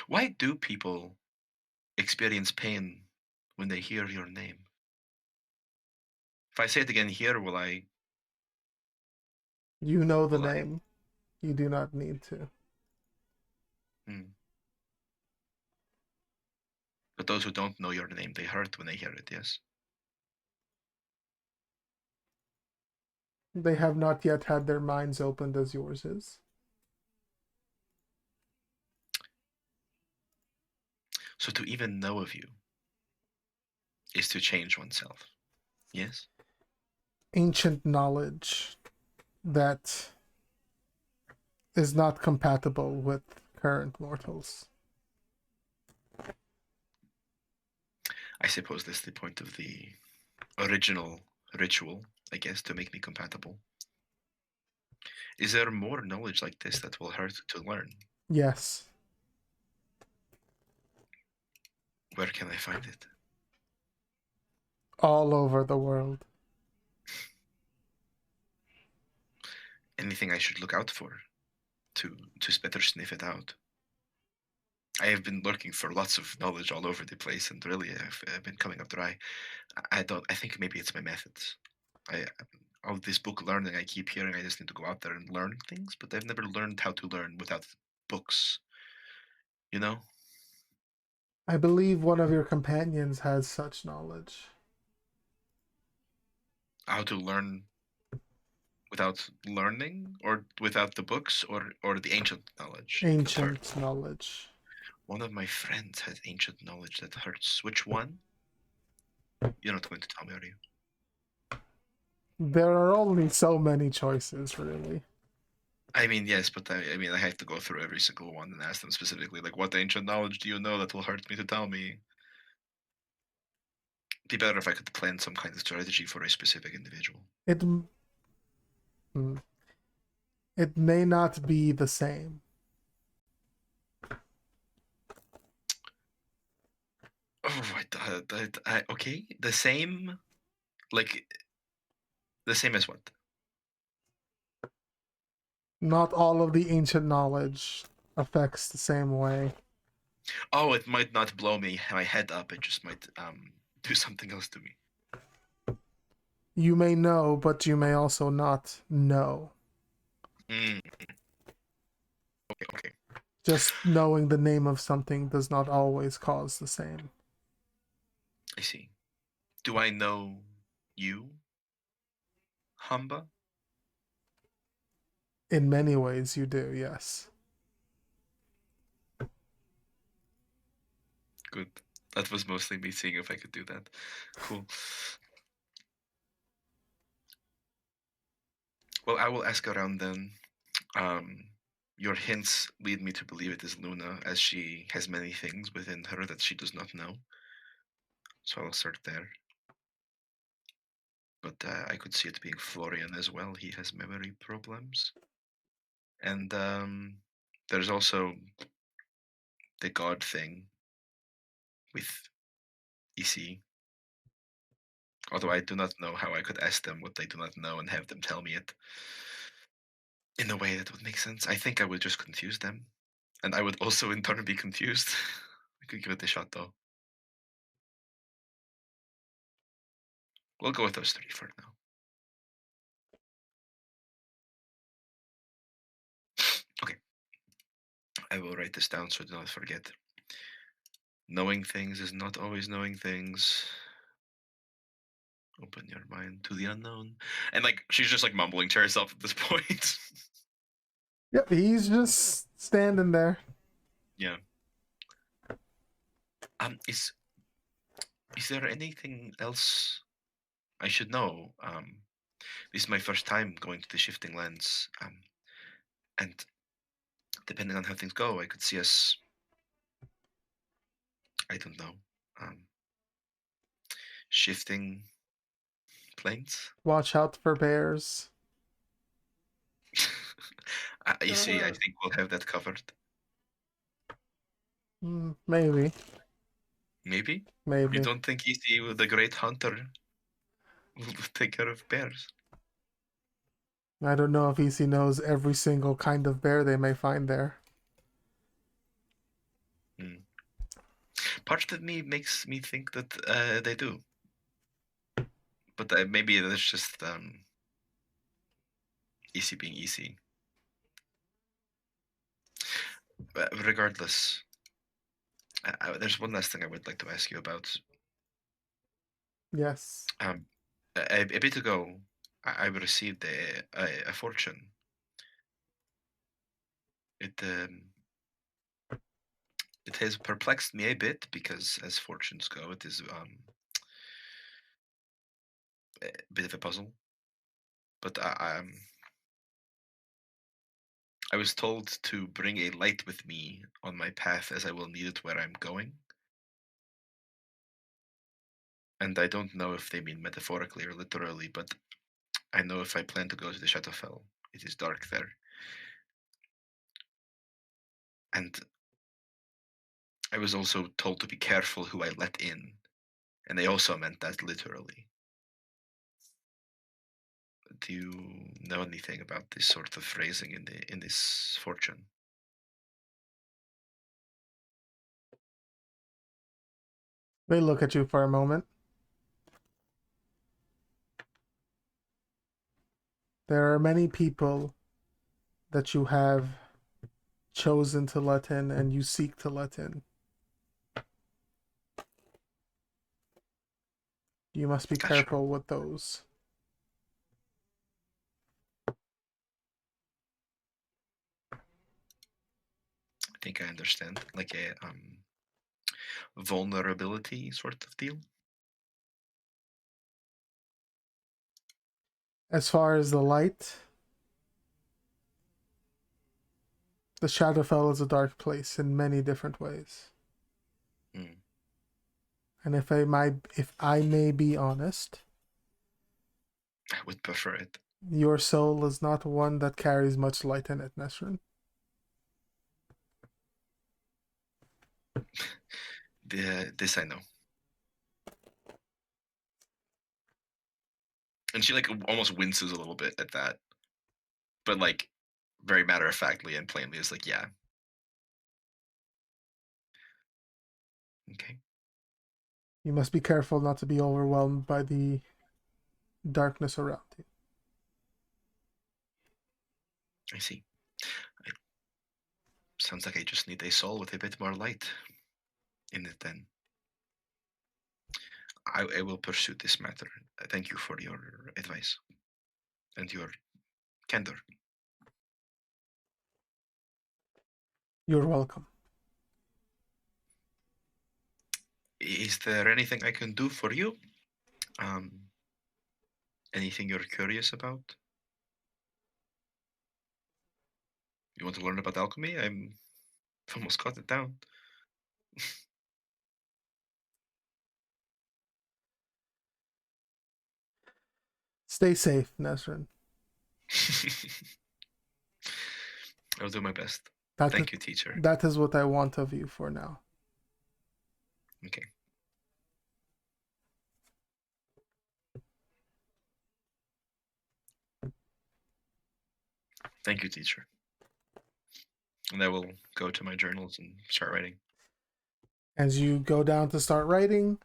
Why do people experience pain when they hear your name? If I say it again here, will I? You know the Will I? name. You do not need to. But those who don't know your name, they hurt when they hear it, yes? They have not yet had their minds opened as yours is. So to even know of you is to change oneself, yes? Ancient knowledge that is not compatible with current mortals. I suppose that's the point of the original ritual, I guess, to make me compatible. Is there more knowledge like this that will hurt to learn? Yes. Where can I find it? All over the world. Anything I should look out for to better sniff it out? I have been looking for lots of knowledge all over the place, and really, I've been coming up dry. I don't. I think maybe it's my methods. I all this book learning I keep hearing. I just need to go out there and learn things, but I've never learned how to learn without books. You know, I believe one of your companions has such knowledge. how to learn without learning, or without the books, or the ancient knowledge. that hurt. Ancient knowledge. One of my friends has ancient knowledge that hurts. Which one? You're not going to tell me, are you? There are only so many choices, really. I mean, yes, but I mean, I have to go through every single one and ask them specifically, like, what ancient knowledge do you know that will hurt me to tell me? Be better if I could plan some kind of strategy for a specific individual. It may not be the same. Oh, okay. The same, like, the same as what? Not all of the ancient knowledge affects the same way. Oh, it might not blow my head up. It just might do something else to me. You may know, but you may also not know. Mm. Okay. Just knowing the name of something does not always cause the same. I see. Do I know you, Hamba? In many ways, you do, yes. Good. That was mostly me seeing if I could do that. Cool. Well, I will ask around then. Your hints lead me to believe it is Luna, as she has many things within her that she does not know. So I'll start there. But I could see it being Florian as well. He has memory problems. And there's also the god thing with EC. Although I do not know how I could ask them what they do not know and have them tell me it in a way that would make sense. I think I would just confuse them. And I would also in turn be confused. I could give it a shot though. We'll go with those three for now. Okay. I will write this down so I do not forget. Knowing things is not always knowing things. Open your mind to the unknown. And like she's just like mumbling to herself at this point. Yep, he's just standing there. Yeah. Is there anything else I should know? This is my first time going to the Shifting Lands. And depending on how things go, I could see us, I don't know, shifting planes. Watch out for bears. You see, I think we'll have that covered. Maybe. Maybe? Maybe. You don't think Easy, the great hunter, will take care of bears? I don't know if EC knows every single kind of bear they may find there. Part of me makes me think that they do. But maybe that's just EC being EC. Regardless, there's one last thing I would like to ask you about. Yes. A bit ago, I received a fortune. It has perplexed me a bit because, as fortunes go, it is a bit of a puzzle. But I was told to bring a light with me on my path, as I will need it where I'm going. And I don't know if they mean metaphorically or literally, but I know if I plan to go to the Shadowfell, it is dark there. And I was also told to be careful who I let in, and they also meant that literally. Do you know anything about this sort of phrasing in this fortune? They look at you for a moment. There are many people that you have chosen to let in and you seek to let in. You must be Gotcha. careful with those. I think I understand. Like a vulnerability sort of deal. As far as the light, the Shadowfell is a dark place in many different ways. Mm. And if I may be honest, I would prefer it. your soul is not one that carries much light in it, Nesrin. This I know. And she like almost winces a little bit at that, but like very matter of factly and plainly is like, yeah. Okay. You must be careful not to be overwhelmed by the darkness around you. I see. Sounds like I just need a soul with a bit more light in it then. I will pursue this matter. Thank you for your advice and your candor. You're welcome. Is there anything I can do for you? Anything you're curious about? You want to learn about alchemy? I'm almost got it down. Stay safe, Nesrin. I'll do my best. That Thank you, teacher. That is what I want of you for now. Okay. Thank you, teacher. And I will go to my journals and start writing. As you go down to start writing,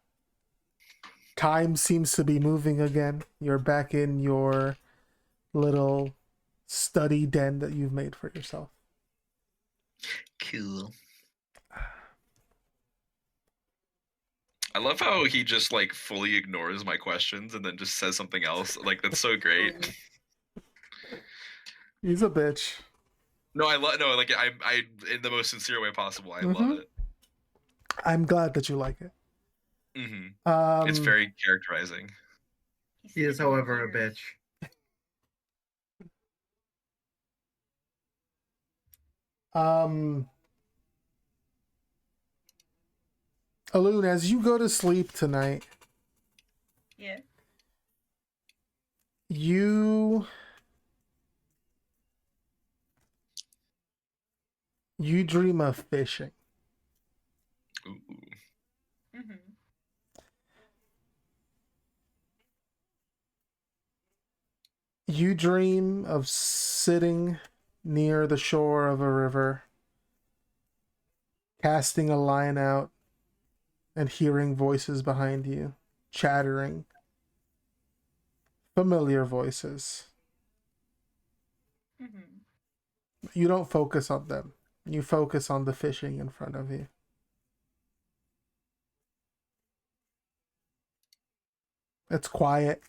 time seems to be moving again. You're back in your little study den that you've made for yourself. Cool. I love how he just like fully ignores my questions and then just says something else. Like that's so great. He's a bitch. No, I love like I in the most sincere way possible. I love it. I'm glad that you like it. It's very characterizing. He is, however, a bitch. Alun, as you go to sleep tonight, Yeah. you dream of fishing. Ooh. Mm-hmm. You dream of sitting near the shore of a river, casting a line out, and hearing voices behind you, chattering. Familiar voices. Mm-hmm. You don't focus on them. You focus on the fishing in front of you. It's quiet.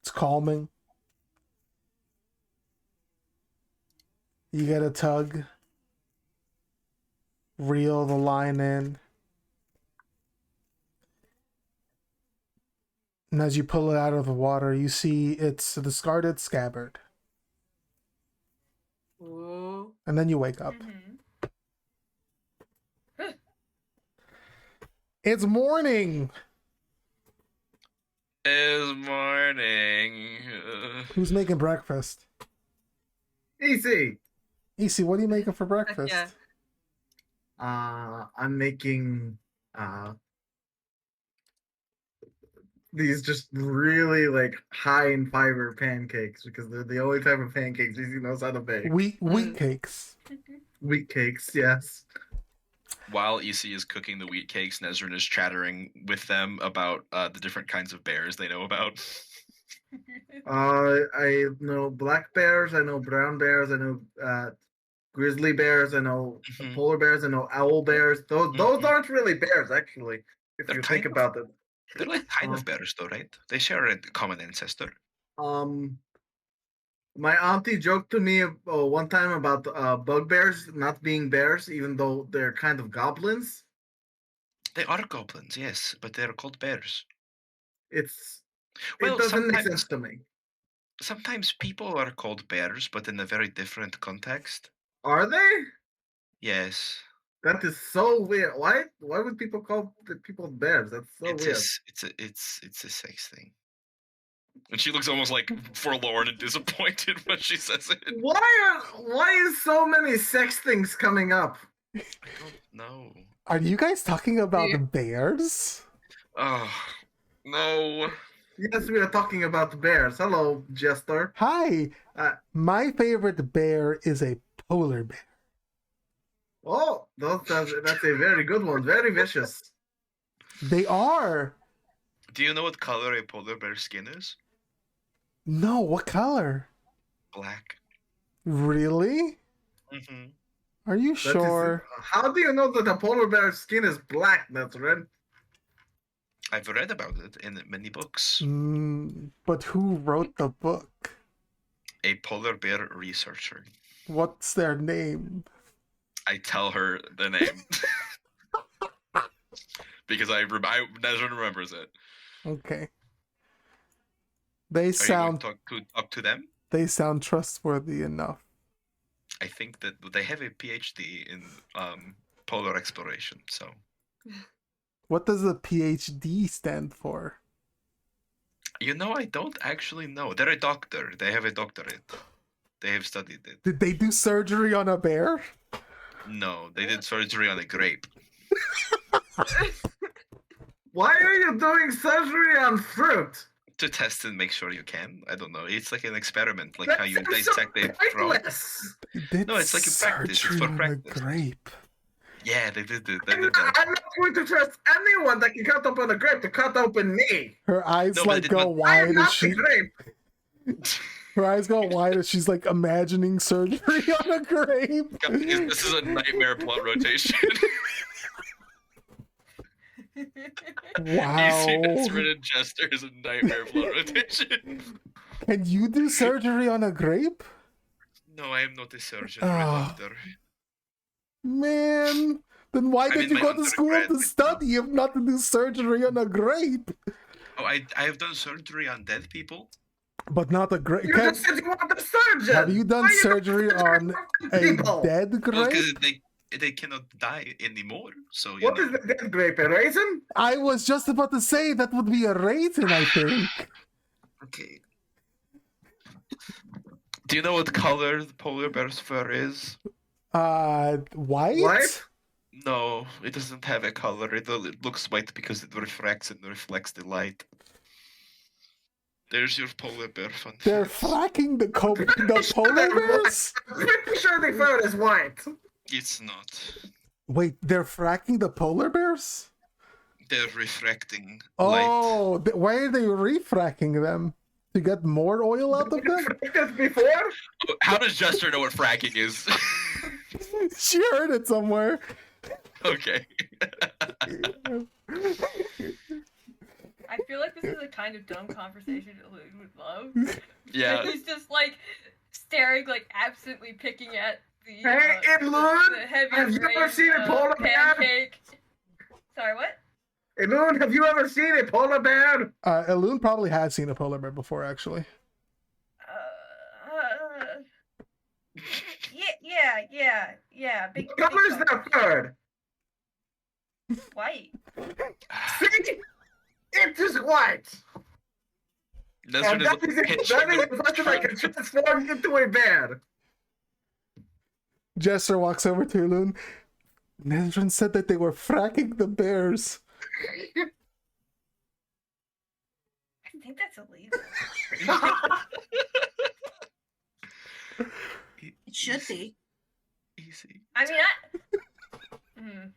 It's calming. You get a tug. Reel the line in. And as you pull it out of the water, you see it's a discarded scabbard. Ooh. And then you wake up. Mm-hmm. It's morning! It's morning. Who's making breakfast? Easy. Easy, what are you making for breakfast? Yeah. I'm making these just really like high in fiber pancakes because they're the only type of pancakes he knows how to bake. Wheat cakes. Wheat cakes, yes. While EC is cooking the wheat cakes, Nezrin is chattering with them about the different kinds of bears they know about. I know black bears, I know brown bears, I know grizzly bears, I know Mhm. polar bears, I know owl bears. Those Mhm. aren't really bears, actually, if They're you kind think of- about them. They're like kind Oh. of bears, though, right? They share a common ancestor. My auntie joked to me one time about bugbears not being bears, even though they're kind of goblins. They are goblins, yes, but they're called bears. It Well, doesn't make sometimes sense to me. sometimes people are called bears, but in a very different context. Are they? Yes, That is so weird. Why would people call the people bears? That's so it's weird. a sex thing. And she looks almost like forlorn and disappointed when she says it. Why is so many sex things coming up? I don't know. Are you guys talking about Yeah. the bears? Oh no. Yes, we are talking about bears. Hello, Jester. Hi. Uh, My favorite bear is a polar bear. Oh, that's a very good one. Very vicious. They are. Do you know what color a polar bear's skin is? No, what color? Black. Really? Mm-hmm. Are you That is- sure? how do you know that a polar bear's skin is black, Nezrin? I've read about it in many books. But who wrote the book? A polar bear researcher. What's their name? I tell her the name. Because Nezrin remembers it. Okay. They Are you sound going to talk to them? they sound trustworthy enough. I think that they have a PhD in polar exploration. So What does the PhD stand for? I don't actually know. They're a doctor. They have a doctorate. They have studied it. Did they do surgery on a bear? No, they did surgery on a grape. Why are you doing surgery on fruit? To test and make sure you can. I don't know. It's like an experiment, like That how you sounds so dissect a frog. pointless. Did No, it's like a practice. It's surgery for on practice. a grape. Yeah, they did it. I'm not going to trust anyone that can cut open a grape to cut open me. Her eyes No, but like they did go not- I am wide as not the she. grape. Her eyes go wide as she's like imagining surgery on a grape. This is a nightmare plot rotation. Wow. Nezrin and Jester is a nightmare plot rotation. Can you do surgery on a grape? No, I am not a surgeon or a Ah. doctor. Man, then why I'm did in you my go to school to undergrad. study if not to do surgery on a grape? Oh, I have done surgery on dead people. But not a grape. You just said you wanted a surgeon. Have you done Why are surgery on a people? dead Well, grape? because they cannot die anymore. So What is the dead grape? A raisin? I was just about to say that would be a raisin, I think. Okay. Do you know what color the polar bear's fur is? White? What? No, it doesn't have a color. It looks white because it refracts and reflects the light. There's your polar bear fun They're fact. fracking the polar bears? I'm pretty sure the fur is white. It's not. Wait, they're fracking the polar bears? They're refracting light. Oh, why are they refracking them? To get more oil out of them? This before? How does Jester know what fracking is? She heard it somewhere. Okay. I feel like this is a kind of dumb conversation Illusion would love. Yeah. He's just like staring, like absently picking at the Hey, Illusion, the heavy have you ever grain, seen a polar bear? pancake. Sorry, what? Hey, Loon, have you ever seen a polar bear? Elune probably has seen a polar bear before, actually. Yeah. Big. What color is big that fur? White. See? It is white. Nesrin And is that is like pitching exactly I can transform into a bear. Jester walks over to Elune. Nesrin said that they were fracking the bears. I think that's illegal. It should be. Easy. I mean,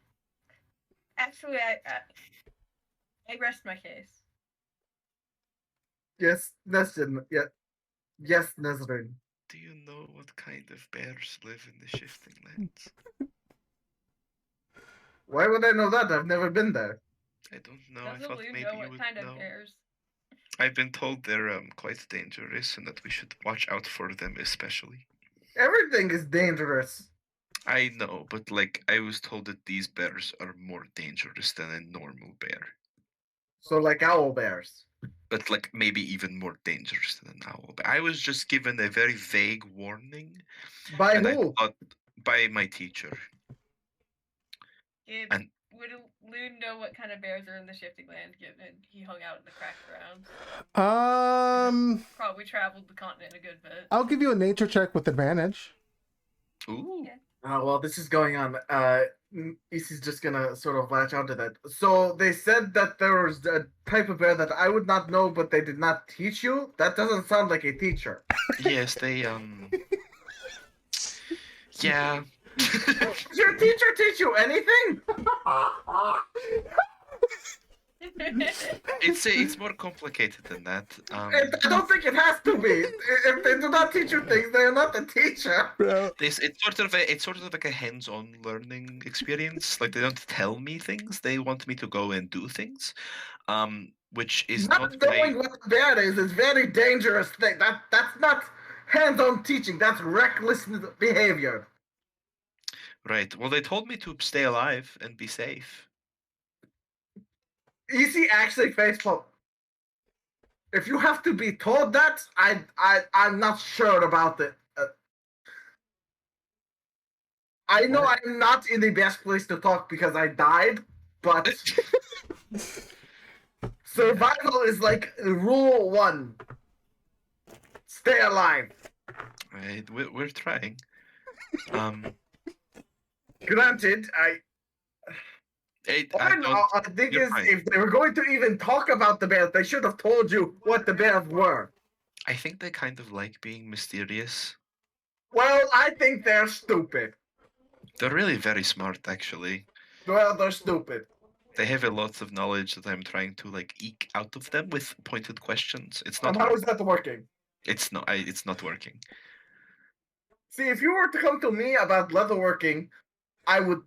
actually, I rest my case. Yes, Nesrin. Yeah. Yes, Nesrin. Do you know what kind of bears live in the shifting lands? Why would I know that? I've never been there. I don't know. I Does the thought loon maybe know you what would kind know. of bears? I've been told they're quite dangerous and that we should watch out for them especially. Everything is dangerous. I know, but like I was told that these bears are more dangerous than a normal bear. So like owl bears. But like maybe even more dangerous than an owl bear. I was just given a very vague warning. By and who? I thought by my teacher. Gibbs, And- would Loon know what kind of bears are in the shifting land, given he hung out in the cracked grounds? Probably traveled the continent a good bit. I'll give you a nature check with advantage. Ooh. Yeah. Well, this is going on. Isy's just gonna sort of latch onto that. So they said that there was a type of bear that I would not know, but they did not teach you. That doesn't sound like a teacher. Yes, they Yeah. Does your teacher teach you anything? It's more complicated than that. I don't think it has to be. If they do not teach you things, they are not a teacher. Bro. It's sort of like a hands-on learning experience. Like they don't tell me things; they want me to go and do things, which is Not not knowing what a bear is very dangerous thing. That's not hands-on teaching. That's reckless behavior. right. Well, they told me to stay alive and be safe. Isy actually facepalm. If you have to be told that, I'm not sure about it. I know I'm not in the best place to talk because I died, but survival is like rule 1. Stay alive. Right. We're trying. Granted, the thing you're is, fine. if they were going to even talk about the bears, they should have told you what the bears were. I think they kind of like being mysterious. Well, I think they're stupid. They're really very smart, actually. Well, they're stupid. They have a lot of knowledge that I'm trying to like eke out of them with pointed questions. It's not. How is that working? It's not. It's not working. See, if you were to come to me about leatherworking, I would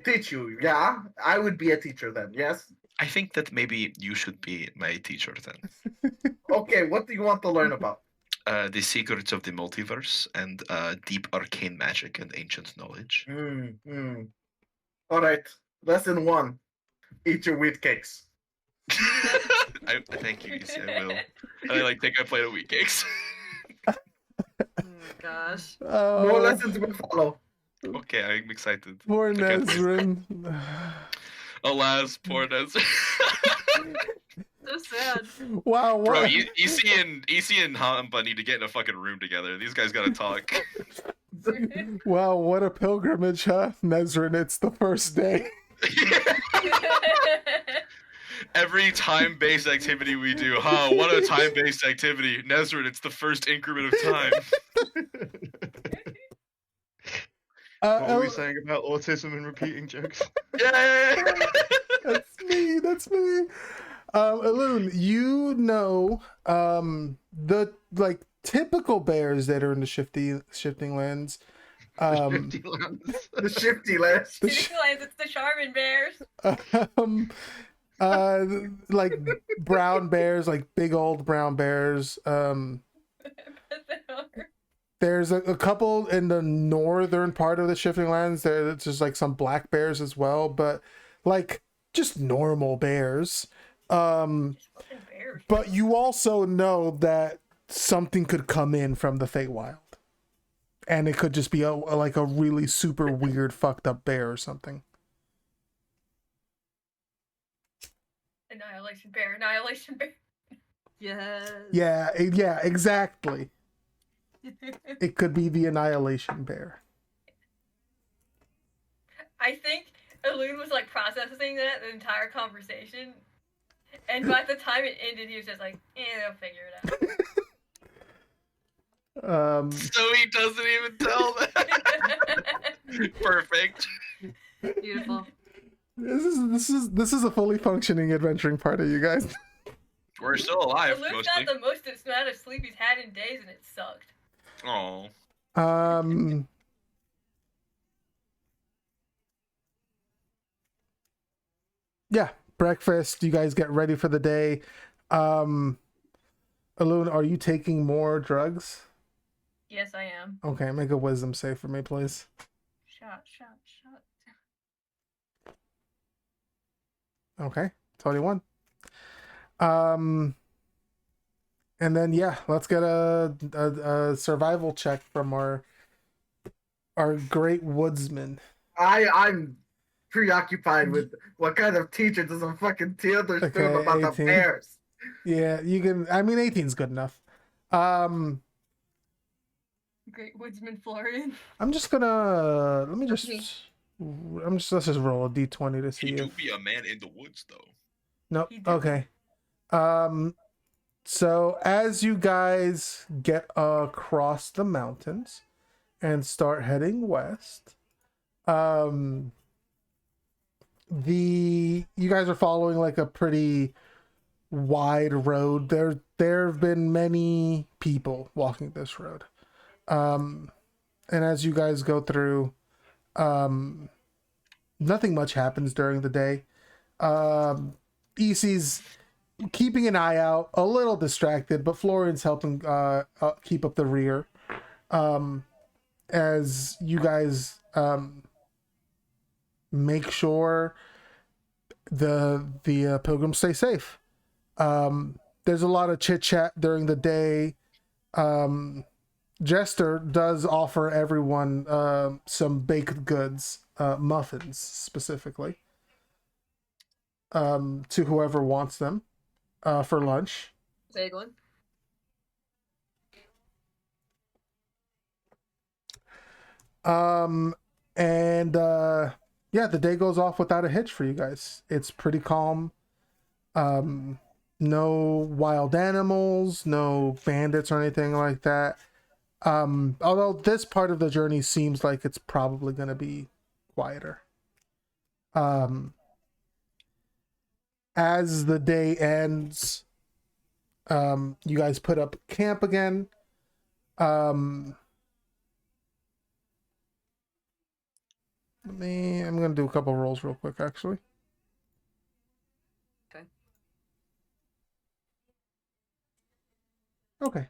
teach you. Yeah, I would be a teacher then. Yes. I think that maybe you should be my teacher then. Okay, what do you want to learn about? The secrets of the multiverse and deep arcane magic and ancient knowledge. All right, lesson 1: eat your wheat cakes. Thank you, Issa, I will. I think I played a wheat cakes. Oh gosh. More lessons will follow. Okay, I'm excited. Poor I can't wait. Nesrin. Alas, poor Nesrin. So sad. Wow, what? Bro, EC and Hamba need to get in a fucking room together. These guys gotta talk. Wow, what a pilgrimage, huh? Nesrin, it's the first day. Every time-based activity we do, what a time-based activity. Nesrin, it's the first increment of time. What were we saying about autism and repeating jokes? Yeah. That's me. Elune, you know the like typical bears that are in the shifting lands. Shifty lands. The shifty lands. It's the Charmin bears. Like brown bears, like big old brown bears. There's a couple in the northern part of the shifting lands. There's just like some black bears as well, but like just normal bears. But you also know that something could come in from the Feywild, and it could just be like a really super weird, fucked up bear or something. Annihilation bear. Yes. Yeah, exactly. It could be the annihilation bear. I think Elune was like processing that the entire conversation, and by the time it ended, he was just like, they'll figure it out. So he doesn't even tell that. Perfect. Beautiful. This is a fully functioning adventuring party, you guys. We're still alive, Elune's mostly. got the most amount of sleep he's had in days, and it sucked. Oh. Yeah, breakfast. You guys get ready for the day. Alune, are you taking more drugs? Yes, I am. Okay, make a wisdom save for me, please. Shot. Okay, 21. And then yeah, let's get a survival check from our great woodsman. I'm preoccupied with what kind of teacher doesn't fucking tell their student about 18. the bears. Yeah, you can. I mean, 18's good enough. Great woodsman Florian. I'm just gonna let's just roll a d20 to see He do if. be a man in the woods, though. Nope. He do. Okay. So as you guys get across the mountains and start heading west, you guys are following like a pretty wide road. There have been many people walking this road. And as you guys go through, nothing much happens during the day. EC's keeping an eye out, a little distracted, but Florian's helping keep up the rear. As you guys make sure the pilgrims stay safe. There's a lot of chit chat during the day. Jester does offer everyone some baked goods, muffins specifically, to whoever wants them for lunch. Zaglin. And yeah, the day goes off without a hitch for you guys. It's pretty calm. No wild animals, no bandits or anything like that. Although this part of the journey seems like it's probably going to be quieter. As the day ends, you guys put up camp again. I'm going to do a couple rolls real quick, actually. Okay.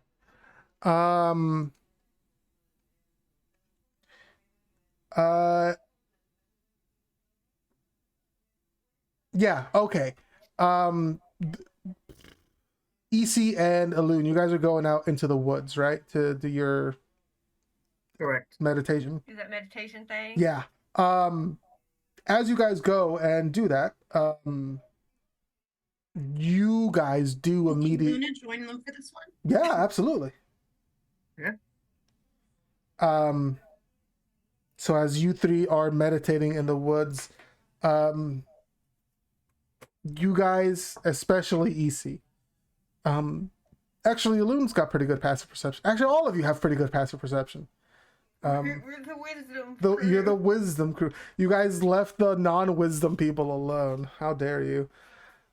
Yeah, okay. EC and Alune, you guys are going out into the woods, right? To do your Correct. meditation. Is that meditation thing? Yeah. As you guys go and do that, you guys do immediately. Luna join them for this one? Yeah, absolutely. Yeah. So as you three are meditating in the woods, you guys, especially EC, actually Alune's got pretty good passive perception. Actually, all of you have pretty good passive perception. We're the wisdom crew. You're the wisdom crew. You guys left the non-wisdom people alone. How dare you?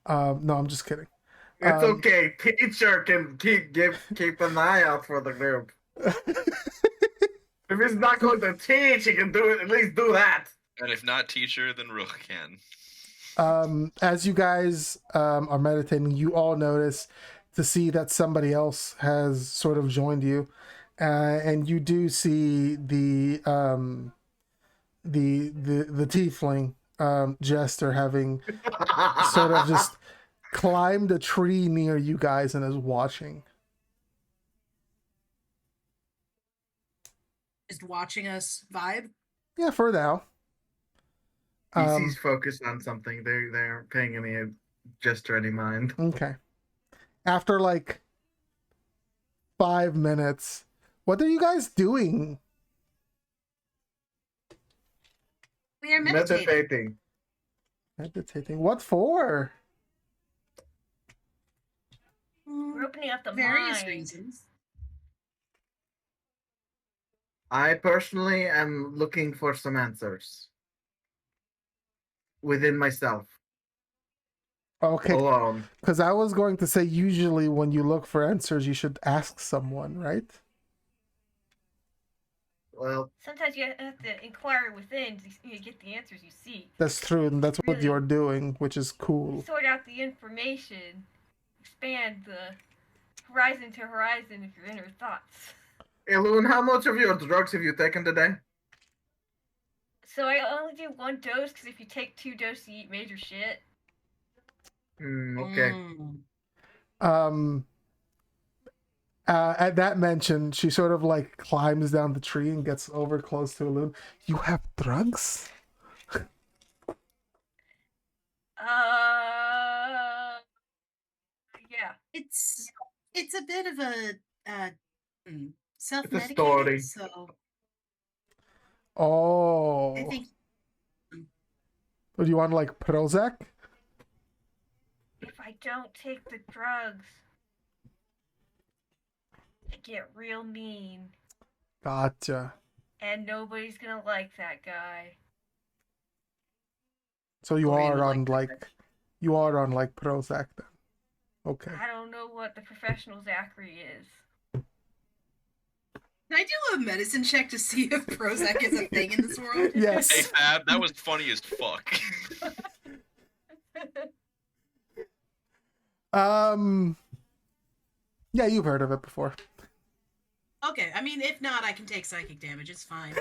No, I'm just kidding. It's okay. Teacher can keep an eye out for the group. If he's not going to teach, he can do it. At least do that. And if not teacher, then Rook can. As you guys are meditating, you all notice to see that somebody else has sort of joined you, and you do see the tiefling Jester having sort of just climbed a tree near you guys and is watching. Just watching us vibe. Yeah, for now. EC's focused on something. They aren't paying any Jester any mind. Okay. After like 5 minutes, what are you guys doing? We are meditating. Meditating. Meditating. What for? We're opening up the Various mind. reasons. I personally am looking for some answers within myself, Okay, alone. because I was going to say usually when you look for answers, you should ask someone, right? Well, Sometimes you have to inquire within to get the answers you seek. That's true, and that's what Really? you're doing, which is cool. Sort out the information, expand the horizon to horizon of your inner thoughts. Elun, how much of your drugs have you taken today? So I only do 1 dose because if you take 2 doses, you eat major shit. Okay. At that mention, she sort of like climbs down the tree and gets over close to Elune. You have drugs? Yeah. It's a bit of a self-medicated, story. so Oh. I think Do you want like Prozac? If I don't take the drugs, I get real mean. Gotcha. And nobody's gonna like that guy. So you Florian are would on like like you are on like Prozac then. Okay. I don't know what the professional Zachary is. can I do a medicine check to see if Prozac is a thing in this world? Hey Yes. Fab, that was funny as fuck. Yeah, you've heard of it before. Okay, I mean, if not, I can take psychic damage. It's fine.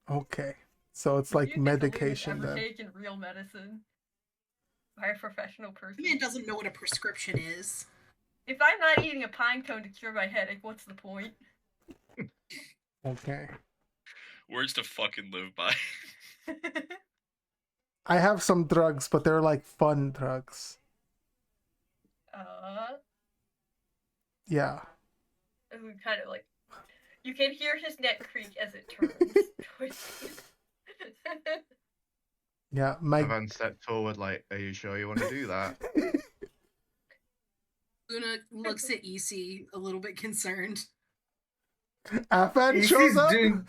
Okay. So it's like You think the Luna's medication ever then. taken real medicine by a professional person? Man doesn't know what a prescription is. If I'm not eating a pine cone to cure my headache, what's the point? Okay. Words to fucking live by. I have some drugs, but they're like fun drugs. Yeah. Kind of like, you can hear his neck creak as it turns. Yeah, my Evan stepped forward like, are you sure you want to do that? Luna looks at EC a little bit concerned. Afan shows He's up. doing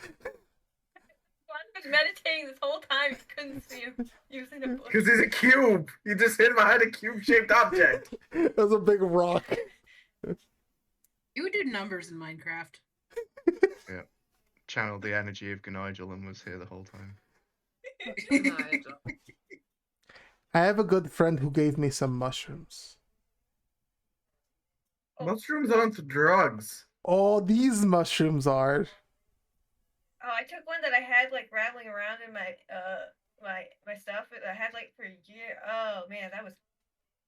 I was meditating this whole time. You couldn't see him using a book. because he's a cube. He just hid behind a cube-shaped object. There's a big rock. You would do numbers in Minecraft. Channeled the energy of Gnigel and was here the whole time. I have a good friend who gave me some mushrooms. Mushrooms aren't drugs. Oh, these mushrooms are. Oh, I took one that I had like rattling around in my my stuff. I had like for a year. Oh man, that was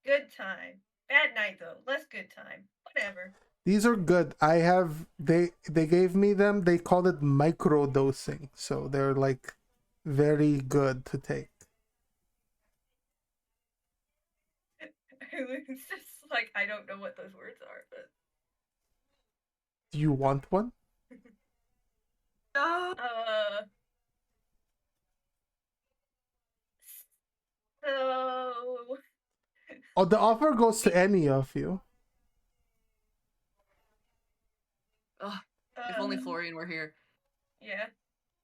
good time. Bad night though. Less good time. Whatever. These are good. I have they gave me them. They called it micro dosing, so they're like very good to take. It's just like I don't know what those words are, but Do you want one? so Oh, the offer goes to any of you. If only Florian were here. yeah.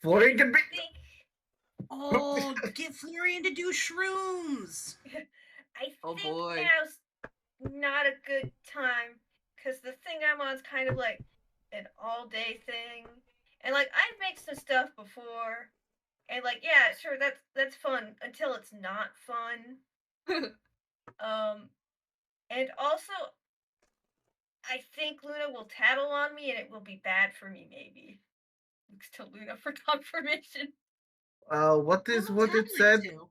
Florian can be. I think Oh, get Florian to do shrooms. I Oh, think boy. now's not a good time because the thing I'm on is kind of like an all-day thing, and like I've made some stuff before, and like yeah, sure that's fun until it's not fun. And also I think Luna will tattle on me, and it will be bad for me. Maybe looks to Luna for confirmation. What Who is will what tell it you said? to?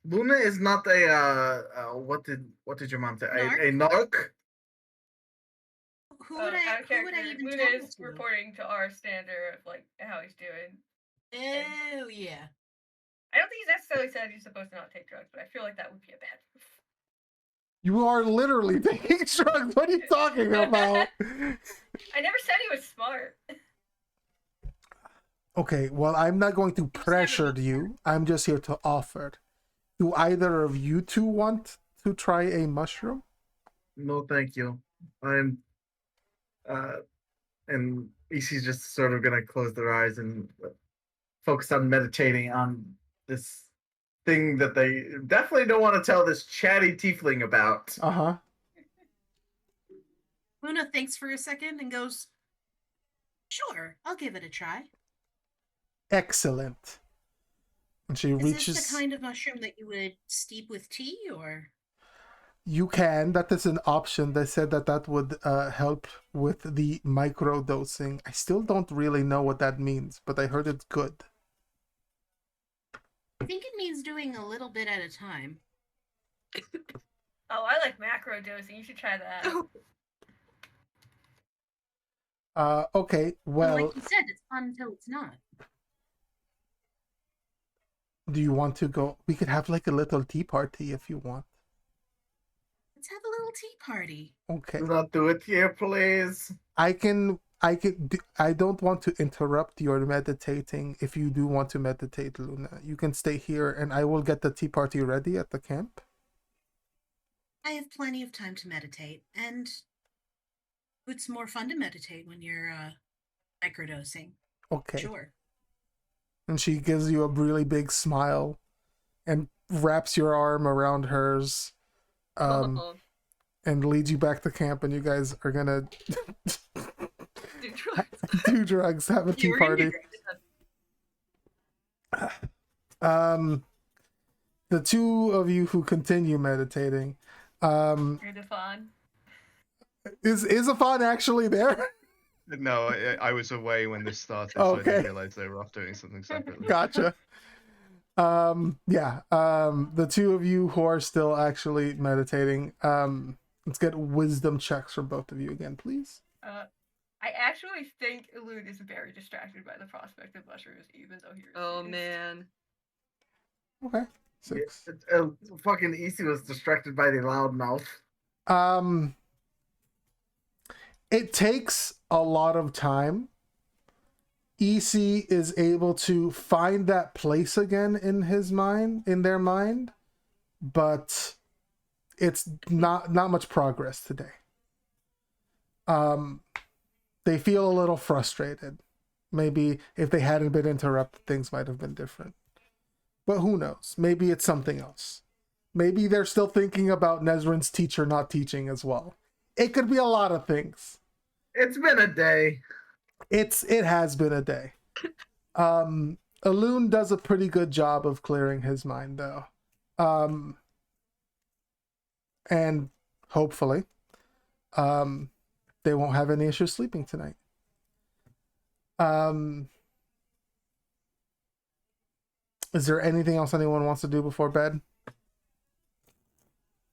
Luna is not a what did your mom say? A narc? Who would Out I? of Who would I character, even Luna tell is to? reporting to our standard of like how he's doing. Oh yeah. I don't think he's necessarily said he's supposed to not take drugs, but I feel like that would be a bad move. You are literally taking drugs. What are you talking about? I never said he was smart. Okay, well, I'm not going to pressure you. I'm just here to offer. Do either of you two want to try a mushroom? No, thank you. I'm and EC's just sort of gonna close their eyes and focus on meditating on this thing that they definitely don't want to tell this chatty tiefling about. Uh-huh. Luna thinks for a second and goes, "Sure, I'll give it a try." Excellent. And she Is reaches... this the kind of mushroom that you would steep with tea, or? You can. That is an option. They said that that would help with the micro dosing. I still don't really know what that means, but I heard it's good. I think it means doing a little bit at a time. Oh, I like macro dosing. You should try that. Okay, Well, well, like you said, it's fun until it's not. do you want to go? We could have like a little tea party if you want. Let's have a little tea party. Okay. Do not do it here, please. I don't want to interrupt your meditating. If you do want to meditate, Luna, you can stay here and I will get the tea party ready at the camp. I have plenty of time to meditate, and it's more fun to meditate when you're microdosing. Okay. Sure. And she gives you a really big smile and wraps your arm around hers. And leads you back to camp, and you guys are gonna Do drugs. do drugs, have a tea You were gonna party. do The two of you who continue meditating, Erdefon. is Afan actually there? No, I was away when this started, so I Okay. didn't realize they were off doing something separately. Gotcha. The two of you who are still actually meditating, let's get wisdom checks from both of you again, please. I actually think Elune is very distracted by the prospect of mushrooms, even though he Oh refuses. man. Okay. 6. Fucking EC was distracted by the loud mouth. It takes a lot of time. EC is able to find that place again in their mind, but it's not much progress today. They feel a little frustrated. Maybe if they hadn't been interrupted, things might have been different. But who knows? Maybe it's something else. Maybe they're still thinking about Nezrin's teacher not teaching as well. It could be a lot of things. It's been a day. It has been a day. Elune does a pretty good job of clearing his mind, though. And hopefully, they won't have any issues sleeping tonight. Is there anything else anyone wants to do before bed?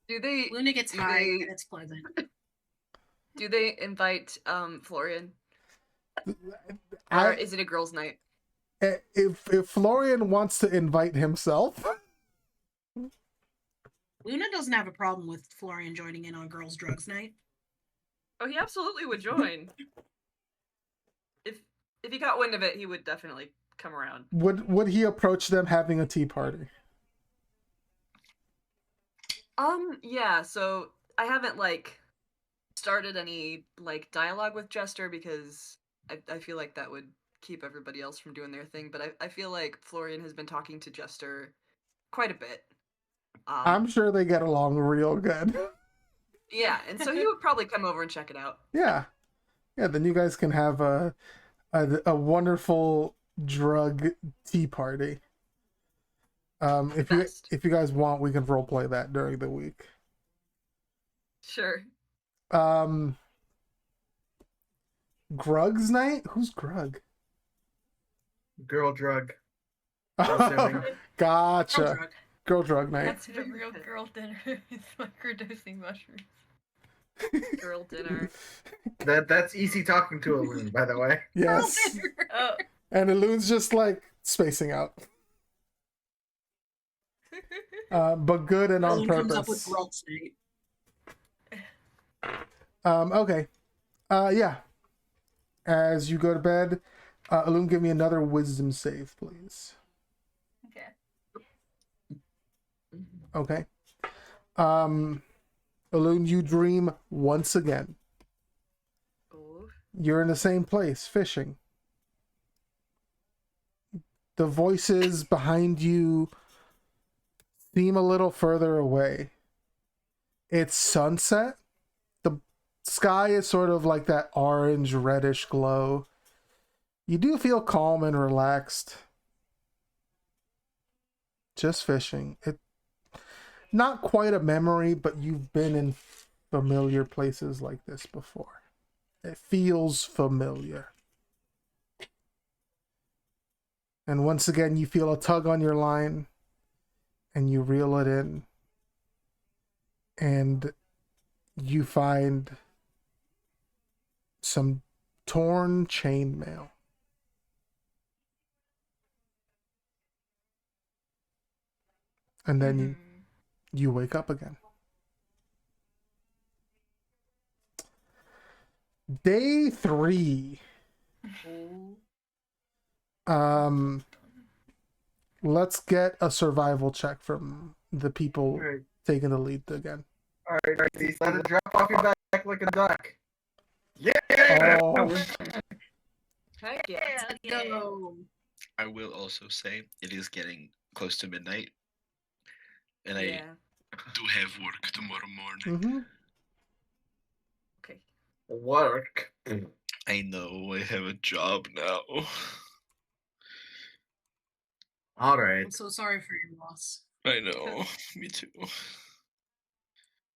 Do they Luna gets do high, they- and it's pleasant. do they invite Florian? Or I, is it a girls' night? if Florian wants to invite himself, Luna doesn't have a problem with Florian joining in on girls' drugs night. Oh, he absolutely would join. if he got wind of it, he would definitely come around. would he approach them having a tea party? Yeah, so I haven't started any dialogue with Jester because I feel like that would keep everybody else from doing their thing, but I feel like Florian has been talking to Jester quite a bit. I'm sure they get along real good. Yeah, and so he would probably come over and check it out. Yeah, then you guys can have a wonderful drug tea party. Best. If you guys want, we can roleplay that during the week. Sure. Grug's night? Who's Grug? Girl drug. Assuming. Gotcha. Girl drug. Girl drug night. That's the real girl dinner. It's microdosing mushrooms. Girl dinner. That's EC talking to Elune, by the way. Yes. Oh, And Elune's just spacing out. But good and on Luna comes up with purpose. girls' night. Okay. Yeah. As you go to bed, Alun, give me another wisdom save, please. Okay. Okay. Alun, you dream once again. Oh. You're in the same place, fishing. The voices behind you seem a little further away. It's sunset. The sky is sort of like that orange reddish glow. You do feel calm and relaxed. Just fishing. It not quite a memory, but you've been in familiar places like this before. It feels familiar. And once again, you feel a tug on your line and you reel it in. And you find some torn chainmail. And then you wake up again. Day 3. Let's get a survival check from the people Alright. taking the lead again. Alright, let it drop off your back like a duck. Yeah! Oh, Heck yeah. Hell yeah. Go. I will also say it is getting close to midnight, and Yeah. I do have work tomorrow morning. mm-hmm. Okay. Work. I know I have a job now. Alright. I'm so sorry for your loss. I know, me too.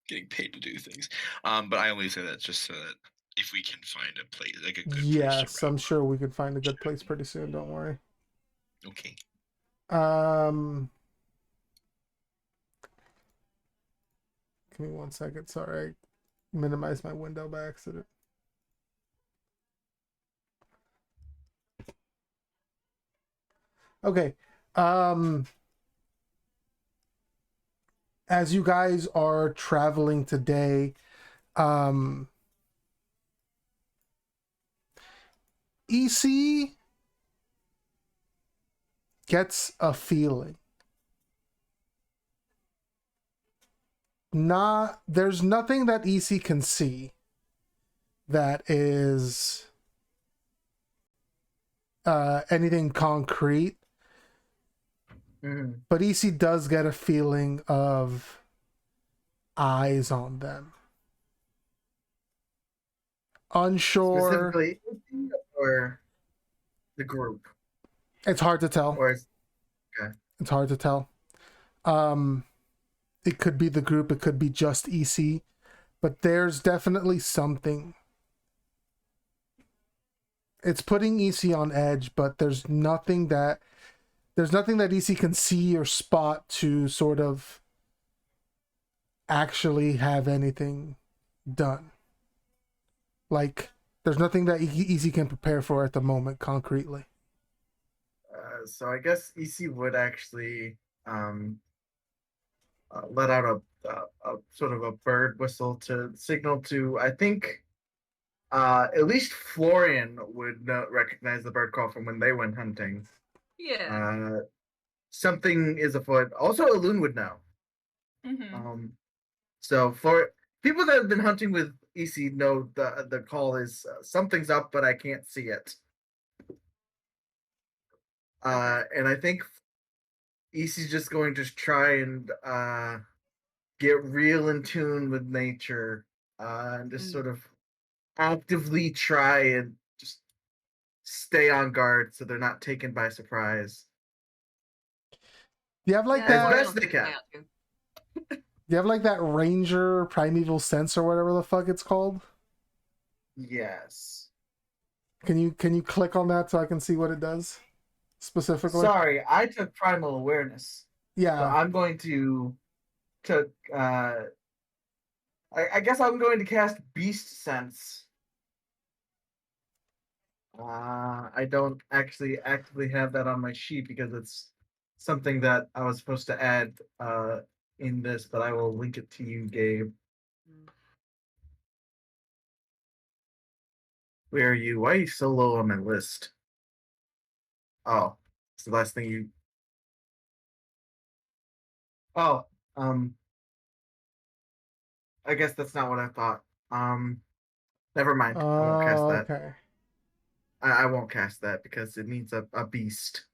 Getting paid to do things. But I only say that just so that if we can find a place, like a good place Yes, to I'm roam. sure we could find a good place pretty soon. Don't worry. Okay. Give me 1 second. Sorry, I minimized my window by accident. Okay. As you guys are traveling today, EC gets a feeling. There's nothing that EC can see that is anything concrete, but EC does get a feeling of eyes on them. Unsure. Specifically, or the group? It's hard to tell. Or It's hard to tell. It could be the group, it could be just EC, but there's definitely something. It's putting EC on edge, but there's nothing that EC can see or spot to sort of actually have anything done. Like, there's nothing that EC can prepare for at the moment concretely. so I guess EC would actually let out a sort of a bird whistle to signal to, I think, at least Florian would recognize the bird call from when they went hunting. Yeah. Something is afoot. Also, Alun would know. So for people that have been hunting with EC, know the call is something's up, but I can't see it. And I think EC's just going to try and get real in tune with nature, and just sort of actively try and just stay on guard so they're not taken by surprise. You have like As that. best they can. You have like that Ranger Primeval Sense or whatever the fuck it's called. Yes. Can you click on that so I can see what it does specifically? Sorry, I took primal awareness. Yeah. So I'm going to I guess I'm going to cast Beast Sense. I don't actually actively have that on my sheet because it's something that I was supposed to add in this, but I will link it to you, Gabe. Where are you? Why are you so low on my list? Oh, it's the last thing you. Oh, I guess that's not what I thought. Never mind. I won't cast Oh, that. okay. I won't cast that because it needs a beast.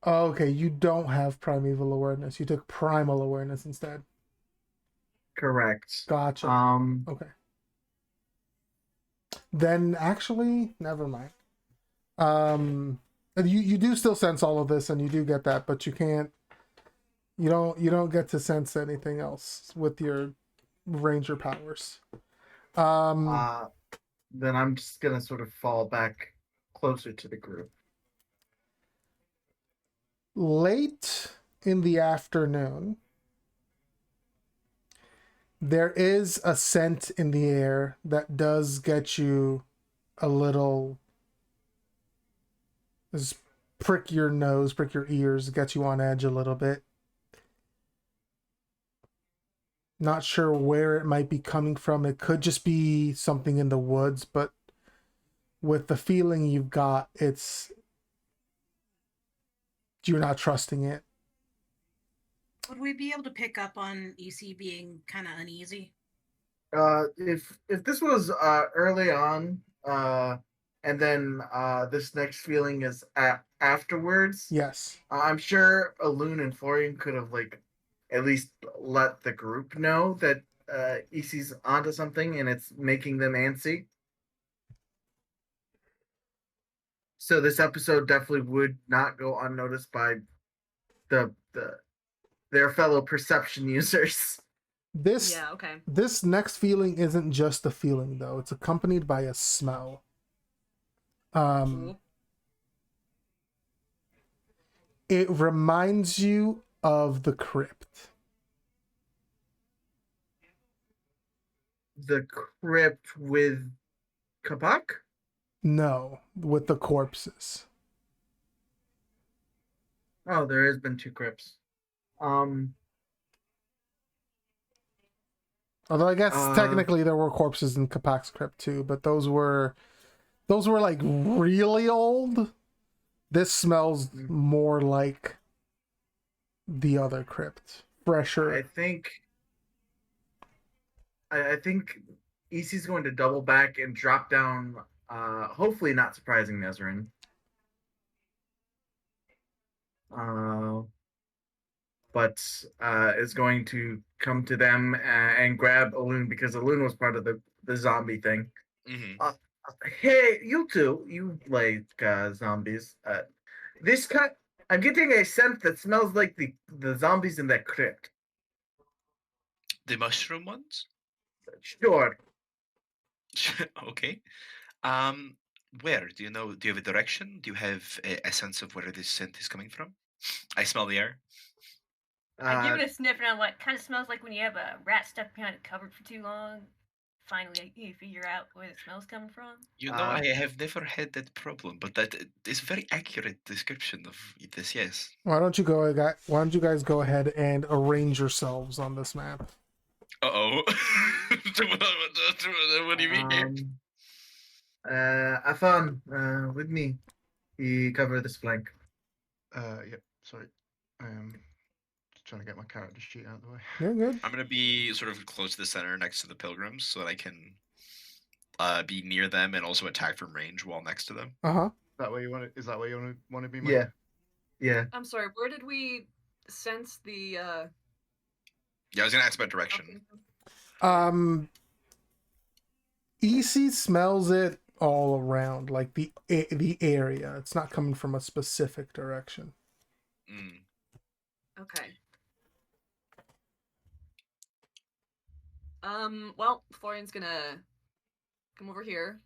Oh, okay, you don't have primeval awareness. You took primal awareness instead. Correct. Gotcha. Okay. Then actually, never mind. You do still sense all of this, and you do get that, but you can't. You don't get to sense anything else with your ranger powers. Then I'm just gonna sort of fall back closer to the group. Late in the afternoon, there is a scent in the air that does get you a little. Just prick your nose, prick your ears, get you on edge a little bit. Not sure where it might be coming from. It could just be something in the woods, but with the feeling you've got, you're not trusting it. Would we be able to pick up on EC being kind of uneasy? If this was early on, and then this next feeling is afterwards, Yes. I'm sure Alun and Florian could have like at least let the group know that EC's onto something and it's making them antsy. So this episode definitely would not go unnoticed by the their fellow perception users. This Yeah, okay. this next feeling isn't just a feeling though. It's accompanied by a smell. Cool. It reminds you of the crypt. The crypt with Kabak? No, with the corpses. Oh, there has been two crypts. Although I guess technically there were corpses in Kapak's crypt too, but those were like really old. This smells more like the other crypt, fresher. I think EC's going to double back and drop down. Hopefully, not surprising Nezrin. But is going to come to them and grab Alun because Alun was part of the zombie thing. Mm-hmm. Hey, you two, you like zombies. This cut, I'm getting a scent that smells like the zombies in that crypt. The mushroom ones? Sure. Okay. Where? Do you know? Do you have a direction? Do you have a sense of where this scent is coming from? I smell the air. I give it a sniff and I'm like, kind of smells like when you have a rat stuck behind a cupboard for too long. Finally, you figure out where the smell's coming from. You know, I have never had that problem, but that is a very accurate description of this. Yes. Why don't you guys go ahead and arrange yourselves on this map? Uh-oh. What do you mean here? Afan, with me. He covered this flank. Yep. Sorry. Just trying to get my character sheet out of the way. You're good. I'm gonna be sort of close to the center, next to the pilgrims, so that I can be near them and also attack from range while next to them. Uh-huh. That way you want to? Is that where you want to be? Yeah. Yeah. I'm sorry, where did we sense the Yeah, I was gonna ask about direction. EC smells it all around, like the area. It's not coming from a specific direction. Mm. Okay. Well, Florian's gonna come over here.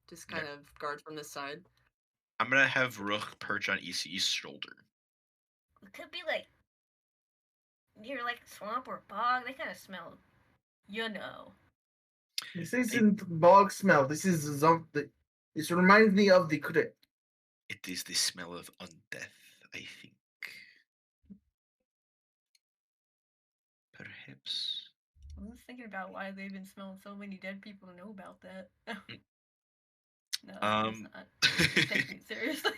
Just kind of guard from this side. I'm gonna have Rook perch on EC's shoulder. It could be like near like a swamp or a bog. They kind of smell, you know. This isn't bog smell. This is something. This reminds me of the crypt. It is the smell of undeath, I think. Perhaps. I was thinking about why they've been smelling so many dead people to know about that. No, Um, it's not. Take me seriously.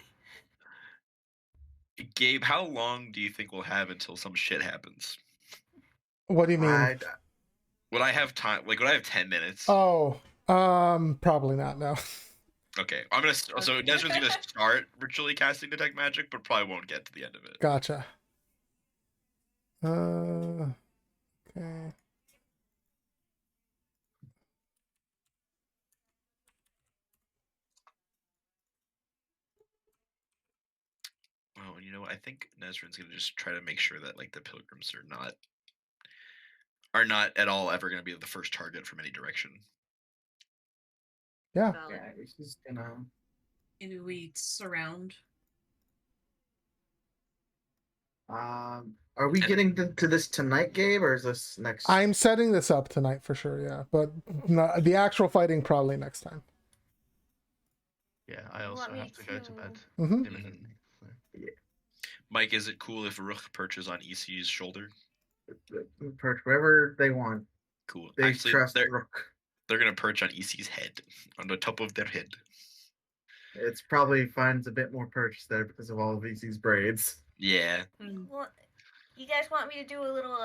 Gabe, how long do you think we'll have until some shit happens? What do you mean? Would I have time? Like, would I have 10 minutes? Oh, probably not. No. Okay, I'm gonna. So Nesrin's gonna start ritually casting detect magic, but probably won't get to the end of it. Gotcha. Okay. Oh, and you know what? I think Nesrin's gonna just try to make sure that like the pilgrims are not at all ever gonna be the first target from any direction. Yeah. Valid. Yeah, he's just gonna. We surround. Are we getting to this tonight, Gabe, or is this next? I'm setting this up tonight for sure. Yeah, but the actual fighting probably next time. Yeah, I You also want me have to go to bed Mhm. imminently. So. Mike, is it cool if Rook perches on EC's shoulder? Perch wherever they want. Cool. They Actually, trust Rook. they're gonna perch on EC's head, on the top of their head. It's probably finds a bit more purchase there because of all of VC's braids. Yeah. Well, you guys want me to do a little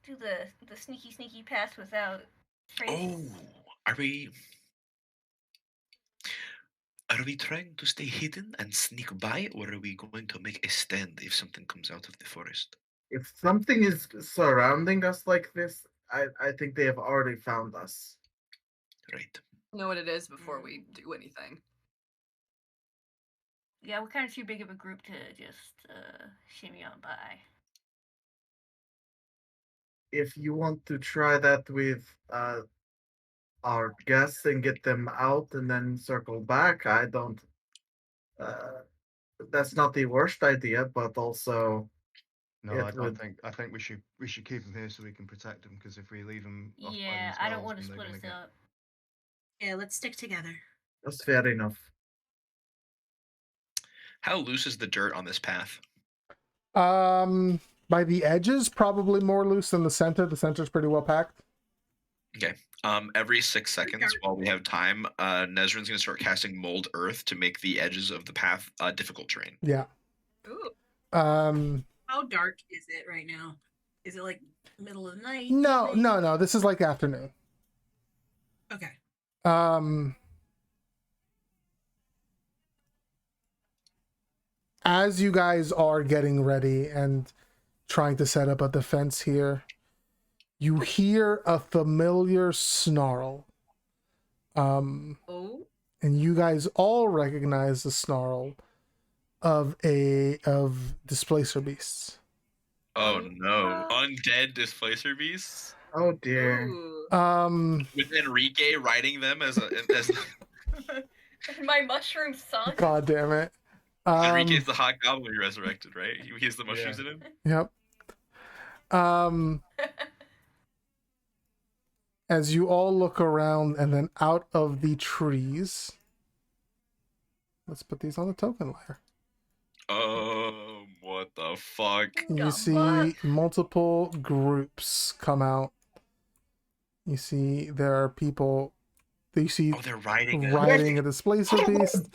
do the sneaky pass without traces? Oh, are we trying to stay hidden and sneak by, or are we going to make a stand if something comes out of the forest? If something is surrounding us like this, I think they have already found us. Right. Know what it is before we do anything. Yeah, we're kind of too big of a group to just shimmy on by. If you want to try that with our guests and get them out and then circle back, I don't. That's not the worst idea, but also No, it I would. think we should keep them here so we can protect them. Because if we leave them off by Yeah, themselves, I don't want to then they're split us gonna get. up. Yeah, let's stick together. That's fair enough. How loose is the dirt on this path? By the edges, probably more loose than the center. The center's pretty well packed. Okay. Every 6 seconds while we have time, Nesrin's gonna start casting mold earth to make the edges of the path difficult terrain. Yeah. Ooh. How dark is it right now? Is it like middle of the night? No, evening? no. This is like afternoon. Okay. As you guys are getting ready and trying to set up a defense here, you hear a familiar snarl. Oh. And you guys all recognize the snarl of displacer beasts. Oh no. Undead displacer beasts? Oh dear. Ooh. With Enrique riding them as My mushroom son. God damn it. Enrique's the hot goblin we resurrected, right? He has the mushrooms in him? Yep. As you all look around and then out of the trees, let's put these on the token layer. What the fuck? You see multiple groups come out. You see there are people. You see they're riding a displacer beast.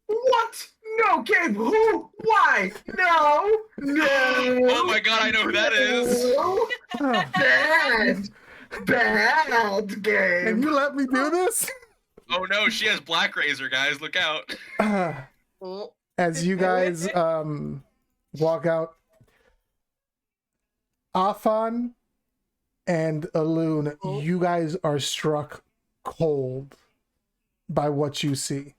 What? No, Gabe. Who? Why? No. No. Oh my god, I know who that is. Bad Gabe. Can you let me do this? Oh no, she has Black Razor, guys. Look out. As you guys walk out, Afan and Alun, you guys are struck cold by what you see.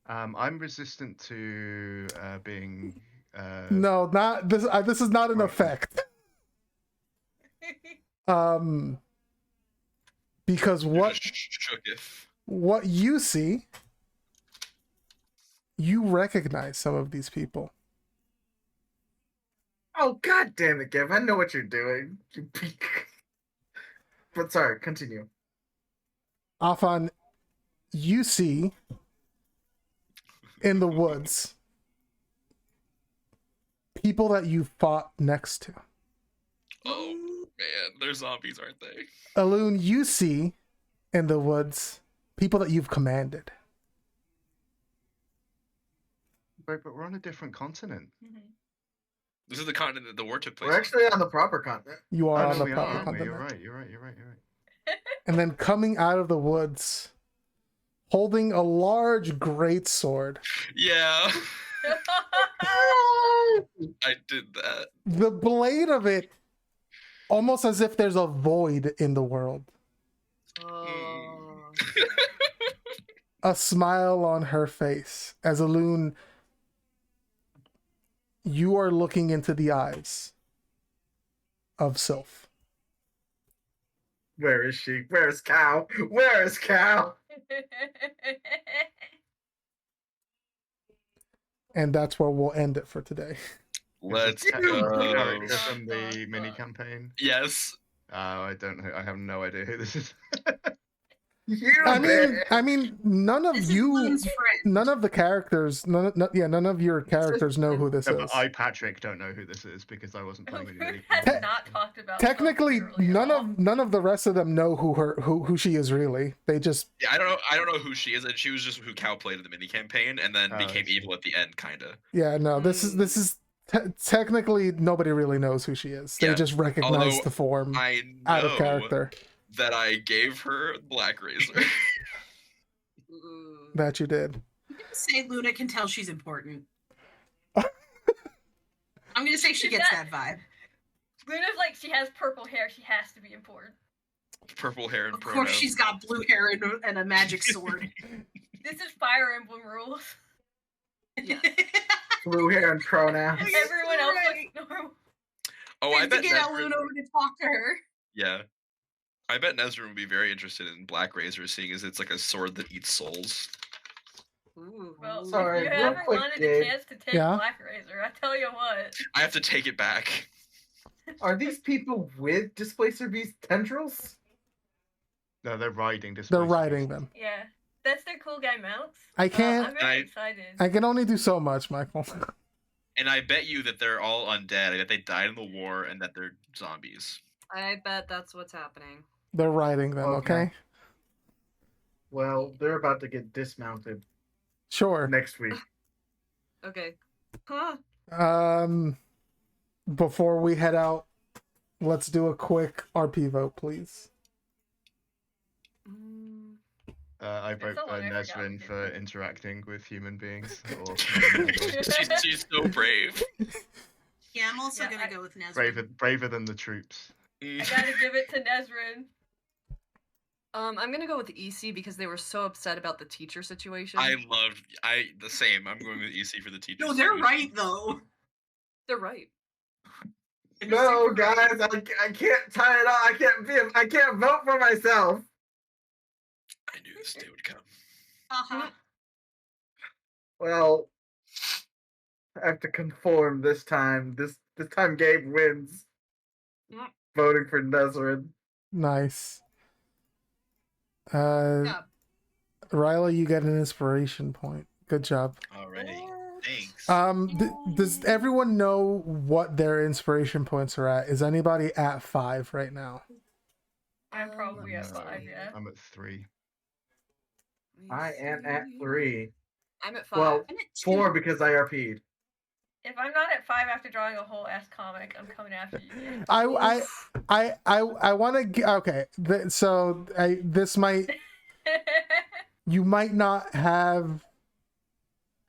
I'm resistant to being. No, not this. This is not an effect. Because what you see, you recognize some of these people. Oh god damn it, Gabe! I know what you're doing. You peek. But sorry, continue. Afan, you see in the woods people that you fought next to. Oh man, they're zombies, aren't they? Alun, you see in the woods people that you've commanded. But we're on a different continent. This is the continent that the war took place. We're actually on the proper continent. You are Oh, on no, the we proper are, aren't we? continent. You're right. And then coming out of the woods, holding a large greatsword. Yeah, I did that. The blade of it, almost as if there's a void in the world. Oh. A smile on her face as Alun, you are looking into the eyes of Sylph. Where is she? Where's Cow? Where is Cow? And that's where we'll end it for today. Let's Is this go. a character from the mini campaign? Yes. I don't know. I have no idea who this is. I mean, none of This is you, Loon's friend. none of the characters, none of your characters know who this No, is. but I, Patrick, don't know who this is because I wasn't playing with Who mini has campaign. not talked about Technically, Sylph really at all? none of the rest of them know who she is really. They just Yeah, I don't know who she is, and she was just who Cal played in the mini campaign, and then Oh, became I see. evil at the end, kinda. no. This is technically nobody really knows who she is. They Yeah, just recognize although the form I out of know character that I gave her Black Razor. Ooh. that you did. I'm gonna say Luna can tell she's important. I'm gonna say she gets that vibe. Luna's like, she has purple hair, she has to be important. Purple hair and Of course, pronouns. she's got blue hair and a magic sword. This is Fire Emblem rules. Yeah. Blue hair and pronouns. Everyone else right. looks normal. Oh, We I have to bet get Nesrin. Luna over to talk to her. Yeah. I bet Nesrin would be very interested in Black Razor, seeing as it's like a sword that eats souls. Ooh. Well, Sorry, if you real ever quick, wanted Gabe. a chance to take Yeah? Black Razor, I tell you what. I have to take it back. Are these people with Displacer Beast tendrils? No, they're riding this. They're riding them. Yeah, that's their cool guy mounts. I can't. I'm very excited. I can only do so much, Michael. And I bet you that they're all undead, that they died in the war, and that they're zombies. I bet that's what's happening. They're riding them. Okay. Okay. Well, they're about to get dismounted Sure. next week. Okay. Huh. Before we head out, let's do a quick RP vote, please. Mm, I vote someone for I forgot Nesrin to for do. interacting with human beings. Or she's so brave. Yeah, I'm also Yeah, gonna I- go with Nesrin. braver than the troops. I gotta give it to Nesrin. I'm gonna go with EC because they were so upset about the teacher situation. The same. I'm going with EC for the teacher. No, they're right though. They're right. No, guys, I can't tie it up. I can't vote for myself. I knew this day would come. Uh-huh. Well, I have to conform this time. This time Gabe wins. Mm. Voting for Nesrin. Nice. Yeah. Riley, you get an inspiration point. Good job. Alrighty. Thanks. Does everyone know what their inspiration points are at? Is anybody at 5 right now? I'm probably at No, 5, yeah. I'm at 3. I am at 3. I'm at 5. Well, I'm at 4 2. because I RP'd. If I'm not at 5 after drawing a whole ass comic, I'm coming after you. I want to. Okay, this might. You might not have.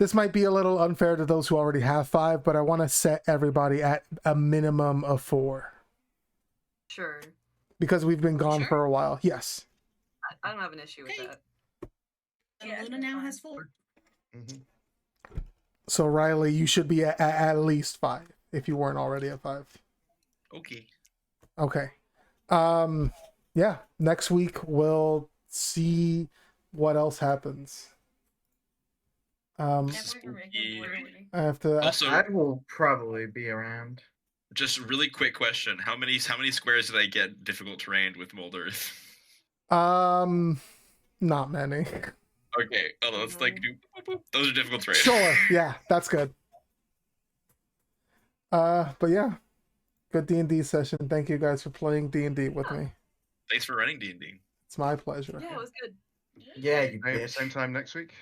This might be a little unfair to those who already have 5, but I want to set everybody at a minimum of 4 Sure. because we've been gone Sure. for a while. Yes. I don't have an issue with Okay. that. And Yeah, Luna that's now fine. has 4. Mm-hmm. So Riley, you should be at least 5 if you weren't already at 5. Okay. Okay. Yeah. Next week we'll see what else happens. Can't believe we're making Spooky. more money. I have to. Also, I will probably be around. just really quick question: How many squares did I get difficult terrain with Mold Earth? Not many. Okay. Oh, let's like do. Those are difficult terrain. Sure. Yeah, that's good. But yeah, good D&D session. Thank you guys for playing D&D with me. Thanks for running D&D. It's my pleasure. Yeah, it was good. Yeah, you Same, bitch. same time next week.